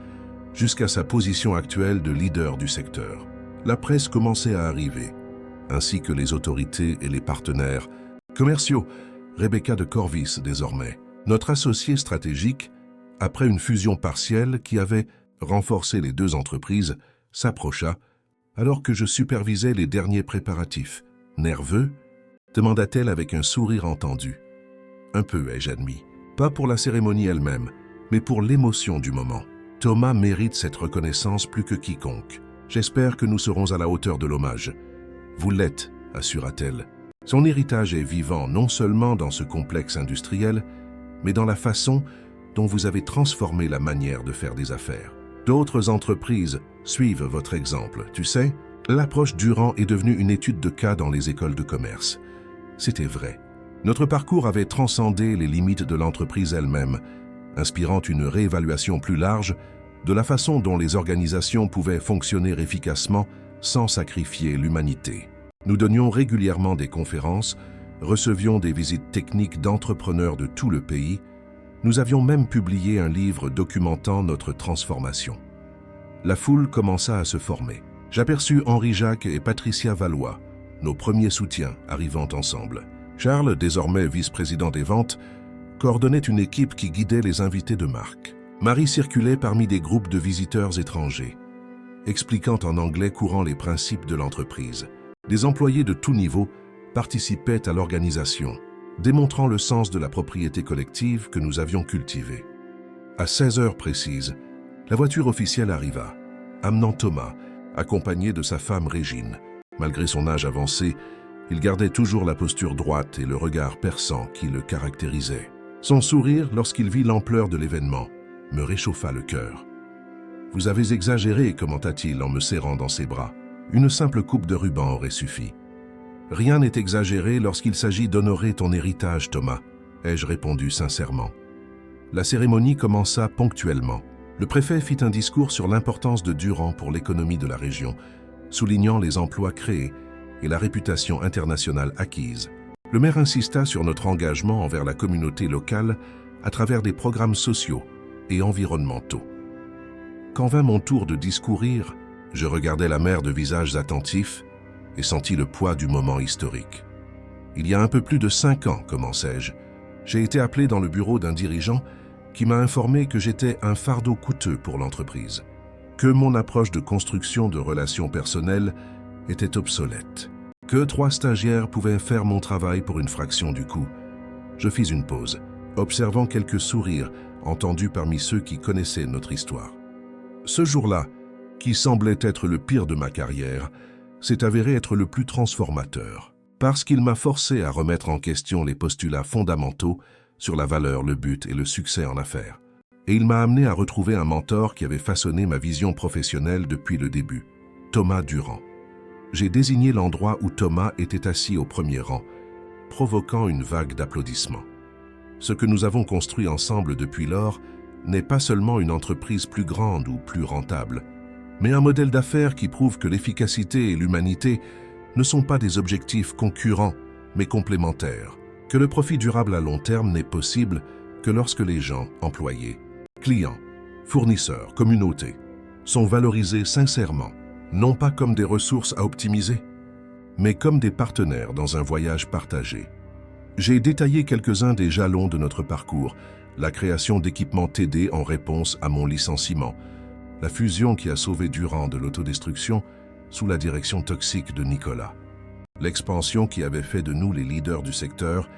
jusqu'à sa position actuelle de leader du secteur. La presse commençait à arriver, ainsi que les autorités et les partenaires commerciaux. Rebecca de Corvis désormais, notre associé stratégique, après une fusion partielle qui avait renforcé les deux entreprises, s'approcha alors que je supervisais les derniers préparatifs. Nerveux, demanda-t-elle avec un sourire entendu. Un peu, ai-je admis. Pas pour la cérémonie elle-même, mais pour l'émotion du moment. Thomas mérite cette reconnaissance plus que quiconque. J'espère que nous serons à la hauteur de l'hommage. Vous l'êtes, assura-t-elle. Son héritage est vivant non seulement dans ce complexe industriel, mais dans la façon dont vous avez transformé la manière de faire des affaires. D'autres entreprises suivent votre exemple. Tu sais, l'approche Durand est devenue une étude de cas dans les écoles de commerce. C'était vrai. Notre parcours avait transcendé les limites de l'entreprise elle-même, inspirant une réévaluation plus large de la façon dont les organisations pouvaient fonctionner efficacement sans sacrifier l'humanité. Nous donnions régulièrement des conférences, recevions des visites techniques d'entrepreneurs de tout le pays. Nous avions même publié un livre documentant notre transformation. La foule commença à se former. J'aperçus Henri Jacques et Patricia Valois, nos premiers soutiens, arrivant ensemble. Charles, désormais vice-président des ventes, coordonnait une équipe qui guidait les invités de marque. Marie circulait parmi des groupes de visiteurs étrangers, expliquant en anglais courant les principes de l'entreprise. Des employés de tout niveau participaient à l'organisation, démontrant le sens de la propriété collective que nous avions cultivée. À 16 heures précises, la voiture officielle arriva, amenant Thomas, accompagné de sa femme Régine. Malgré son âge avancé, il gardait toujours la posture droite et le regard perçant qui le caractérisait. Son sourire, lorsqu'il vit l'ampleur de l'événement, me réchauffa le cœur. « Vous avez exagéré », commenta-t-il en me serrant dans ses bras. Une simple coupe de ruban aurait suffi. « Rien n'est exagéré lorsqu'il s'agit d'honorer ton héritage, Thomas », ai-je répondu sincèrement. La cérémonie commença ponctuellement. Le préfet fit un discours sur l'importance de Durand pour l'économie de la région, soulignant les emplois créés et la réputation internationale acquise. Le maire insista sur notre engagement envers la communauté locale à travers des programmes sociaux et environnementaux. Quand vint mon tour de discourir, je regardai la mer de visages attentifs et sentis le poids du moment historique. Il y a un peu plus de 5 ans, commençai-je, j'ai été appelé dans le bureau d'un dirigeant qui m'a informé que j'étais un fardeau coûteux pour l'entreprise, que mon approche de construction de relations personnelles était obsolète, que 3 stagiaires pouvaient faire mon travail pour une fraction du coût. Je fis une pause, observant quelques sourires entendus parmi ceux qui connaissaient notre histoire. Ce jour-là, qui semblait être le pire de ma carrière, s'est avéré être le plus transformateur, parce qu'il m'a forcé à remettre en question les postulats fondamentaux sur la valeur, le but et le succès en affaires. Et il m'a amené à retrouver un mentor qui avait façonné ma vision professionnelle depuis le début, Thomas Durand. j'ai désigné l'endroit où Thomas était assis au premier rang, provoquant une vague d'applaudissements. Ce que nous avons construit ensemble depuis lors n'est pas seulement une entreprise plus grande ou plus rentable, mais un modèle d'affaires qui prouve que l'efficacité et l'humanité ne sont pas des objectifs concurrents, mais complémentaires, que le profit durable à long terme n'est possible que lorsque les gens, employés, clients, fournisseurs, communautés, sont valorisés sincèrement, non pas comme des ressources à optimiser, mais comme des partenaires dans un voyage partagé. J'ai détaillé quelques-uns des jalons de notre parcours, la création d'équipements TD en réponse à mon licenciement, la fusion qui a sauvé Durand de l'autodestruction sous la direction toxique de Nicolas, l'expansion qui avait fait de nous les leaders du secteur,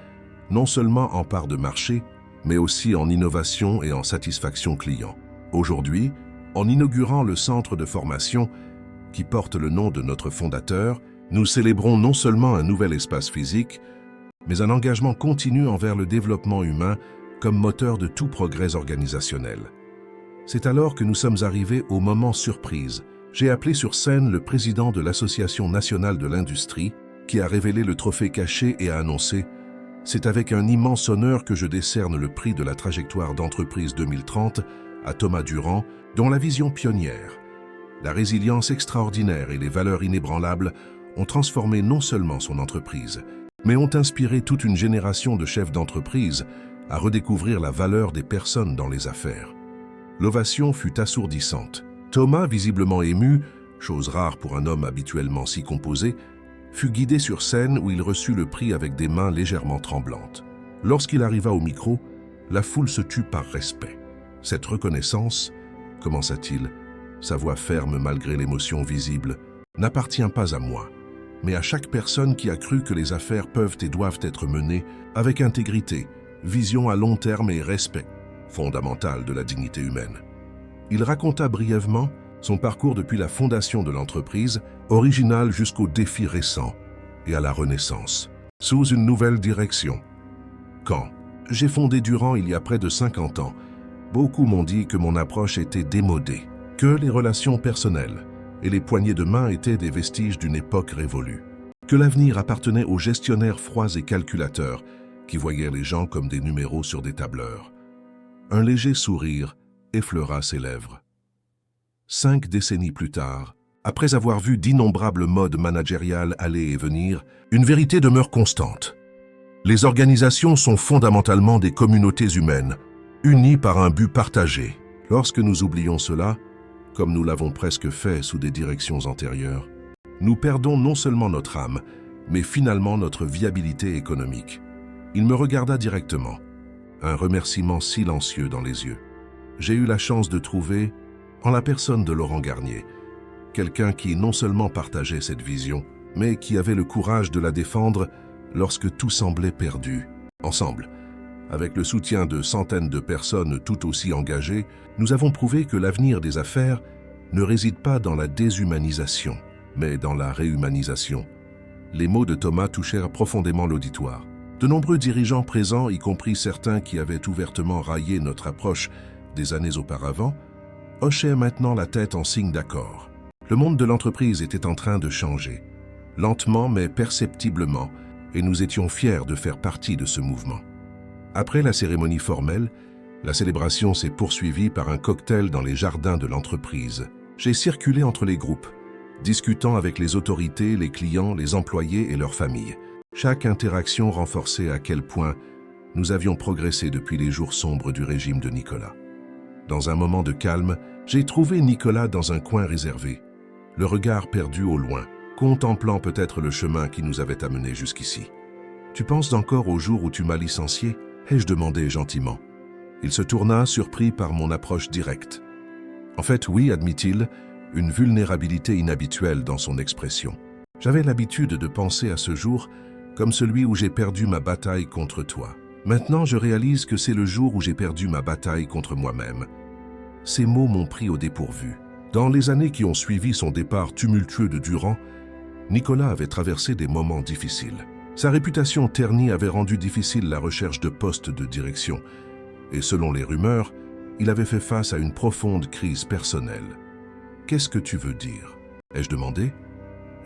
non seulement en part de marché, mais aussi en innovation et en satisfaction client. Aujourd'hui, en inaugurant le centre de formation qui porte le nom de notre fondateur, nous célébrons non seulement un nouvel espace physique, mais un engagement continu envers le développement humain comme moteur de tout progrès organisationnel. C'est alors que nous sommes arrivés au moment surprise. J'ai appelé sur scène le président de l'Association nationale de l'industrie, qui a révélé le trophée caché et a annoncé « C'est avec un immense honneur que je décerne le prix de la trajectoire d'entreprise 2030 à Thomas Durand, dont la vision pionnière, la résilience extraordinaire et les valeurs inébranlables ont transformé non seulement son entreprise, mais ont inspiré toute une génération de chefs d'entreprise à redécouvrir la valeur des personnes dans les affaires. » L'ovation fut assourdissante. Thomas, visiblement ému, chose rare pour un homme habituellement si composé, fut guidé sur scène où il reçut le prix avec des mains légèrement tremblantes. Lorsqu'il arriva au micro, la foule se tut par respect. Cette reconnaissance, commença-t-il, sa voix ferme malgré l'émotion visible, n'appartient pas à moi, mais à chaque personne qui a cru que les affaires peuvent et doivent être menées avec intégrité, vision à long terme et respect fondamental de la dignité humaine. Il raconta brièvement son parcours depuis la fondation de l'entreprise, original jusqu'aux défis récents et à la renaissance, sous une nouvelle direction. Quand j'ai fondé Durand il y a près de 50 ans, beaucoup m'ont dit que mon approche était démodée, que les relations personnelles et les poignées de main étaient des vestiges d'une époque révolue, que l'avenir appartenait aux gestionnaires froids et calculateurs qui voyaient les gens comme des numéros sur des tableurs. Un léger sourire effleura ses lèvres. 5 décennies plus tard, après avoir vu d'innombrables modes managériales aller et venir, une vérité demeure constante. Les organisations sont fondamentalement des communautés humaines, unies par un but partagé. Lorsque nous oublions cela, comme nous l'avons presque fait sous des directions antérieures, nous perdons non seulement notre âme, mais finalement notre viabilité économique. Il me regarda directement, un remerciement silencieux dans les yeux. J'ai eu la chance de trouver, en la personne de Laurent Garnier, quelqu'un qui non seulement partageait cette vision, mais qui avait le courage de la défendre lorsque tout semblait perdu. Ensemble, avec le soutien de centaines de personnes tout aussi engagées, nous avons prouvé que l'avenir des affaires ne réside pas dans la déshumanisation, mais dans la réhumanisation. Les mots de Thomas touchèrent profondément l'auditoire. De nombreux dirigeants présents, y compris certains qui avaient ouvertement raillé notre approche des années auparavant, hochaient maintenant la tête en signe d'accord. Le monde de l'entreprise était en train de changer, lentement mais perceptiblement, et nous étions fiers de faire partie de ce mouvement. Après la cérémonie formelle, la célébration s'est poursuivie par un cocktail dans les jardins de l'entreprise. J'ai circulé entre les groupes, discutant avec les autorités, les clients, les employés et leurs familles. Chaque interaction renforçait à quel point nous avions progressé depuis les jours sombres du régime de Nicolas. Dans un moment de calme, j'ai trouvé Nicolas dans un coin réservé, le regard perdu au loin, contemplant peut-être le chemin qui nous avait amenés jusqu'ici. « Tu penses encore au jour où tu m'as licencié ?» ai-je demandé gentiment. Il se tourna, surpris par mon approche directe. En fait, oui, admit-il, une vulnérabilité inhabituelle dans son expression. J'avais l'habitude de penser à ce jour comme celui où j'ai perdu ma bataille contre toi. Maintenant, je réalise que c'est le jour où j'ai perdu ma bataille contre moi-même. Ces mots m'ont pris au dépourvu. Dans les années qui ont suivi son départ tumultueux de Durand, Nicolas avait traversé des moments difficiles. Sa réputation ternie avait rendu difficile la recherche de postes de direction, et selon les rumeurs, il avait fait face à une profonde crise personnelle. « Qu'est-ce que tu veux dire ?» ai-je demandé.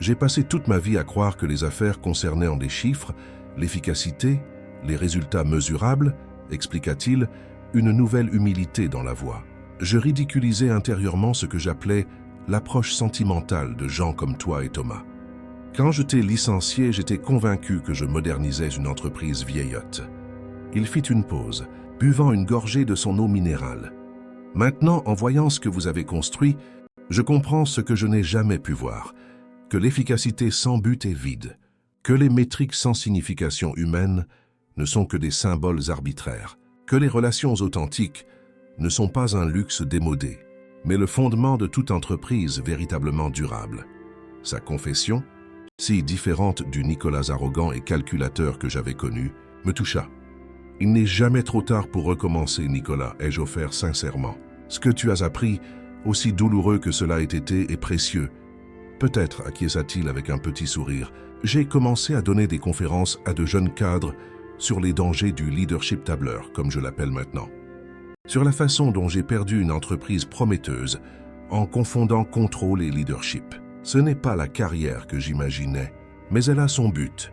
J'ai passé toute ma vie à croire que les affaires concernaient en des chiffres, l'efficacité, les résultats mesurables, expliqua-t-il, une nouvelle humilité dans la voix. Je ridiculisais intérieurement ce que j'appelais l'approche sentimentale de gens comme toi et Thomas. Quand je t'ai licencié, j'étais convaincu que je modernisais une entreprise vieillotte. Il fit une pause, buvant une gorgée de son eau minérale. Maintenant, en voyant ce que vous avez construit, je comprends ce que je n'ai jamais pu voir, que l'efficacité sans but est vide, que les métriques sans signification humaine ne sont que des symboles arbitraires, que les relations authentiques ne sont pas un luxe démodé, mais le fondement de toute entreprise véritablement durable. Sa confession, si différente du Nicolas arrogant et calculateur que j'avais connu, me toucha. Il n'est jamais trop tard pour recommencer, Nicolas, ai-je offert sincèrement. Ce que tu as appris, aussi douloureux que cela ait été, est précieux. Peut-être, acquiesça-t-il avec un petit sourire, j'ai commencé à donner des conférences à de jeunes cadres sur les dangers du leadership tableur, comme je l'appelle maintenant. Sur la façon dont j'ai perdu une entreprise prometteuse en confondant contrôle et leadership. Ce n'est pas la carrière que j'imaginais, mais elle a son but.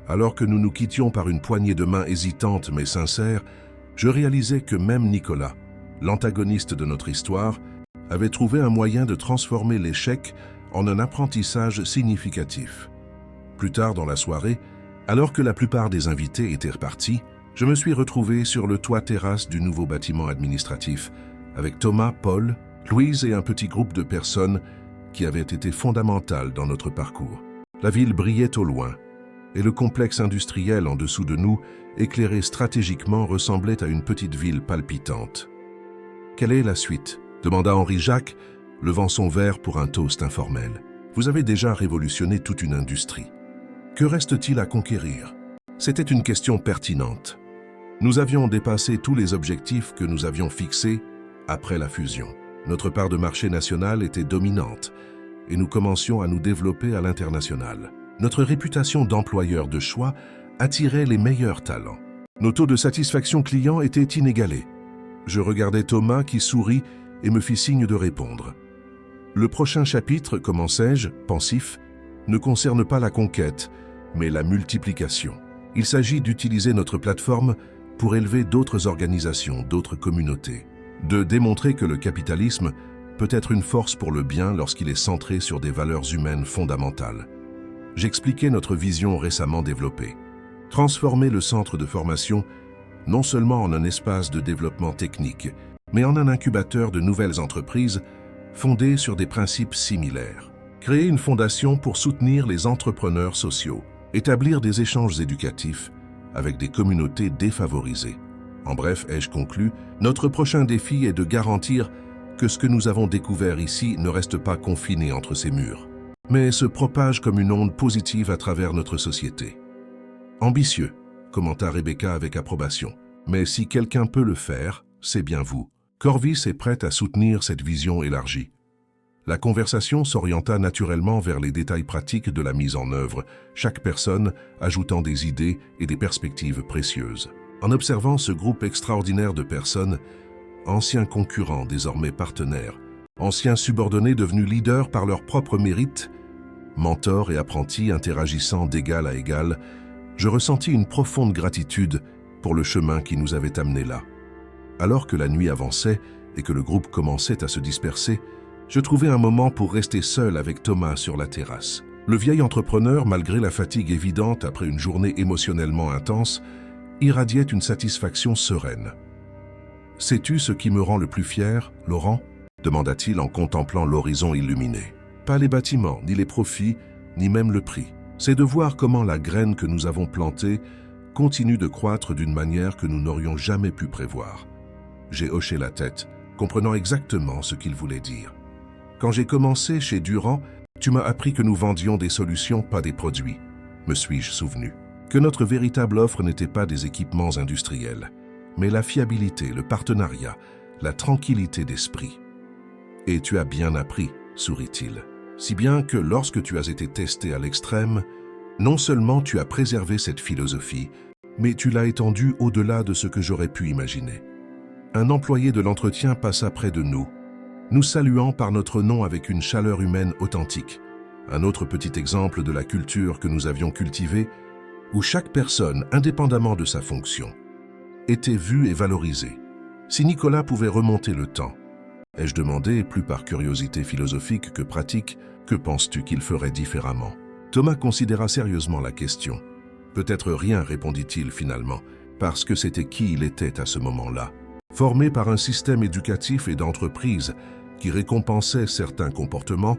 Alors que nous nous quittions par une poignée de main hésitante mais sincère, je réalisais que même Nicolas, l'antagoniste de notre histoire, avait trouvé un moyen de transformer l'échec en un apprentissage significatif. Plus tard dans la soirée, alors que la plupart des invités étaient repartis, je me suis retrouvé sur le toit terrasse du nouveau bâtiment administratif, avec Thomas, Paul, Louise et un petit groupe de personnes qui avaient été fondamentales dans notre parcours. La ville brillait au loin, et le complexe industriel en dessous de nous, éclairé stratégiquement, ressemblait à une petite ville palpitante. « Quelle est la suite ?» demanda Henri-Jacques, levant son verre pour un toast informel. « Vous avez déjà révolutionné toute une industrie. Que reste-t-il à conquérir ?» C'était une question pertinente. Nous avions dépassé tous les objectifs que nous avions fixés après la fusion. Notre part de marché national était dominante et nous commencions à nous développer à l'international. Notre réputation d'employeur de choix attirait les meilleurs talents. Nos taux de satisfaction client étaient inégalés. Je regardais Thomas qui sourit et me fit signe de répondre. Le prochain chapitre, commençai-je, pensif, ne concerne pas la conquête, mais la multiplication. Il s'agit d'utiliser notre plateforme pour élever d'autres organisations, d'autres communautés. De démontrer que le capitalisme peut être une force pour le bien lorsqu'il est centré sur des valeurs humaines fondamentales. J'expliquais notre vision récemment développée. Transformer le centre de formation non seulement en un espace de développement technique, mais en un incubateur de nouvelles entreprises fondées sur des principes similaires. Créer une fondation pour soutenir les entrepreneurs sociaux. Établir des échanges éducatifs avec des communautés défavorisées. En bref, ai-je conclu, notre prochain défi est de garantir que ce que nous avons découvert ici ne reste pas confiné entre ces murs, mais se propage comme une onde positive à travers notre société. Ambitieux, commenta Rebecca avec approbation. Mais si quelqu'un peut le faire, c'est bien vous. Corvis est prête à soutenir cette vision élargie. La conversation s'orienta naturellement vers les détails pratiques de la mise en œuvre, chaque personne ajoutant des idées et des perspectives précieuses. En observant ce groupe extraordinaire de personnes, anciens concurrents désormais partenaires, anciens subordonnés devenus leaders par leur propre mérite, mentors et apprentis interagissant d'égal à égal, je ressentis une profonde gratitude pour le chemin qui nous avait amenés là. Alors que la nuit avançait et que le groupe commençait à se disperser, je trouvais un moment pour rester seul avec Thomas sur la terrasse. Le vieil entrepreneur, malgré la fatigue évidente après une journée émotionnellement intense, irradiait une satisfaction sereine. « Sais-tu ce qui me rend le plus fier, Laurent ?» demanda-t-il en contemplant l'horizon illuminé. « Pas les bâtiments, ni les profits, ni même le prix. C'est de voir comment la graine que nous avons plantée continue de croître d'une manière que nous n'aurions jamais pu prévoir. » J'ai hoché la tête, comprenant exactement ce qu'il voulait dire. « Quand j'ai commencé chez Durand, tu m'as appris que nous vendions des solutions, pas des produits. » Me suis-je souvenu. Que notre véritable offre n'était pas des équipements industriels, mais la fiabilité, le partenariat, la tranquillité d'esprit. « Et tu as bien appris, sourit-il. Si bien que lorsque tu as été testé à l'extrême, non seulement tu as préservé cette philosophie, mais tu l'as étendue au-delà de ce que j'aurais pu imaginer. Un employé de l'entretien passa près de nous, nous saluant par notre nom avec une chaleur humaine authentique. Un autre petit exemple de la culture que nous avions cultivée, où chaque personne, indépendamment de sa fonction, était vue et valorisée. Si Nicolas pouvait remonter le temps, ai-je demandé, plus par curiosité philosophique que pratique, que penses-tu qu'il ferait différemment? Thomas considéra sérieusement la question. Peut-être rien, répondit-il finalement, parce que c'était qui il était à ce moment-là. Formé par un système éducatif et d'entreprise qui récompensait certains comportements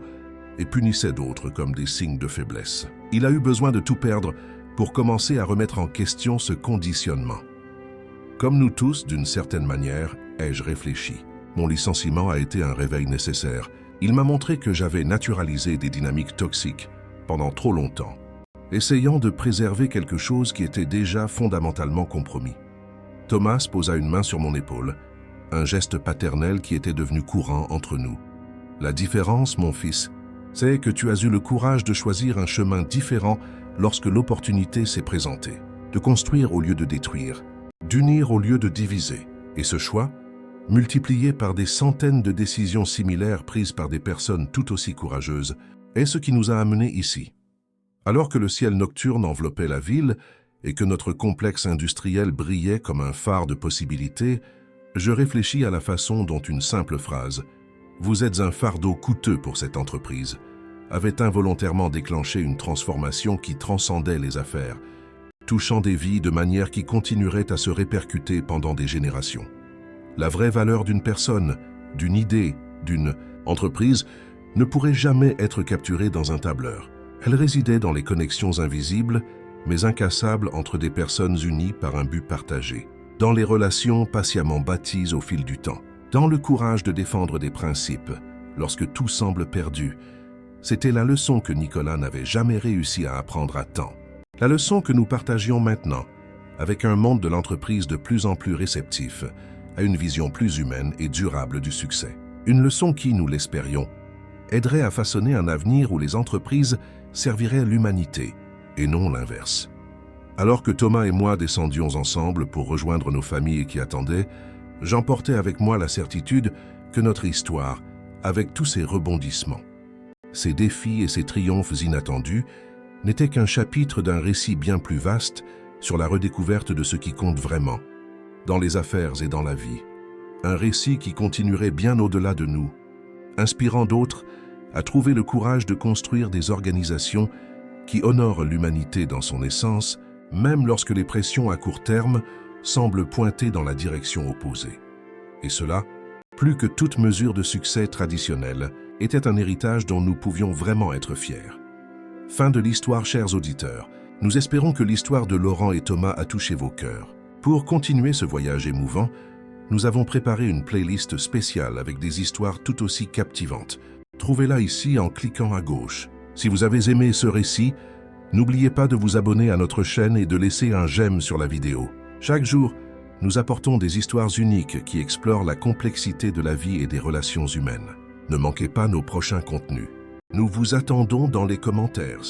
et punissait d'autres comme des signes de faiblesse. Il a eu besoin de tout perdre pour commencer à remettre en question ce conditionnement. Comme nous tous, d'une certaine manière, ai-je réfléchi. Mon licenciement a été un réveil nécessaire. Il m'a montré que j'avais naturalisé des dynamiques toxiques pendant trop longtemps, essayant de préserver quelque chose qui était déjà fondamentalement compromis. Thomas posa une main sur mon épaule, un geste paternel qui était devenu courant entre nous. La différence, mon fils, c'est que tu as eu le courage de choisir un chemin différent lorsque l'opportunité s'est présentée, de construire au lieu de détruire, d'unir au lieu de diviser. Et ce choix, multiplié par des centaines de décisions similaires prises par des personnes tout aussi courageuses, est ce qui nous a amenés ici. Alors que le ciel nocturne enveloppait la ville et que notre complexe industriel brillait comme un phare de possibilités, je réfléchis à la façon dont une simple phrase « Vous êtes un fardeau coûteux pour cette entreprise » avait involontairement déclenché une transformation qui transcendait les affaires, touchant des vies de manière qui continuerait à se répercuter pendant des générations. La vraie valeur d'une personne, d'une idée, d'une entreprise ne pourrait jamais être capturée dans un tableur. Elle résidait dans les connexions invisibles, mais incassables entre des personnes unies par un but partagé, dans les relations patiemment bâties au fil du temps, dans le courage de défendre des principes lorsque tout semble perdu. C'était la leçon que Nicolas n'avait jamais réussi à apprendre à temps. La leçon que nous partagions maintenant, avec un monde de l'entreprise de plus en plus réceptif à une vision plus humaine et durable du succès. Une leçon qui, nous l'espérions, aiderait à façonner un avenir où les entreprises serviraient l'humanité et non l'inverse. Alors que Thomas et moi descendions ensemble pour rejoindre nos familles qui attendaient, j'emportais avec moi la certitude que notre histoire, avec tous ses rebondissements, ses défis et ses triomphes inattendus, n'était qu'un chapitre d'un récit bien plus vaste sur la redécouverte de ce qui compte vraiment, dans les affaires et dans la vie. Un récit qui continuerait bien au-delà de nous, inspirant d'autres à trouver le courage de construire des organisations qui honorent l'humanité dans son essence, même lorsque les pressions à court terme semblent pointer dans la direction opposée. Et cela, plus que toute mesure de succès traditionnelle, était un héritage dont nous pouvions vraiment être fiers. Fin de l'histoire, chers auditeurs. Nous espérons que l'histoire de Laurent et Thomas a touché vos cœurs. Pour continuer ce voyage émouvant, nous avons préparé une playlist spéciale avec des histoires tout aussi captivantes. Trouvez-la ici en cliquant à gauche. Si vous avez aimé ce récit, n'oubliez pas de vous abonner à notre chaîne et de laisser un j'aime sur la vidéo. Chaque jour, nous apportons des histoires uniques qui explorent la complexité de la vie et des relations humaines. Ne manquez pas nos prochains contenus. Nous vous attendons dans les commentaires,